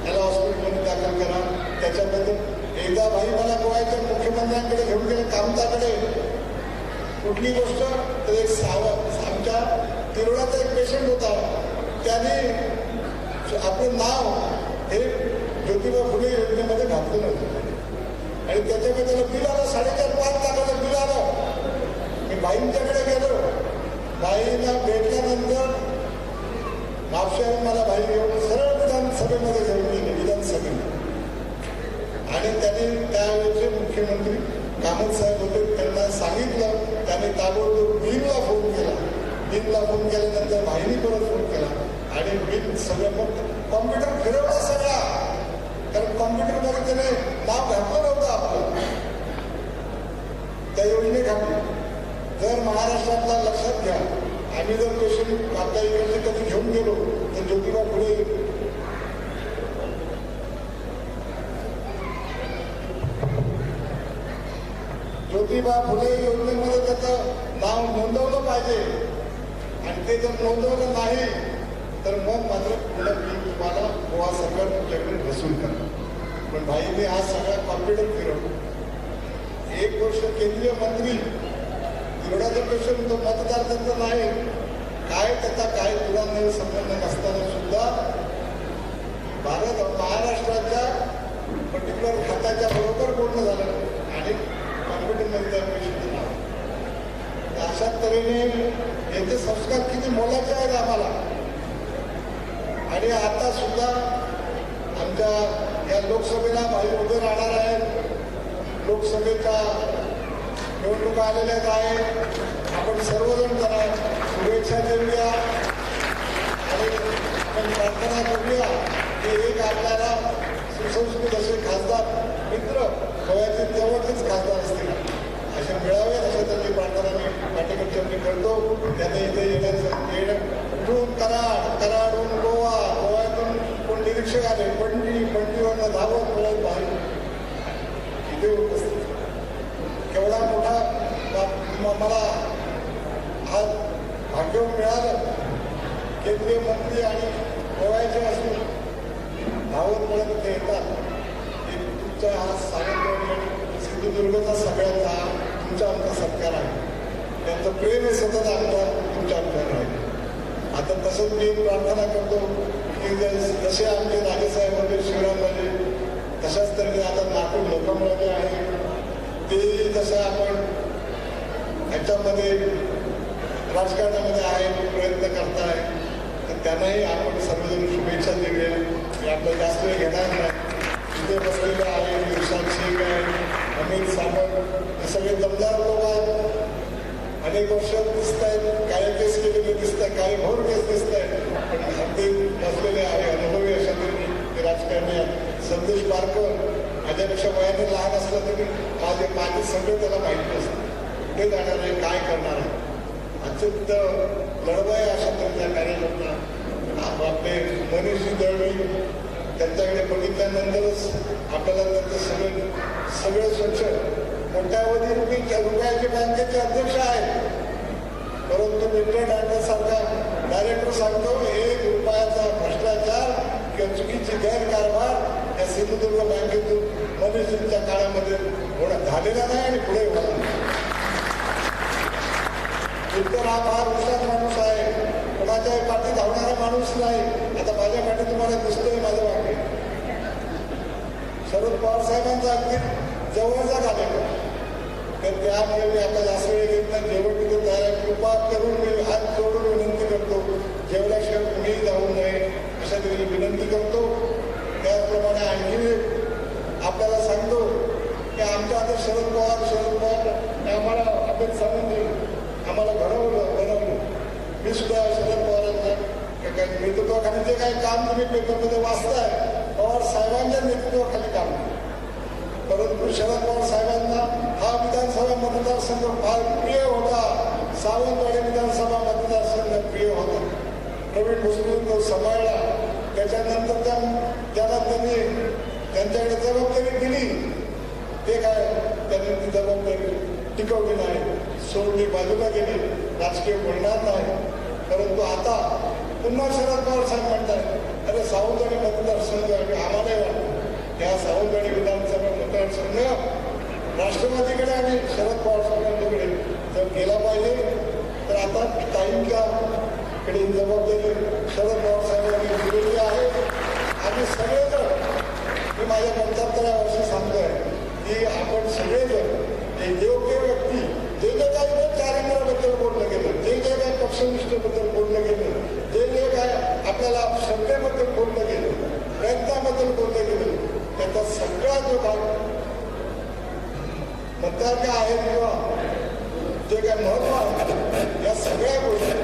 त्याला हॉस्पिटलमध्ये दाखल करा. त्याच्याबद्दल एकदा भाई मला गोव्याच्या मुख्यमंत्र्यांकडे घेऊन गेले कामताकडे. कुठली गोष्ट तर एक आमच्या तिरोडाचा एक पेशंट होता, त्याने आपलं नाव हे ज्योतिबा फुले योजनेमध्ये घातलं नव्हतं आणि त्याच्याकडे त्याला बिल आलं 4.5-5 लाखाचं बिल आलं. मी बाईंच्याकडे गेलो. बाईला भेटल्यानंतर मापशाही मला भाई घेऊन सरळ विधानसभेमध्ये घेऊन गेले, विधानसभेत. आणि त्याने त्यावेळेचे मुख्यमंत्री कामत साहेब होते, त्यांना सांगितलं. त्याने ताबडतोब बिलला फोन केला. बिलला फोन केल्यानंतर भाईनी परत फोन केला आणि बिल सगळं मग कॉम्प्युटर फिरवला सगळा, कारण कॉम्प्युटरमध्ये त्याने नाव घातलं नव्हतं आपलं, त्या योजने घातली. जर महाराष्ट्रातला लक्षात घ्या, आम्ही जर पेशंट आपल्या इकडचे कधी घेऊन गेलो तर ज्योतिबा फुले योजनेमध्ये त्याचं नाव नोंदवलं पाहिजे आणि ते जर नोंदवलं नाही तर मग मात्र पुन्हा मी तुम्हाला गोवा सरकार तुमच्याकडे वसूल करणार. पण भाईने हा सगळा कॉम्प्युटर फिरवलं. 1 वर्ष केंद्रीय मंत्री एवढ्याचा पेशंट तो मतदार त्यांचा नाही काय, त्याचा काय तुला संबंध नसताना सुद्धा महाराष्ट्राच्या पर्टिक्युलर खात्याच्या बरोबर बोलणं झालं आणि कॉम्प्युटरमध्ये त्या पेशंटचं नाव. अशा तऱ्हेने याचे संस्कार किती मोलाचे आहेत आम्हाला. आणि आता सुद्धा आमच्या या लोकसभेला भाई उभे राहणार आहेत. लोकसभेच्या निवडणुका आलेल्याच आहेत. आपण सर्वजण त्यांना शुभेच्छा देऊया आणि आपण प्रार्थना करूया की एक आपल्याला सुसंस्कृत असे खासदार मित्र गोव्याचे जवळचेच खासदार असतील असे मिळावे, अशा त्यांची प्रार्थना मी पाटेकरच्या मी करतो. त्याने इथे येणं तिकडून कराडहून गोवा, गोव्यातून कोण निरीक्षक आले, पणजीवरनं धावत पळत बाहेर इथे उपस्थित. केवढा मोठा मला हा भाग्य मिळालं. केंद्रीय मंत्री आणि गोव्याचे असून धावत पळत इथे येतात. तुमचा हा सावंतवाडी आणि सिंधुदुर्गचा सगळ्यांचा तुमचा आमचा सत्कार आहे. त्यांचं प्रेम हे सतत तुमच्या आमच्यावर आहे. आता तसंच मी प्रार्थना करतो की जसे आमचे राजेसाहेब वगैरे शिवराम राजे तशाच तऱ्हेने आता नागपूर लोकमराजे आहे ते जसं आपण ह्याच्यामध्ये राजकारणामध्ये आहे प्रयत्न करताय तर त्यांनाही आपण सर्वजण शुभेच्छा देऊया. मी आपलं जास्त वेळ घेणार नाही. तिथे बसलेले आहे विशाल सिंग आहे, अमित सावंत, हे सगळे दमदार लोक आहेत. अनेक वर्ष दिसत आहेत, काही केस केलेले दिसत आहेत, काही भोर केस दिसत आहेत, पण अगदी बसलेले आहे अनुभवी अशा तरी राजकारणी आहेत. संदेश बारकर माझ्यापेक्षा वयाने लहान असलं तरी माझे सगळे त्याला माहिती असतं कुठे जाणार आहे, काय करणार आहे. अत्यंत लढवाय अशा तऱ्हेच्या कार्यकर्ता आपले मनीषजी दळवी त्यांच्याकडे बघितल्यानंतरच आपल्याला त्यांचं सगळं स्वच्छ कोट्यावधी रुपयाचे बँकेचे अध्यक्ष आहेत. परंतु मिल्टन डायरेक्टरसारखा डायरेक्टर सांगतो 1 रुपयाचा भ्रष्टाचार किंवा चुकीची गैरकारभार या सिंधुदुर्ग बँकेतून मनीषजींच्या काळामध्ये झालेला नाही आणि पुढे होणार. मिल्टन हा फार हुशार माणूस आहे, कोणाच्याही पाठी धावणारा माणूस नाही. आता माझ्या पाठी तुम्हाला दिसतोय माझं वाक्य. शरद पवार साहेबांचा अगदी जवळचा कार्यक्रम तर त्यामुळे मी आता जास्त वेळ घेत नाही. जेवण तिथे तयार कृपा करून मी हात जोडून विनंती करतो जेवल्याशिवाय कुणीही जाऊ नये अशा तरी विनंती करतो. त्याचप्रमाणे आणखी आपल्याला सांगतो की आमच्या आता शरद पवार आम्हाला आपण सांगून आम्हाला बनवलं. मी सुद्धा शरद पवारांच्या नेतृत्वाखाली जे काही काम तुम्ही पेपरमध्ये वाचताय पवार साहेबांच्या नेतृत्वाखाली काम केलं. परंतु शरद पवार साहेबांना हा विधानसभा मतदारसंघ फार प्रिय होता. सावंतवाडी विधानसभा मतदारसंघ प्रिय होता. प्रवीण भोसले तो सांभाळला. त्याच्यानंतर ज्याला त्यांनी त्यांच्याकडे जबाबदारी दिली ते काय त्यांनी ती जबाबदारी टिकवली नाही, सोडली, बाजूला गेली, राजकीय बोलणार नाही. परंतु आता पुन्हा शरद पवार साहेब म्हणतात अरे सावंतवाडी मतदारसंघ आम्हालाही वाटतं या सावंतवाडी विधानसभा मतदारसंघ राष्ट्रवादीकडे आणि शरद पवार साहेबांकडे जर गेला पाहिजे तर आता ताईंच्या कडे जबाबदारी शरद पवार साहेबांनी दिलेली आहे. आणि सगळेजण मी माझ्या 75व्या वर्षी सांगतोय की आपण सगळेजण योग्य व्यक्ती जे काही चारित्र्याबद्दल बोललं गेलं, जे काही पक्षनिष्ठेबद्दल बोललं गेलं, जे काय आपल्याला श्रद्धेबद्दल बोललं गेलं, प्रयत्नाबद्दल बोललं गेलं, त्याचा सगळा जो भाग मतदार आहे किंवा जे काय महत्व आहे या सगळ्या गोष्टी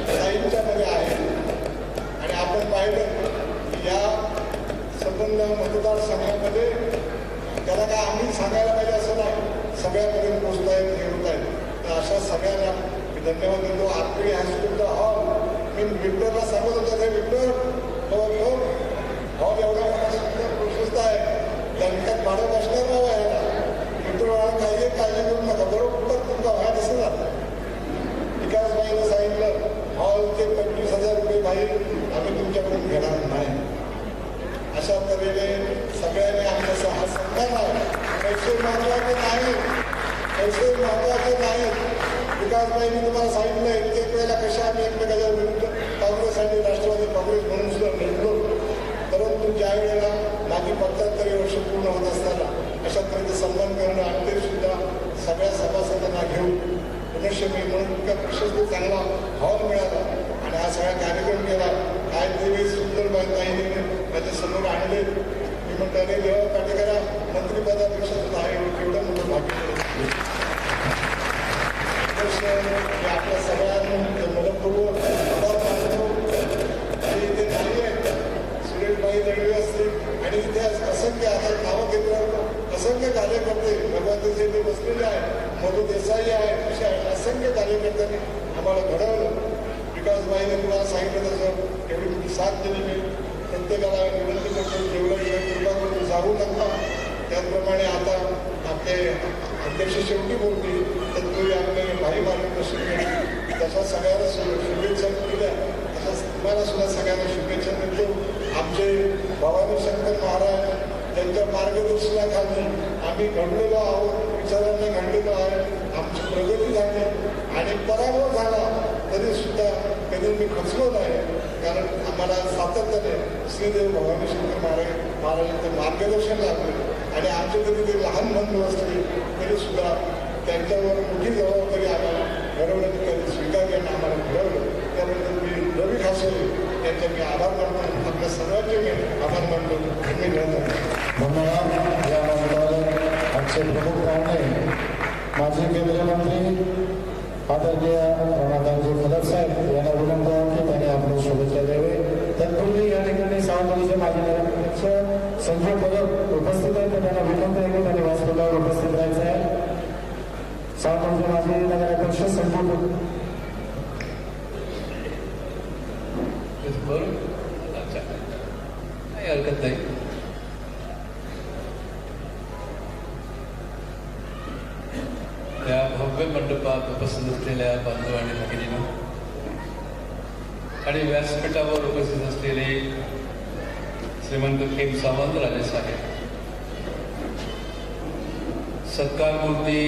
ताईंच्यामध्ये आहेत. आणि आपण पाहिलं या संबंध मतदारसंघामध्ये त्याला काय आम्ही सांगायला पाहिजे असं नाही, सगळ्यापर्यंत पोहोचता येत हे होत आहे. तर अशा सगळ्यांना मी धन्यवाद देतो. आरपी हायस्कूलचा हॉल मी विक्टरला सांगत होतो ते विक्टर हॉल एवढा मोठा सुंदर प्रशस्त आहे, बँकेत भाडं बसणार नाही व्हायला. विक्टर काही काळजी करू नका, बरोबर तुमचा व्हाय दिसत जातं. विकासबाईने सांगितलं हॉलचे 25,000 रुपये बाहेर आम्ही तुमच्याकडून घेणार नाही. अशा तऱ्हेने सगळ्यांनी आमचा हा सन्मान आहे. पैसे महत्वाचे नाही, पैसे महत्वाचे नाही. विकासबाईंनी तुम्हाला सांगितलं एक वेळेला कशा आम्ही एकमेकाच्या विरुद्ध काँग्रेस आणि राष्ट्रवादी काँग्रेस म्हणून सुद्धा लढलो. परंतु ज्या वेळेला मागे 75 वर्ष पूर्ण होत असताना अशा तऱ्हेचा सन्मान करणं आणि ते सुद्धा सगळ्या सभासदांना घेऊन पुनश्चमी म्हणून इतका प्रशस्त चांगला हॉल मिळाला आणि हा सगळा कार्यक्रम केला. काय तरी सुंदर बाईने माझ्या समोर आणले. मी म्हणतो अरे देवा काटेकरा मंत्रिपदापेक्षा सुद्धा आहे एवढं मोठं भाग्य आपल्या सगळ्यांना मनपूर्वक आभार मानतो. आणि इथे नाही आहेत सुरेशबाई दळवी असतील आणि इथे असंख्य आता नावं घेतल्यावर असंख्य कार्यकर्ते भगवंताचे इथे बसलेले आहेत, मधु देसाई आहेत, अशा असंख्य कार्यकर्त्यांनी आम्हाला घडवलं. विकासबाईने तुम्हाला सांगितलं तसं एवढी तुम्ही साथ दिली मी प्रत्येकाला विनंती करतो जेवढं कृपा जाऊ नका. त्याचप्रमाणे आता आपले अध्यक्ष शेवटी बोलतील तत्पूर्वी आपले भाई मार्गदर्शन केले तशा सगळ्यांना शुभेच्छा दिल्या तसंच तुम्हाला सुद्धा सगळ्यांना शुभेच्छा देतो. आमचे भवानी शंकर महाराज त्यांच्या मार्गदर्शनाखाली आम्ही घडलेलो आहोत, विचारांनी घडलेलो आहे, आमची प्रगती झाली आणि पराभव झाला तरी सुद्धा कधी मी खचलो नाही. कारण आम्हाला सातत्याने श्रीदेव भवानी शंकर महाराजांचं मार्गदर्शन लाभलं आणि आमचे कधी ते लहान बंधू असतील तरी सुद्धा त्यांच्यावर मोठी जबाबदारी आम्हाला घडवण्याची त्यांनी स्वीकार करणं आम्हाला घडवलं. त्याबद्दल मी रवी खासे त्यांचे मी आभार मानतो. आपल्या सर्वांचे मी आभार मानतो. धन्यवाद. या मंडळाला आजचे प्रमुख पाहुणे माजी केंद्रीय मंत्री आदरणीय रमाकांतजी खलक साहेब यांना विनंती आहे की त्यांनी आपले शुभेच्छा द्यावे. तत्पूर्वी या ठिकाणी सावंतवाडीचे माजी नगराध्यक्ष संजय पगड उपस्थित आहेत, तर त्यांना विनंती आहे की त्यांनी व्यासपीठावर उपस्थित राहायचं आहे. सावंतवाडीचे माजी नगराध्यक्ष संजय पगड. अच्छा, काही हरकत नाही. त्या भव्य मंडपात उपस्थित असलेल्या बांधव आणि भगिनींनो आणि व्यासपीठावर उपस्थित असलेले श्रीमंत खेम सावंत राजे साहेब, सत्कारमूर्ती,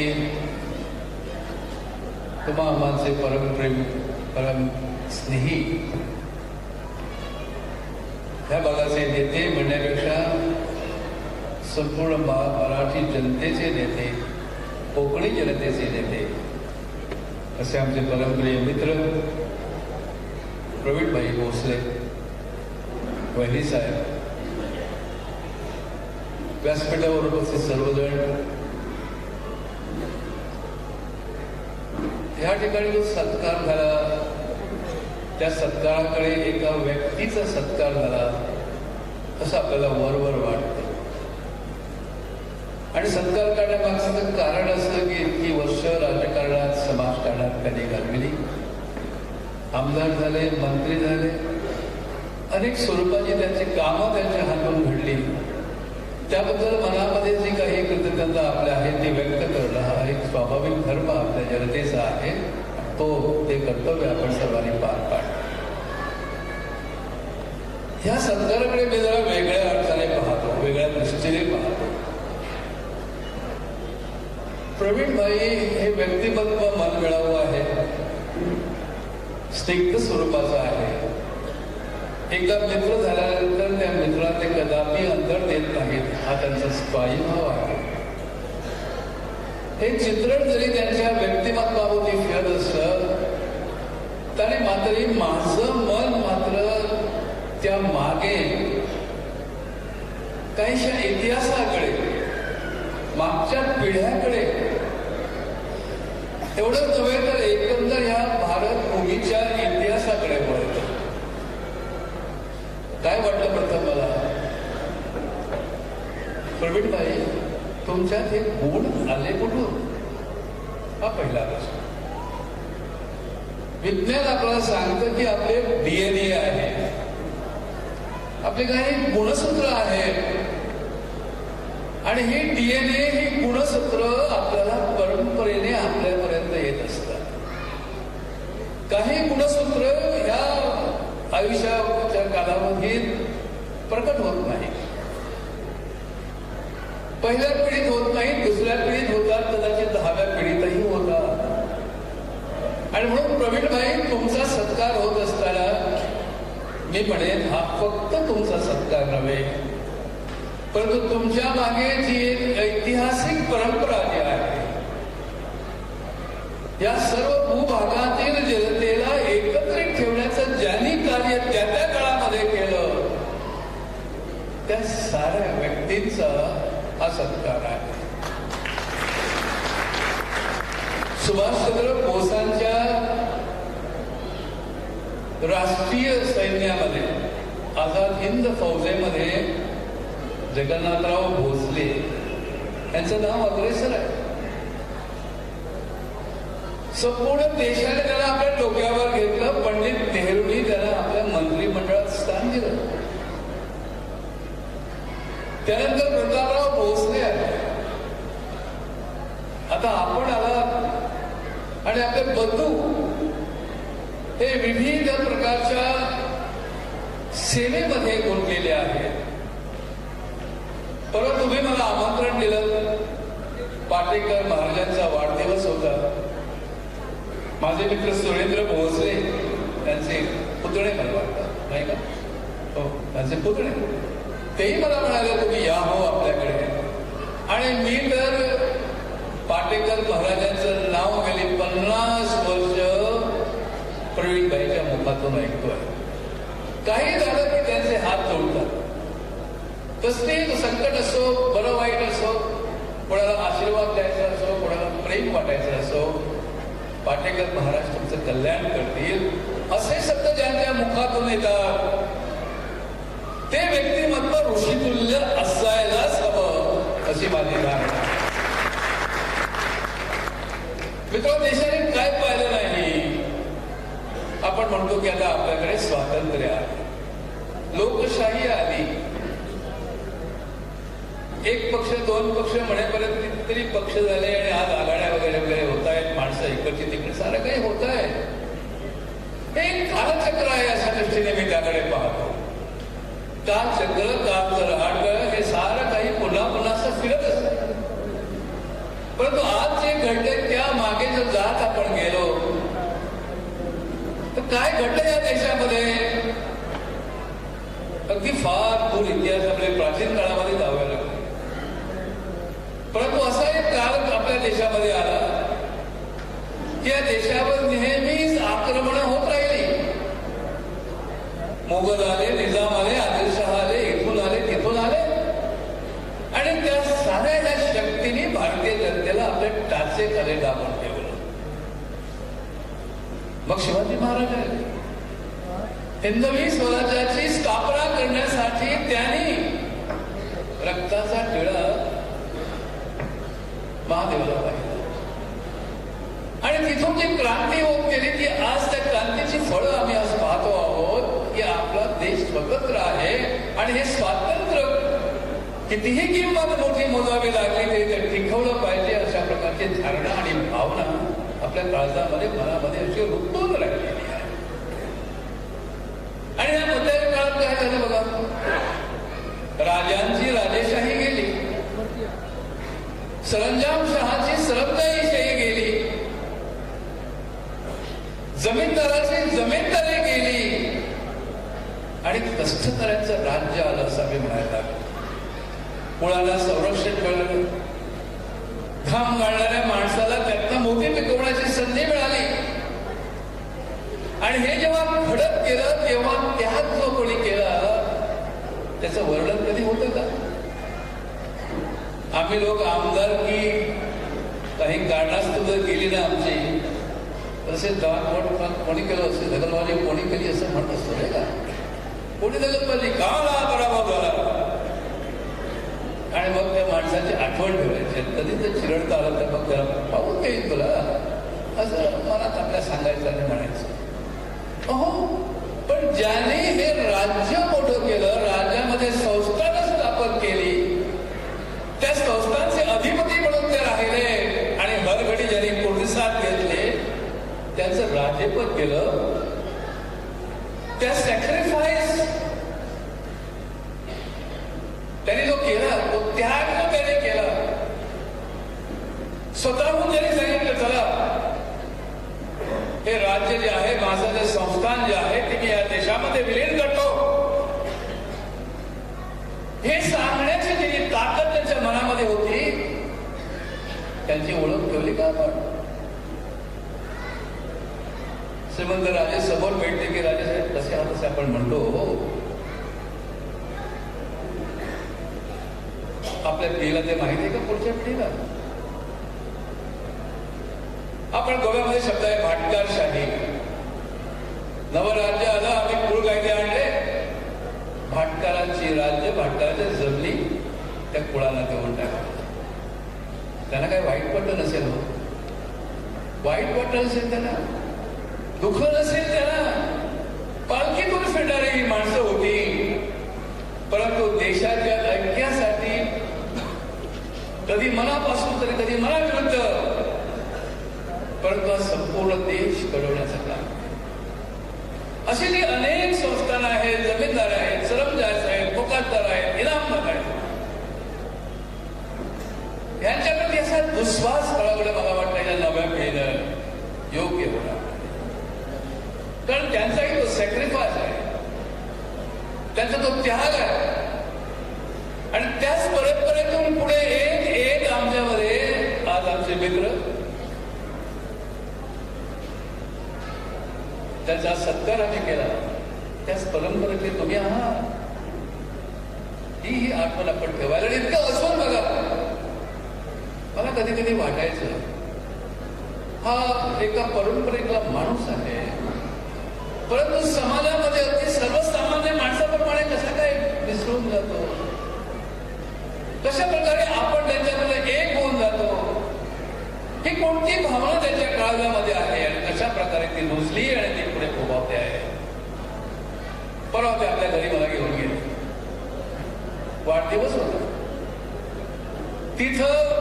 तुम्हा आम्हाचे परमप्रेम परम स्नेही ह्या भागाचे नेते म्हणण्यापेक्षा संपूर्ण मराठी जनतेचे नेते, कोकणी जनतेचे नेते असे आमचे परमप्रिय मित्र प्रवीणभाई भोसले वहिनी साहेब, व्यासपीठावर उपस्थित सर्वजण, या ठिकाणी जो सत्कार झाला त्या सत्काराकडे एका व्यक्तीचा सत्कार झाला असं आपल्याला वरवर वाटतं. आणि सत्कार करण्यामागचं कारण असं की इतकी वर्ष राजकारणात समाजकारणात त्यांनी घालविली, आमदार झाले, मंत्री झाले, अनेक स्वरूपाची त्यांची कामं त्यांच्या हातून घडली. त्याबद्दल मनामध्ये जी काही कृतज्ञता आपल्या आहे ती व्यक्त करणं हा एक स्वाभाविक धर्म आपल्या जनतेचा आहे. तो ते कर्तव्य आपण सर्वांनी पार पाडलं. ह्या सत्काराकडे मी जरा वेगळ्या अर्थाने पाहतो, वेगळ्या दृष्टीने पाहतो. प्रवीणभाई हे व्यक्तिमत्व मनमिळावू आहे, स्निग्ध स्वरूपाचं आहे. एकदा मित्र झाल्यानंतर त्या मित्रात ते कदापि अंतर देत नाहीत, हा त्यांचा स्वभाव आहे. हे चित्रण जरी त्यांच्या व्यक्तिमत्वावरती फिरत असलं तरी मात्र माझं मन मात्र त्या मागे काहीशा इतिहासाकडे, मागच्या पिढ्याकडे, एवढंच नव्हे तर एकंदर ह्या भारत भूमीच्या इतिहासाकडे वळतं. काय वाटलं प्रथम मला, प्रवीणभाई तुमच्यात हे गुण आले कुठून, हा पहिला प्रश्न. विज्ञान आपल्याला सांगतं की आपले डीएनए आहे, आपले काही गुणसूत्र आहे आणि ही डीएनए ही गुणसूत्र आपल्याला परंपरेने आपल्यापर्यंत येत असतात. काही गुणसूत्र ह्या आयुष्याच्या कालावधीत प्रकट होत नाही, पहिल्या पिढीत होत नाही, दुसऱ्या पिढीत होतात, कदाचित 10व्या पिढीतही होतात. आणि म्हणून प्रवीणभाई तुमचा सत्कार होत असताना मी म्हणेन हा फक्त तुमचा सत्कार नव्हे, परंतु तुमच्या मागे जी एक ऐतिहासिक परंपरा जी आहे, या सर्व भूभागातील जनतेला एकत्रित ठेवण्याचं ज्यांनी कार्य त्या त्या काळामध्ये केलं त्या साऱ्या व्यक्तींचा हा सत्कार आहे. सुभाषचंद्र बोसांच्या राष्ट्रीय सैन्यामध्ये, आझाद हिंद फौजेमध्ये जगन्नाथराव भोसले यांचं नाव अग्रेसर आहे. संपूर्ण देशाने त्याला आपल्या डोक्यावर घेतलं. पंडित नेहरूंनी त्याला आपल्या मंत्रिमंडळात स्थान दिलं. त्यानंतर प्रतापराव भोसले आले. आता आपण आला आणि आपले बंधू हे विविध प्रकारच्या सेवेमध्ये गुंतलेले आहेत. परंतु तुम्ही मला आमंत्रण दिलं. पाटेकर महाराजांचा वाढदिवस होता. माझे मित्र सुरेंद्र भोसले त्यांचे पुतळे मला वाटतात नाही का? हो, त्यांचे पुतळे तेही मला म्हणाले तुम्ही या हो आपल्याकडे. आणि मी तर पाटेकर महाराजांचं नाव गेली 50 वर्ष प्रवीणबाईच्या मुखातून ऐकतोय. काही झालं की त्यांचे हात जोडतात. कसलेही संकट असो, बरं वाईट असो, कोणाला आशीर्वाद द्यायचा असो, कोणाला प्रेम वाटायचं असो, पाटेकर महाराज तुमचं कल्याण करतील असे शब्द ज्यांच्या मुखातून येतात ते व्यक्तिमत्व ऋषितुल्य असायलाच हवं अशी माझी धारणा. मित्र, देशाने काय पाहिलं नाही. आपण म्हणतो की आता आपल्याकडे स्वातंत्र्य आहे, लोकशाही आली. एक पक्ष दोन पक्ष म्हणेपर्यंत कितीतरी पक्ष झाले आणि आज आघाड्या वगैरे वगैरे होत आहेत. माणसं इकडची तिकडे सारं काही होत आहे. एक कालचक्र आहे अशा दृष्टीने मी त्याकडे पाहतो. कालचक्र कालचक्र हे सारं काही पुन्हा पुन्हा असं फिरत असतं. परंतु आज जे घडले त्या मागे जर जात आपण गेलो तर काय घडलं या देशामध्ये अगदी फार दूर इतिहास आपल्या प्राचीन काळामध्ये जावं लागतं. परंतु असा एक काळ आपल्या देशामध्ये आला की या देशावर नेहमीच आक्रमणं होत राहिली. मोगल आले, निजाम आले, आदिलशाह आले, इथून आले तिथून आले आणि त्या साऱ्या या शक्तीने भारतीय जनतेला आपल्या टाचेखाली दाबून ठेवलं. मग शिवाजी महाराज आले. हिंदवी स्वराज्याची स्थापना करण्यासाठी त्यांनी रक्ताचा टिळा महादेवाला पाहिला आणि तिथून जी क्रांती होत गेली ती आज त्या क्रांतीची फळं आम्ही आज पाहतो आहोत की आपला देश स्वतंत्र आहे आणि हे स्वातंत्र्य कितीही किंमत मोठी मोजावी लागली तरी ते टिकवलं पाहिजे अशा प्रकारची धारणा आणि भावना आपल्या काळजामध्ये मनामध्ये अशी रुतून राहिलेली आहे. आणि या मध्य काळात काय झालं बघा. राजांची राजेशाही गेली, सरंजाम शहाची सरंजाईशाही गेली, जमीनदाराची जमीनदारी गेली आणि कष्टकऱ्यांचं राज्य आलं असं आम्ही म्हणायला लागलो. मुळाला संरक्षण मिळालं, घाम गाळणाऱ्या माणसाला त्यातनं मोती पिकवण्याची संधी मिळाली. आणि हे जेव्हा घडत गेलं तेव्हा त्यात जो कोणी केला त्याचं वर्णन कधी होतं का? आम्ही लोक आमदारकी काही कारणास्तव जर गेली ना आमची तसे दान कोणी केलं असेल, दगलबाजी कोणी केली असं म्हणत असतो नाही का? कोणी दगलबाजी काला पराभव झाला आणि मग त्या माणसाची आठवण ठेवायची. कधी तर चिरडता आलं तर मग त्याला पाहून घेईन तुला असं मनात आपल्या सांगायचं आणि म्हणायचं. अहो, पण ज्याने हे राज्य मोठं केलं, राज्यामध्ये संस्थानं स्थापन केली, त्या संस्थांचे अधिपती म्हणून ते राहिले आणि हरघडी ज्यांनी प्रतिसाद घेतले त्यांचं राज्यपद केलं. त्या सॅक्रिफाईस त्यांनी जो केला तो त्याग जो त्याने केला, स्वतःहून त्यांनी सांगितलं चला हे राज्य जे आहे, माझं जे संस्थान जे आहे ते मी या देशामध्ये विलीन करतो, हे सांगण्याची जी ताकद त्यांच्या मनामध्ये होती त्यांची ओळख ठेवली का आपण? श्रीमंत राजे समोर भेटले की राजे साहेब कसे आहात असे आपण म्हणतो. आपल्या पिढीला ते माहिती आहे का? पुढच्या पिढीला आपण गोव्यामध्ये शब्द आहे भाटकारशाही. नवराज्य आलं, आम्ही कुळ कायदे आणले, भाटकारांची राज्य भाटकाराच्या जमली त्या कुळाला देऊन टाकलं. त्यांना काही वाईट पडलं नसेल हो. वाईट वाटत असेल त्यांना, दुःख नसेल त्यांना, पालखीतून फिरणारी ही माणसं होती, परंतु देशाच्या ऐक्यासाठी कधी मनापासून तर कधी मनाविरुद्ध, परंतु संपूर्ण देश घडवण्याचं काम. अशी जी अनेक संस्थान आहेत, जमीनदार आहेत, सरंजाज आहेत, मुकाददार आहेत, इनामदार आहेत, यांच्याकडे असा दुस्वास कळवलं मला वाटतं या नव्या पिढीनं योग्य होणार. कारण त्यांचाही तो सॅक्रिफाईस आहे, त्यांचा तो त्याग आहे. आणि त्याच परंपरेतून पुढे एक एक आमच्यामध्ये आज आमचे मित्र, त्यांचा सत्कार आम्ही केला, त्याच परंपरेतले तुम्ही आहात, ही आठवण आपण ठेवायला. आणि इतकं अस्वल बघा, मला कधी कधी वाटायचं हा एका परंपरेतला माणूस आहे, परंतु समाजामध्ये अगदी सर्वसामान्य माणसाप्रमाणे कसा काय विसरून जातो, कशा प्रकारे आपण त्यांच्यामध्ये एक होऊन जातो, ही कोणती भावना त्याच्या काळजामध्ये आहे आणि कशा प्रकारे ती रुजली आणि ती पुढे फोबावते आहे. परवा ते आपल्या घरी मला घेऊन गेले, वाढदिवस होता. तिथं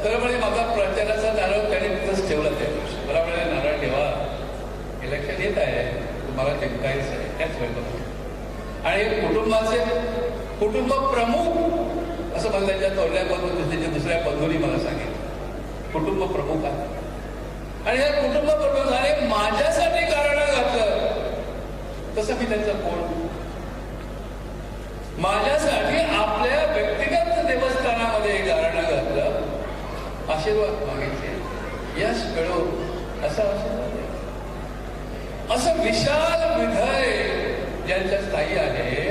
खरं म्हणजे माझा प्रचाराचा नारळ त्याने तिथंच ठेवला. त्या दिवशी मला म्हणाले, नारळ ठेवा, इलेक्शन येत आहे, तुम्हाला जिंकायचं आहे त्याच वेळेला. आणि कुटुंबाचे कुटुंब प्रमुख असं मला त्यांच्या थोरल्या बंधू, त्याच्या दुसऱ्या बंधूंनी मला सांगितलं, कुटुंब प्रमुख आहे. आणि या कुटुंब प्रमुखाने माझ्यासाठी कारण घातलं, तसं मी त्यांचा कोण, माझ्यासाठी आपल्या व्यक्तिगत देवस्थानामध्ये गारणं घातलं, आशीर्वाद मागितले, यश मिळो असा आशीर्वाद. असं विशाल विधय ज्यांच्या स्थायी आहे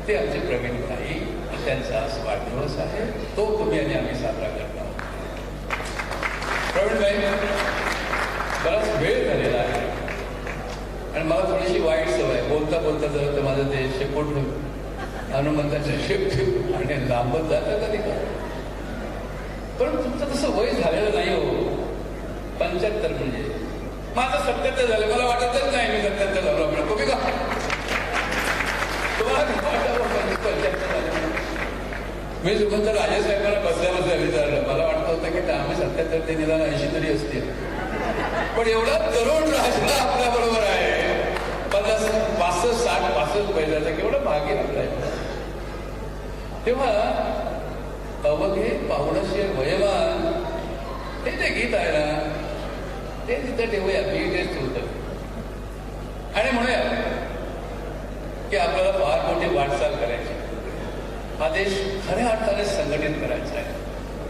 ते आमचे प्रवीण भाई, त्यांचा आज वाढदिवस आहे, तो तुम्ही आणि आम्ही साजरा करत आहोत. प्रवीण भाई बराच वेळ झालेला आहे आणि मला थोडीशी वाईट सवय, बोलता बोलता जर माझं ते शेपूट हनुमंताच्या शेप आणि लांबत जातं कधी का. पण तुमचं तसं वय झालेलं नाही हो, 75 म्हणजे माझं 77 झालं, मला वाटतच नाही मी 77 झालो म्हणून. तुम्ही का तुम्हाला 75 झालं? मी सुगंध राजेसाहेबांना बसल्या विचारलं, मला वाटत होतं की आम्ही 77 ते निदान 80 तरी असतील, पण एवढा तरुण राजला आपल्या बरोबर आहे, 50, 65, 60, 65 पैशाचा केवढं भाग्य आपलं. तेव्हा अवघे पावडशे वयवान हे जे गीत आहे ना, ते तिथं ठेवूया, मी तेच ठेवतो. आणि म्हणूया की आपल्याला फार मोठी वाटचाल करायची, हा देश खऱ्या अर्थाने संघटित करायचा आहे.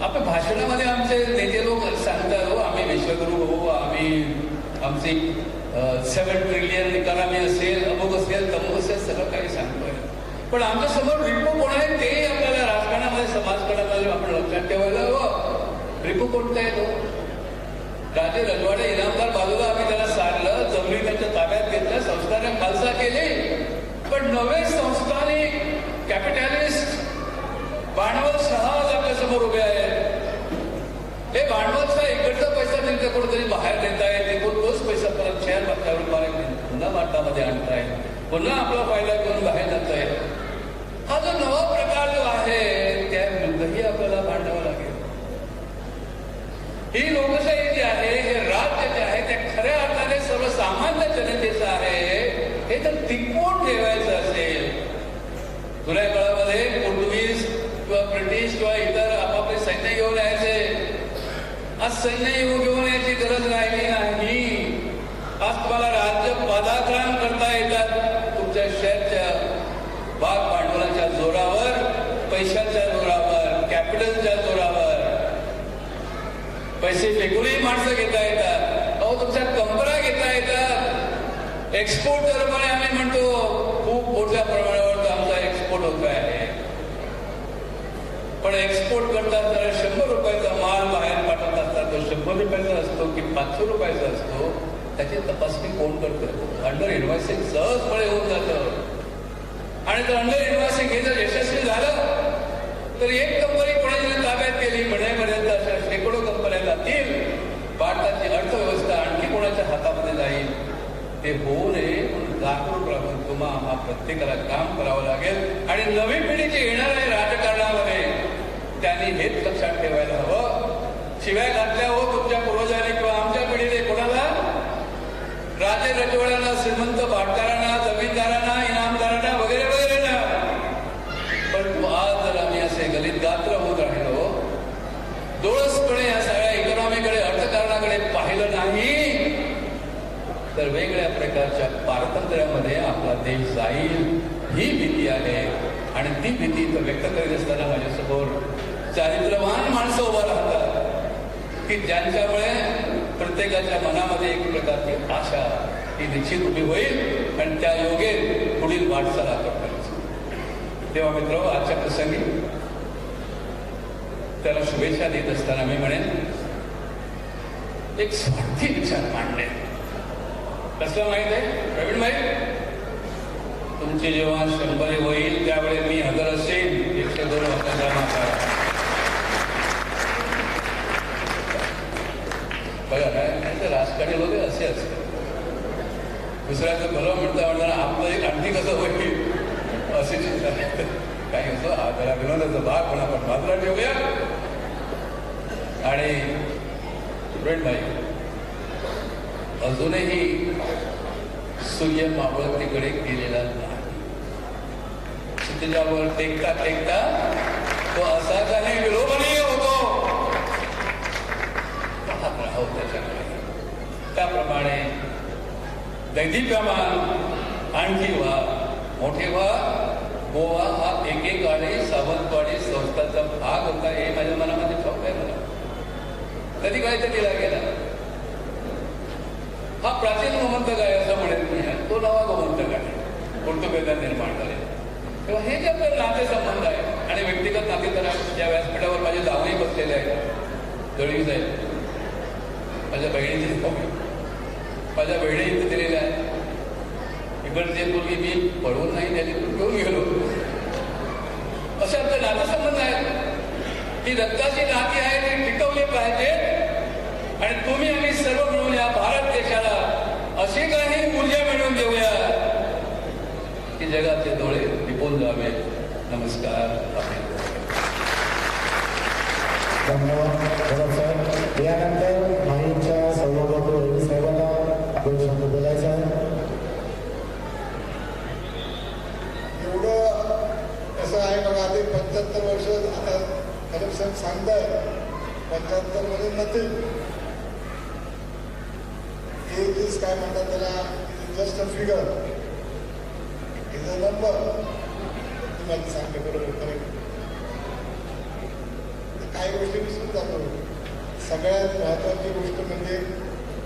आपल्या भाषणामध्ये आमचे नेते लोक सांगतात, हो आम्ही विश्वगुरू हो, आम्ही आमची 7 ट्रिलियन इकॉनॉमी असेल, अमुक असेल, तमुक असेल, सगळं काही सांगतोय. पण आमच्या समोर रिपू कोण आहे ते आपल्याला राजकारणामध्ये, समाजकारणामध्ये आपण लक्षात ठेवायला हवं. रिपू कोणता आहे तो? राजे रजवाडे इनामदार बाजूला आम्ही त्याला सारलं, जमिनी त्यांच्या ताब्यात घेतल्या, संस्थाने खालसा केली. पण नवे संस्थाने कॅपिटॅलिस्ट भांडवलशाह आपल्या समोर उभे आहेत. हे भांडवलशाह इकडचा पैसा त्यांच्या कुठेतरी बाहेर देतायत, तिकडून तोच पैसा परत शेअर बाजारावर पुन्हा मार्टामध्ये आणतायत, पुन्हा आपला फायदा घेऊन बाहेर जातायत. हा जो नवा प्रकार जो आहे त्याविरुद्धही आपल्याला भांडावं लागेल. ही लोकशाही जी आहे, हे राज्य जे आहे ते खऱ्या अर्थाने सर्वसामान्य जनतेचं आहे. हे जर टिकवून ठेवायचं असेल, जुन्या काळामध्ये पोर्तुगीज किंवा ब्रिटिश किंवा इतर आपापले सैन्य घेऊन यायचे. आज सैन्य घेऊन यायची गरज राहिली नाही. आज तुम्हाला राज्य पादाक्रांत करता येतात तुमच्या शेअरच्या भाग भांडवलाच्या जोरावर, पैशाच्या जोरावर, कॅपिटलच्या जोरावर. पैसे फेकूनही माणसं घेता येतात. अहो तुमच्या कंपन्या घेता येतात. एक्सपोर्टर पण आम्ही म्हणतो खूप मोठ्या प्रमाणावर आमचा एक्सपोर्ट होत आहे. पण एक्सपोर्ट करतात तर 100 रुपयाचा माल बाहेर पाठवत असतात, तो 100 रुपयाचा असतो की 500 रुपयाचा असतो, त्याची तपासणी कोण करतं? अंडर इन्व्हॉइसिंग सहजपणे होऊन जातं. आणि जर अंडर इन्व्हॉइसिंग हे जर यशस्वी झालं तर एक कंपनी कोणाची ताब्यात केली म्हणेपर्यंत अशा शेकडो कंपन्या जातील. भारताची अर्थव्यवस्था ते होऊ नये म्हणून जागरूक राहून तुम्हा प्रत्येकाला काम करावं लागेल. आणि नवी पिढी जी येणार आहे राजकारणामध्ये त्यांनी हेच लक्षात ठेवायला हवं. शिवाय घातल्या हो तुमच्या पूर्वजांनी किंवा आमच्या पिढीने कोणाला, राजे रजवाड्यांना, श्रीमंत भाटकारांना, जमीनदारांना, इनामदारांना वगैरे वगैरे ना. पण आज जर आम्ही असे गलित गात्र होत राहिलो, डोळसपणे या सगळ्या इकॉनॉमीकडे, अर्थकारणाकडे पाहिलं नाही, तर वेगळ्या प्रकारच्या पारतंत्र्यामध्ये आपला देश जाईल ही भीती आहे. आणि ती भीती व्यक्त करीत असताना माझ्यासमोर चारित्र्यवान माणसं उभं राहतात की ज्यांच्यामुळे प्रत्येकाच्या मनामध्ये एक प्रकारची आशा ही निश्चित उभी होईल आणि त्या योगे पुढील वाटचाल आपण करायची. तेव्हा मित्र, आजच्या प्रसंगी त्याला शुभेच्छा देत असताना मी म्हणेन, एक स्वार्थी विचार मांडले. कसलं माहित आहे प्रवीण भाई, तुमची जेव्हा 100 होईल त्यावेळी मी हजर असेल 102 वाजता. बघा काय राजकारणी लोक असे असतात, दुसऱ्याचं भलं म्हणता म्हणताना आपलं एक आणखी कसं होईल अशी चिंता काही असो. हा जरा विनोदाचा भाग पण आपण बाजूला ठेवूया. आणि प्रवीण भाई, अजूनही सूर्य मावळतीकडे गेलेला नाही. त्याच्यावर टेकता टेकता तो असा काही विलोभनीय होतो. त्याच्याकडे त्याप्रमाणे दैदिप्यमान आणखी व्हा, मोठे व्हा. गोवा हा एकेकाळी सावंतवाडी संस्थाचा भाग होता हे माझ्या मनामध्ये ठाऊक आहे. मला कधी काय ते दिला गेला. हा प्राचीन गोमंतक आहे असं म्हणेल मी, तो नवा गोमंतक आहे, पोर्तुगीजांनी निर्माण झाले. तेव्हा हे जे आपले नातेसंबंध आहे आणि व्यक्तिगत नाते तर ज्या व्यासपीठावर माझे जावई बसलेले आहेत, दळवी साहेब, माझ्या बहिणीची माझ्या बहिणी इथे दिलेल्या आहे. इकडचे मुलगी मी पळवून नाही त्याची घेऊन गेलो. असे आपले नातेसंबंध आहेत. ती रक्ताची नाती आहे, ती टिकवली पाहिजे. आणि तुम्ही आम्ही सर्व मिळून या भारत देशाला अशी काही ऊर्जा मिळवून देऊया की जगाचे डोळे दिपून जावे. नमस्कार. धन्यवाद साहेब. यानंतर माहीमच्या सौभाग्य रवी साहेबांना दोन शब्द बोलायचं आहे. एवढं कसं आहे बघा, ते 75 वर्ष आता खरं साहेब सांगताय 75 मध्ये नथिंग. एज इज काय म्हणतात त्याला, just a figure, is a number. तुम्हाला सांगते बरोबर करेक्ट. काही गोष्टी विसरून जातो. सगळ्यात महत्वाची गोष्ट म्हणजे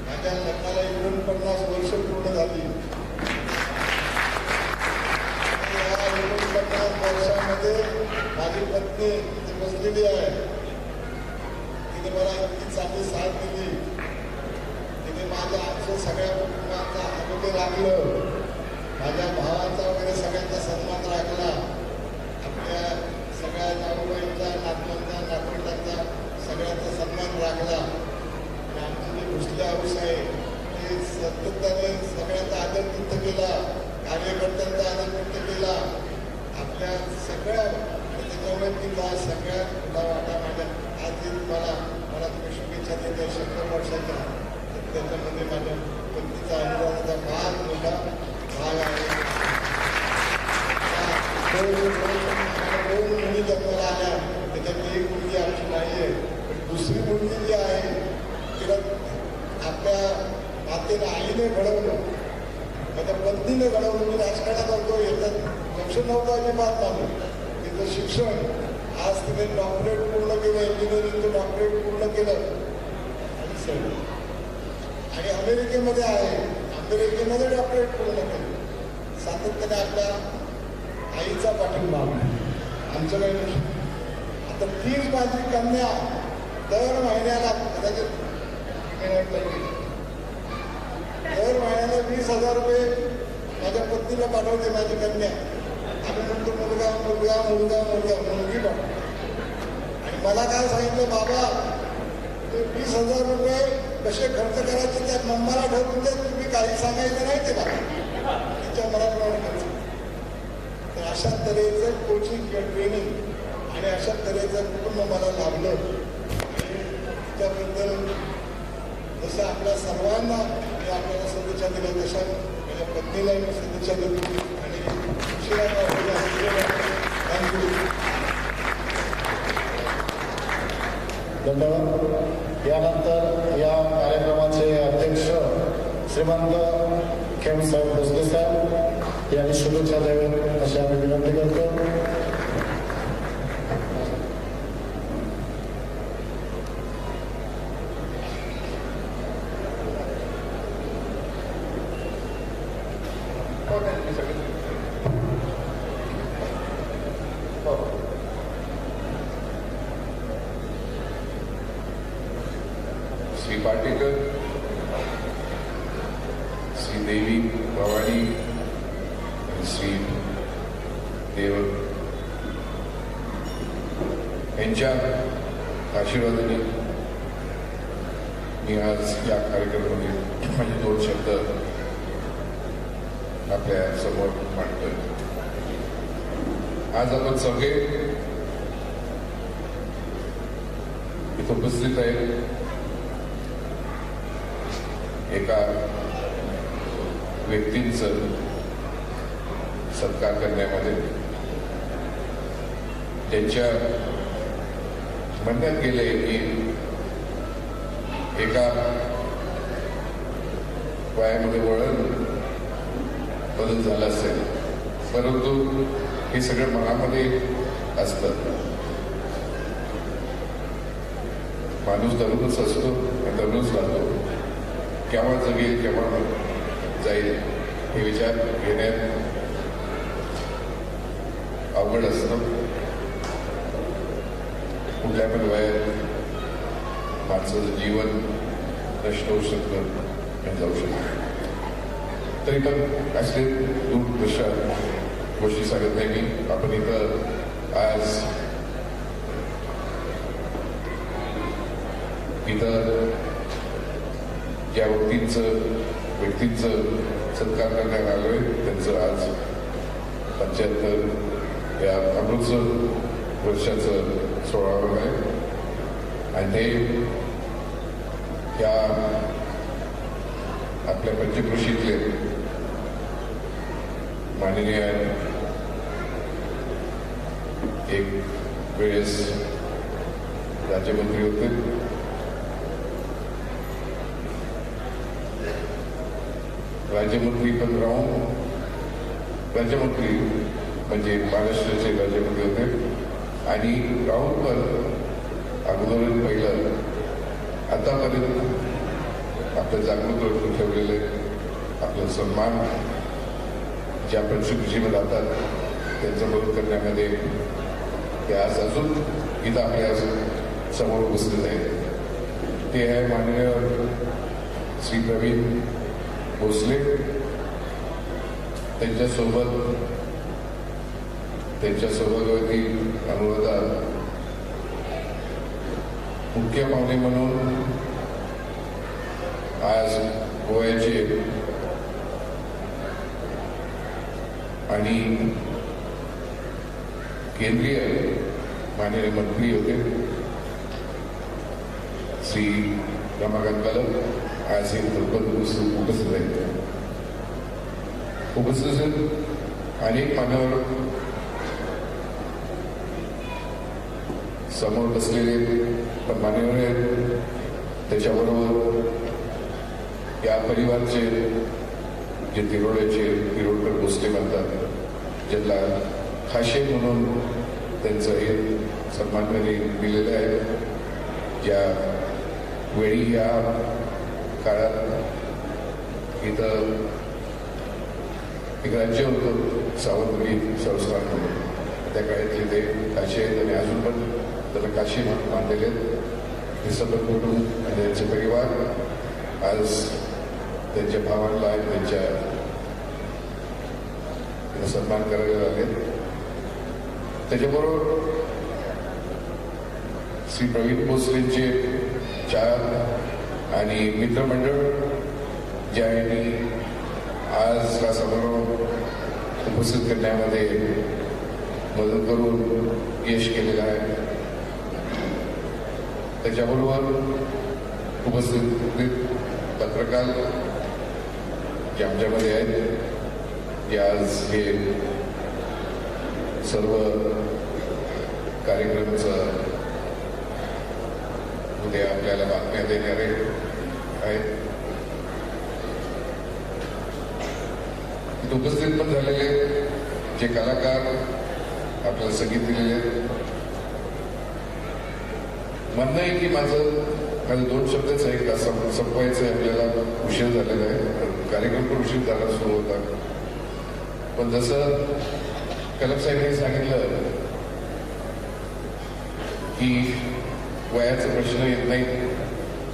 माझ्या लग्नाला 49 वर्ष पूर्ण झाली. या 49 वर्षामध्ये माझी पत्नी बसलेली आहे. तिने मला इतकी चांगली साथ दिली. तिने माझ्या आमच्या सगळ्या कुटुंबाचा आरोग्य राखलं. माझ्या भावाचा वगैरे सगळ्यांचा सन्मान राखला. आपल्या सगळ्या जाऊबाईंचा, नातवांचा, नातवंडांचा सगळ्यांचा सन्मान राखला. आमचे जे भोसले हाऊस आहे ते सातत्याने सगळ्यांचा आदर व्यक्त केला, कार्यकर्त्यांचा आदर व्यक्त केला. आपल्या सगळ्या त्याच्यामुळे तिला सगळ्यात मोठा वाटा माझ्या आज मला तुम्ही शुभेच्छा देत आहे 100 वर्षाच्या. त्याच्यामध्ये माझ्या पत्नीचा अनुदानाचा फार मोठा भाग आहे. दोन मुली जन्माला आल्या, त्याच्यातली एक मुलगी आमची नाही आहे. पण दुसरी मुलगी जी आहे तिला आपल्या मातेने आईने घडवलं, माझ्या पत्नीने घडवलं. मी राजकारणात होतो, याच्यात लक्ष नव्हतं अजिबात माझं. तिचं शिक्षण आज तिने डॉक्टरेट पूर्ण केलं, इंजिनिअरिंगचं डॉक्टरेट पूर्ण केलं. आणि अमेरिकेमध्ये आहे, अमेरिकेमध्ये डॉक्टरेट पूर्ण केलं. सातत्याने आपल्या आईचा पाठिंबा आमचं काही नाही. आता तीच माझी कन्या दर महिन्याला कदाचित दर महिन्याला 20,000 रुपये माझ्या पत्नीला पाठवते माझी कन्या. आम्ही म्हणतो मुलगा मुलगा मुलगा मुलगा मुलगी पण. आणि मला काय सांगितलं, बाबा ते 20,000 रुपये कसे खर्च करायचे त्या मला ठरवून द्या, तुम्ही काही सांगायचं नाही ते मला तिच्या मनाप्रमाणे खर्च. तर अशा तऱ्हेचं कोचिंग किंवा ट्रेनिंग आणि अशा तऱ्हेचं कुटुंब मला लाभलं. त्याबद्दल जसं आपल्या सर्वांना मी आपल्याला शुभेच्छा दिल्या तशा माझ्या पत्नीलाही मी शुभेच्छा देतो आणि थँक्यू. धन्यवाद. यानंतर या कार्यक्रमाचे अध्यक्ष श्रीमंत खेमसाहेब भोसले साहेब यांनी शुभेच्छा द्याव्यात अशी आम्ही विनंती करतो. श्री पाटेकर, श्री देवी भवानी, श्री देव यांच्या आशीर्वादाने मी आज या कार्यक्रमामध्ये माझे 2 शब्द आपल्या समोर मांडतोय. आज आपण सगळे इथं उपस्थित आहेत एका व्यक्तींचं सत्कार करण्यामध्ये. त्यांच्या म्हणण्यात गेले की एका वयामध्ये वळण बदल झाला असेल, परंतु हे सगळं मनामध्ये असतं. माणूस दररोजच असतो आणि दररोज राहतो. केव्हा जगेल केव्हा जाईल हे विचार घेण्यात अवघड असतं. कुठल्या पण वयात माणसाचं जीवन नष्ट होऊ शकतं आणि जाऊ शकतं. तरी पण असले दूर गोष्टी सांगत नाही मी. आपण इथं आज इथं ज्या व्यक्तींचं सत्कार करण्यात आलोय त्यांचं आज 75 या अमृतसर वर्षाचं 16वं आहे. आणि ते या आपल्या पंचक्रोशीतले माननीय एक वेळेस राज्यमंत्री होते. राज्यमंत्री पण राहून राज्यमंत्री म्हणजे महाराष्ट्राचे राज्यमंत्री होते आणि राहून पण अगोदर पहिलं आतापर्यंत आपलं जागृत ठेवून ठेवलेले आपला सन्मान ज्या पंचकृषीमध्ये जातात त्यांचा मदत करण्यामध्ये ते आज अजून इथं आपल्या समोर उपस्थित आहेत. ते आहे माननीय श्री प्रवीण भोसले. त्यांच्यासोबत अनुराधा मुख्य पाहुणे म्हणून आज गोव्याचे आणि केंद्रीय माननीय मंत्री होते श्री रमाकांत कलम आज हे उपस्थित आहेत. उपस्थित अनेक मान्यवर समोर बसलेले पण मान्यवर आहेत. त्याच्याबरोबर या परिवारचे जे तिरोडकर भोसले म्हणतात ज्यांना खाशे म्हणून त्यांचं हे सन्मान दिलेलं आहे. ज्या वेळी या काळात इथं एक राज्य होतं सावंतवाडी संस्थान म्हणून त्या काळातले ते काशी आहेत आणि अजून पण त्याला काशी मानलेले आहेत. हे सतत कुटुंब आणि त्यांचे परिवार आज त्यांच्या भावांना त्यांच्या सन्मान करायला लागले. त्याच्याबरोबर श्री प्रवीण भोसलेंचे 4 आणि मित्रमंडळ ज्या यांनी आज हा समारोह उपस्थित करण्यामध्ये मदत करून यश केलेलं आहे, त्याच्याबरोबर उपस्थित पत्रकार जे आमच्यामध्ये आहेत, जे आज हे सर्व कार्यक्रमचं उद्या आपल्याला बातम्या देणारे आहेत, उपस्थित पण झालेले जे कलाकार आपल्याला संगीत दिलेले आहेत. म्हणणं आहे की माझं 2 शब्दच आहे का संपवायचं आहे, आपल्याला उशीर झालेला आहे, कार्यक्रम पण उशीर झाला सुरू होता. पण जसं कलम साहेबांनी सांगितलं की वयाचा प्रश्न येत नाही,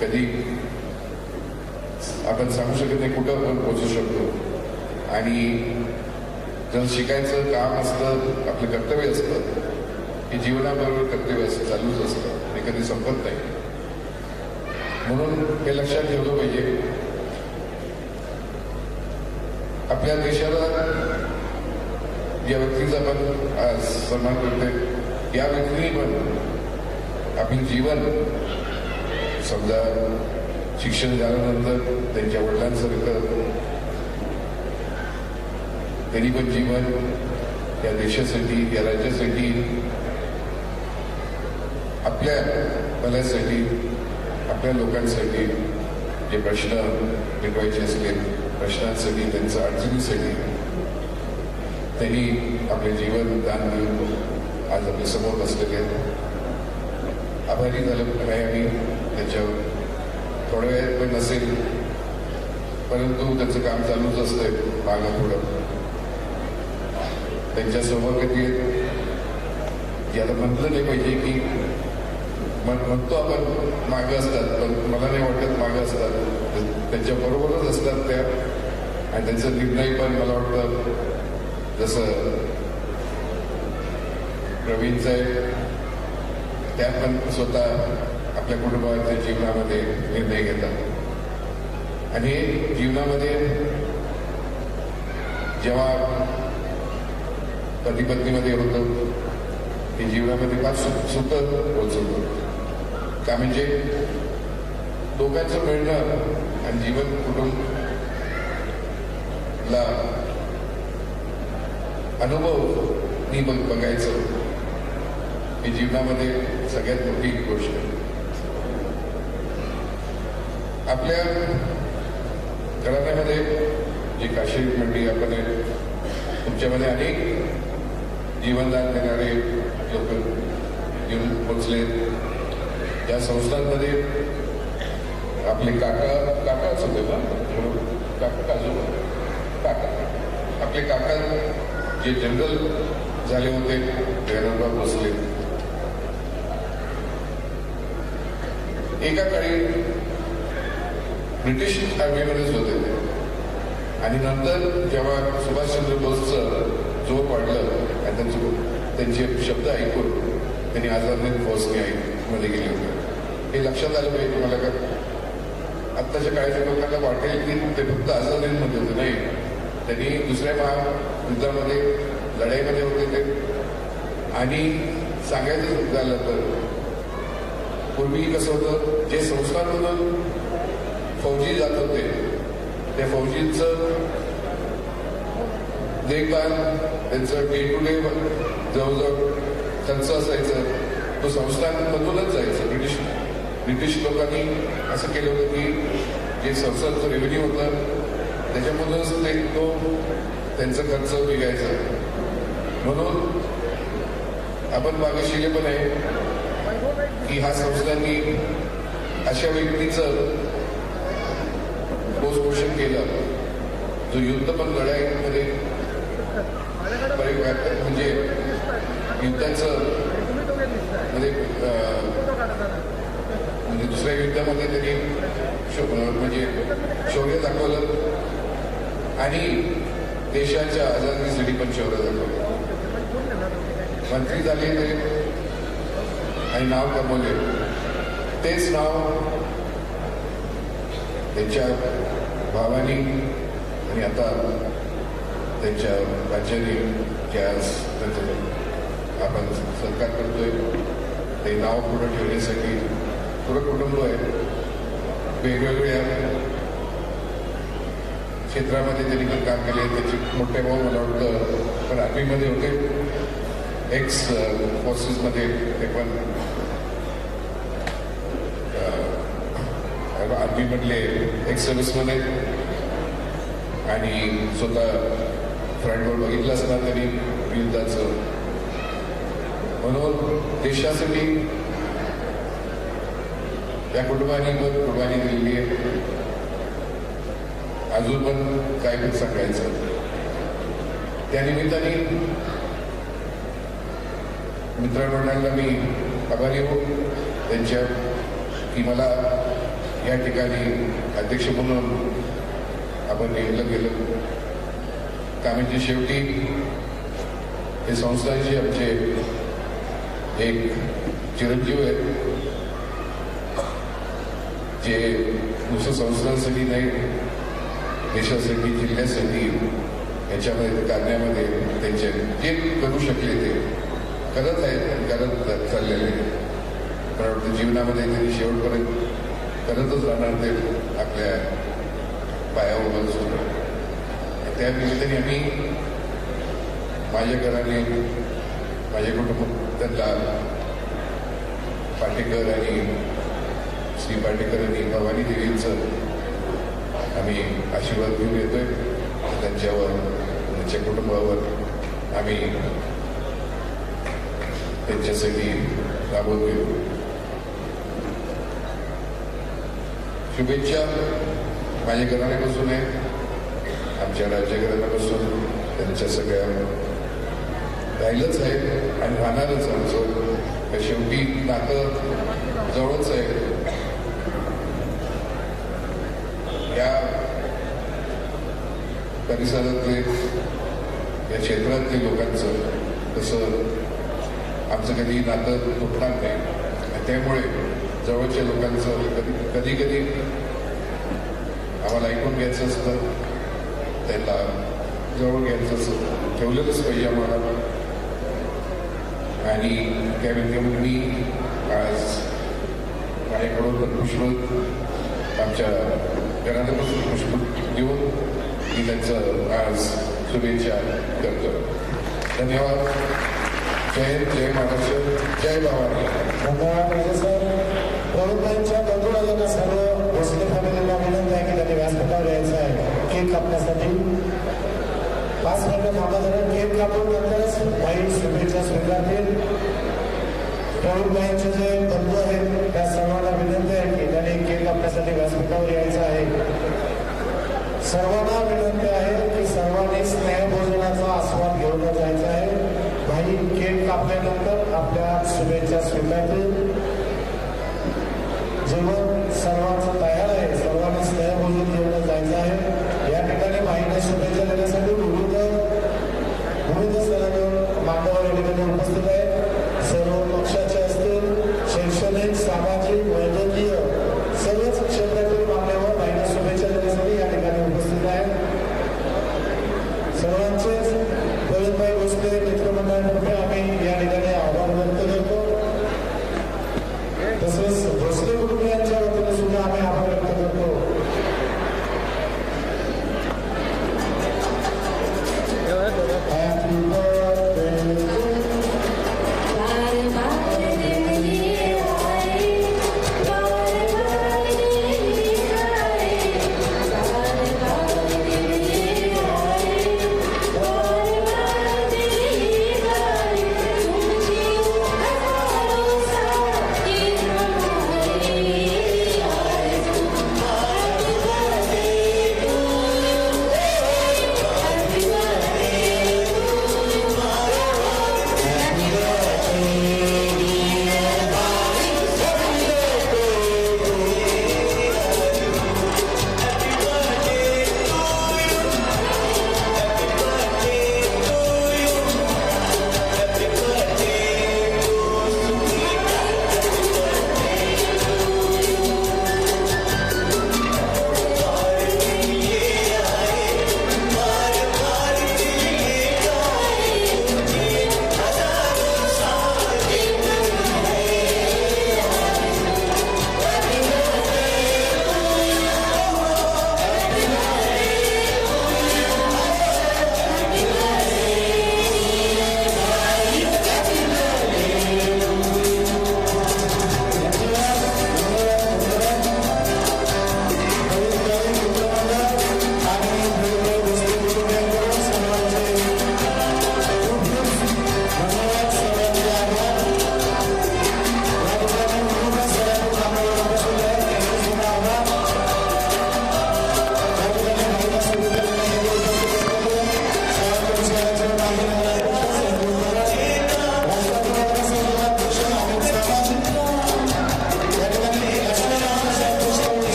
कधी आपण सांगू शकत नाही कुठं आपण पोहोचू शकतो. आणि जर शिकायचं काम असतं, आपलं कर्तव्य असतं, हे जीवनाबरोबर कर्तव्य असतं, चालूच असतं, हे कधी संपत नाही. म्हणून हे लक्षात ठेवलं पाहिजे. आपल्या देशाला ज्या व्यक्तीचा आपण आज सन्मान करतोय, या व्यक्तीने पण आपलं जीवन समजा शिक्षण झाल्यानंतर त्यांच्या वडिलांसारखं त्यांनी पण जीवन या देशासाठी, या राज्यासाठी, आपल्या भल्यासाठी, आपल्या लोकांसाठी जे प्रश्न मिटवायचे असले, प्रश्नांसाठी, त्यांच्या अडचणीसाठी त्यांनी आपले जीवन दान देऊन आज आपल्या समोर बसलेले आहेत. आभारी झालं नाही आम्ही त्याच्यावर. थोड्या वेळात पण नसेल, परंतु त्यांचं काम चालूच असतंय मागं पुढं. त्यांच्या सहभागी याला म्हटलं नाही पाहिजे की म्हणतो आपण मागं असतात, पण मला नाही वाटत मागं असतात, त्यांच्या बरोबरच असतात त्या. आणि त्यांचा निर्णय पण मला वाटतं जसं प्रवीणचं आहे, त्या पण स्वतः आपल्या कुटुंबाच्या जीवनामध्ये निर्णय घेतात. आणि जीवनामध्ये जेव्हा पती पत्नीमध्ये होतं, हे जीवनामध्ये फार सुखद पोचवतं. का म्हणजे दोघांचं मिळणं आणि जीवन कुटुंबला अनुभव बघायचं, हे जीवनामध्ये सगळ्यात मोठी गोष्ट आहे. आपल्या घराण्यामध्ये जी काशी मंडळी आपण तुमच्यामध्ये अनेक जीवनदान देणारे लोक येऊन पोचले. या संस्थांमध्ये आपले काकाच होते ना, काका आपले काका जे जनरल झाले होते, जयरामराव भोसले, एका काळी ब्रिटिश आर्मीमध्येच होते ते. आणि नंतर जेव्हा सुभाषचंद्र बोसचं जोर वाढलं आणि त्यांचे शब्द ऐकून त्यांनी आझाद हिंद फौजमध्ये गेले होते. हे लक्षात आलं पाहिजे तुम्हाला का आत्ताच्या काळाच्या लोकांना वाटेल की ते फक्त आझाद हिंदमध्ये होते, नाही, त्यांनी दुसऱ्या महायुद्धामध्ये लढाईमध्ये होते ते. आणि सांगायचं झालं तर पूर्वी कसं होतं, जे संस्थांमधून फौजी जात होते त्या फौजींचं देखभाल, त्यांचं डे टू डे जवळजवळ खर्च असायचं, तो संस्थांमधूनच जायचं. ब्रिटिश लोकांनी असं केलं होतं की जे संस्थांचं रेव्हेन्यू होतं त्याच्यामधूनच तो त्यांचा खर्च निघायचा. म्हणून आपण मागाशिले पण आहे की ह्या संस्थांनी अशा व्यक्तीचं पोषण केलं जो युद्ध पण लढाईमध्ये म्हणजे युद्धाचं म्हणजे दुसऱ्या युद्धामध्ये त्यांनी म्हणजे शौर्य दाखवलं आणि देशाच्या आझादीसाठी पण शौर्य दाखवलं. मंत्री झाले ते आणि नाव कमवले. तेच नाव त्यांच्या भावानी आणि आता त्यांच्या राज्याने जे आज त्यांचं आपण सत्कार करतोय ते नाव पुढे ठेवण्यासाठी पुरं कुटुंब आहे. वेगवेगळ्या क्षेत्रामध्ये त्यांनी पण काम केले. त्याचे मोठे भाऊ मला वाटतं पण आर्मीमध्ये होते, एक्स फोर्सेसमध्ये ते पण आर्मीमधले एक्स सर्व्हिसमध्ये आणि स्वतः फ्रंटवर बघितलं असणार त्यांनी युद्धाचं. म्हणून देशासाठी या कुटुंबाने पण कुर्बानी दिलेली आहे. अजून पण काय पण सांगायचं. त्यानिमित्ताने मित्रमंडळांना मी आभारी हो त्यांच्या की मला या ठिकाणी अध्यक्ष म्हणून आपण नेमलं गेलं. कामाच्या शेवटी हे संस्थांचे आमचे एक चिरंजीव आहेत जे नुसतं संस्थांसाठी नाही देशासाठी जिल्ह्यासाठी याच्यामध्ये करण्यामध्ये त्यांचे जे करू शकले ते करत आहेत, करत चाललेले. मला वाटतं जीवनामध्ये त्यांनी शेवटपर्यंत करतच राहणार ते आपल्या पायावर बसून. त्या निमित्ताने आम्ही माझ्या घराने माझे कुटुंब त्यांना पाटेकर आणि श्री पाटेकर आणि भवानी देवींचं आम्ही आशीर्वाद घेऊन येतोय. त्यांच्यावर त्यांच्या कुटुंबावर आम्ही त्यांच्यासाठी राबवत गेलो. शुभेच्छा माझ्या घराण्यापासून आहे, आमच्या राज्यघराण्यापासून त्यांच्या सगळ्या राहिलंच आहे आणि राहणारच आमचं. शेवटी नातं जवळच आहे. या परिसरातले या क्षेत्रातले लोकांचं तसं आमचं कधी नातं तुटणार नाही. आणि त्यामुळे जवळच्या लोकांचं कधी कधी आम्हाला ऐकून घ्यायचं असतं, त्यांना जवळ घ्यायचं असतं, ठेवलेलंच पाहिजे आम्हाला. आणि त्यामध्ये मी आज माझ्याकडून पुष्प आमच्या घराण्यापासून पुष्प देऊन मी त्यांचं आज शुभेच्छा करतो. धन्यवाद. जय जय महाराष्ट्र, जय भवानी. धन्यवाद सर. प्रवीणभाईंच्या बंधुराजांना सर्व भोसले फॅमिलीला विनंती आहे की त्यांनी व्यासपीठावर यायचं आहे केक कापण्यासाठी. 5 मिनिटं थांबा जरा. केक कापून नंतरच भाई शुभेच्छा स्वीकारतील. प्रवीणभाईंचे जे बंधू आहेत त्या सर्वांना विनंती आहे की त्यांनी केक कापण्यासाठी व्यासपीठावर यायचं आहे. सर्वांना विनंती आहे की सर्वांनी स्नेहभोजनाचा आस्वाद घेऊन जायचा आहे. भाई केक कापल्यानंतर आपल्या शुभेच्छा स्वीकारतील. जेवण सर्वांचं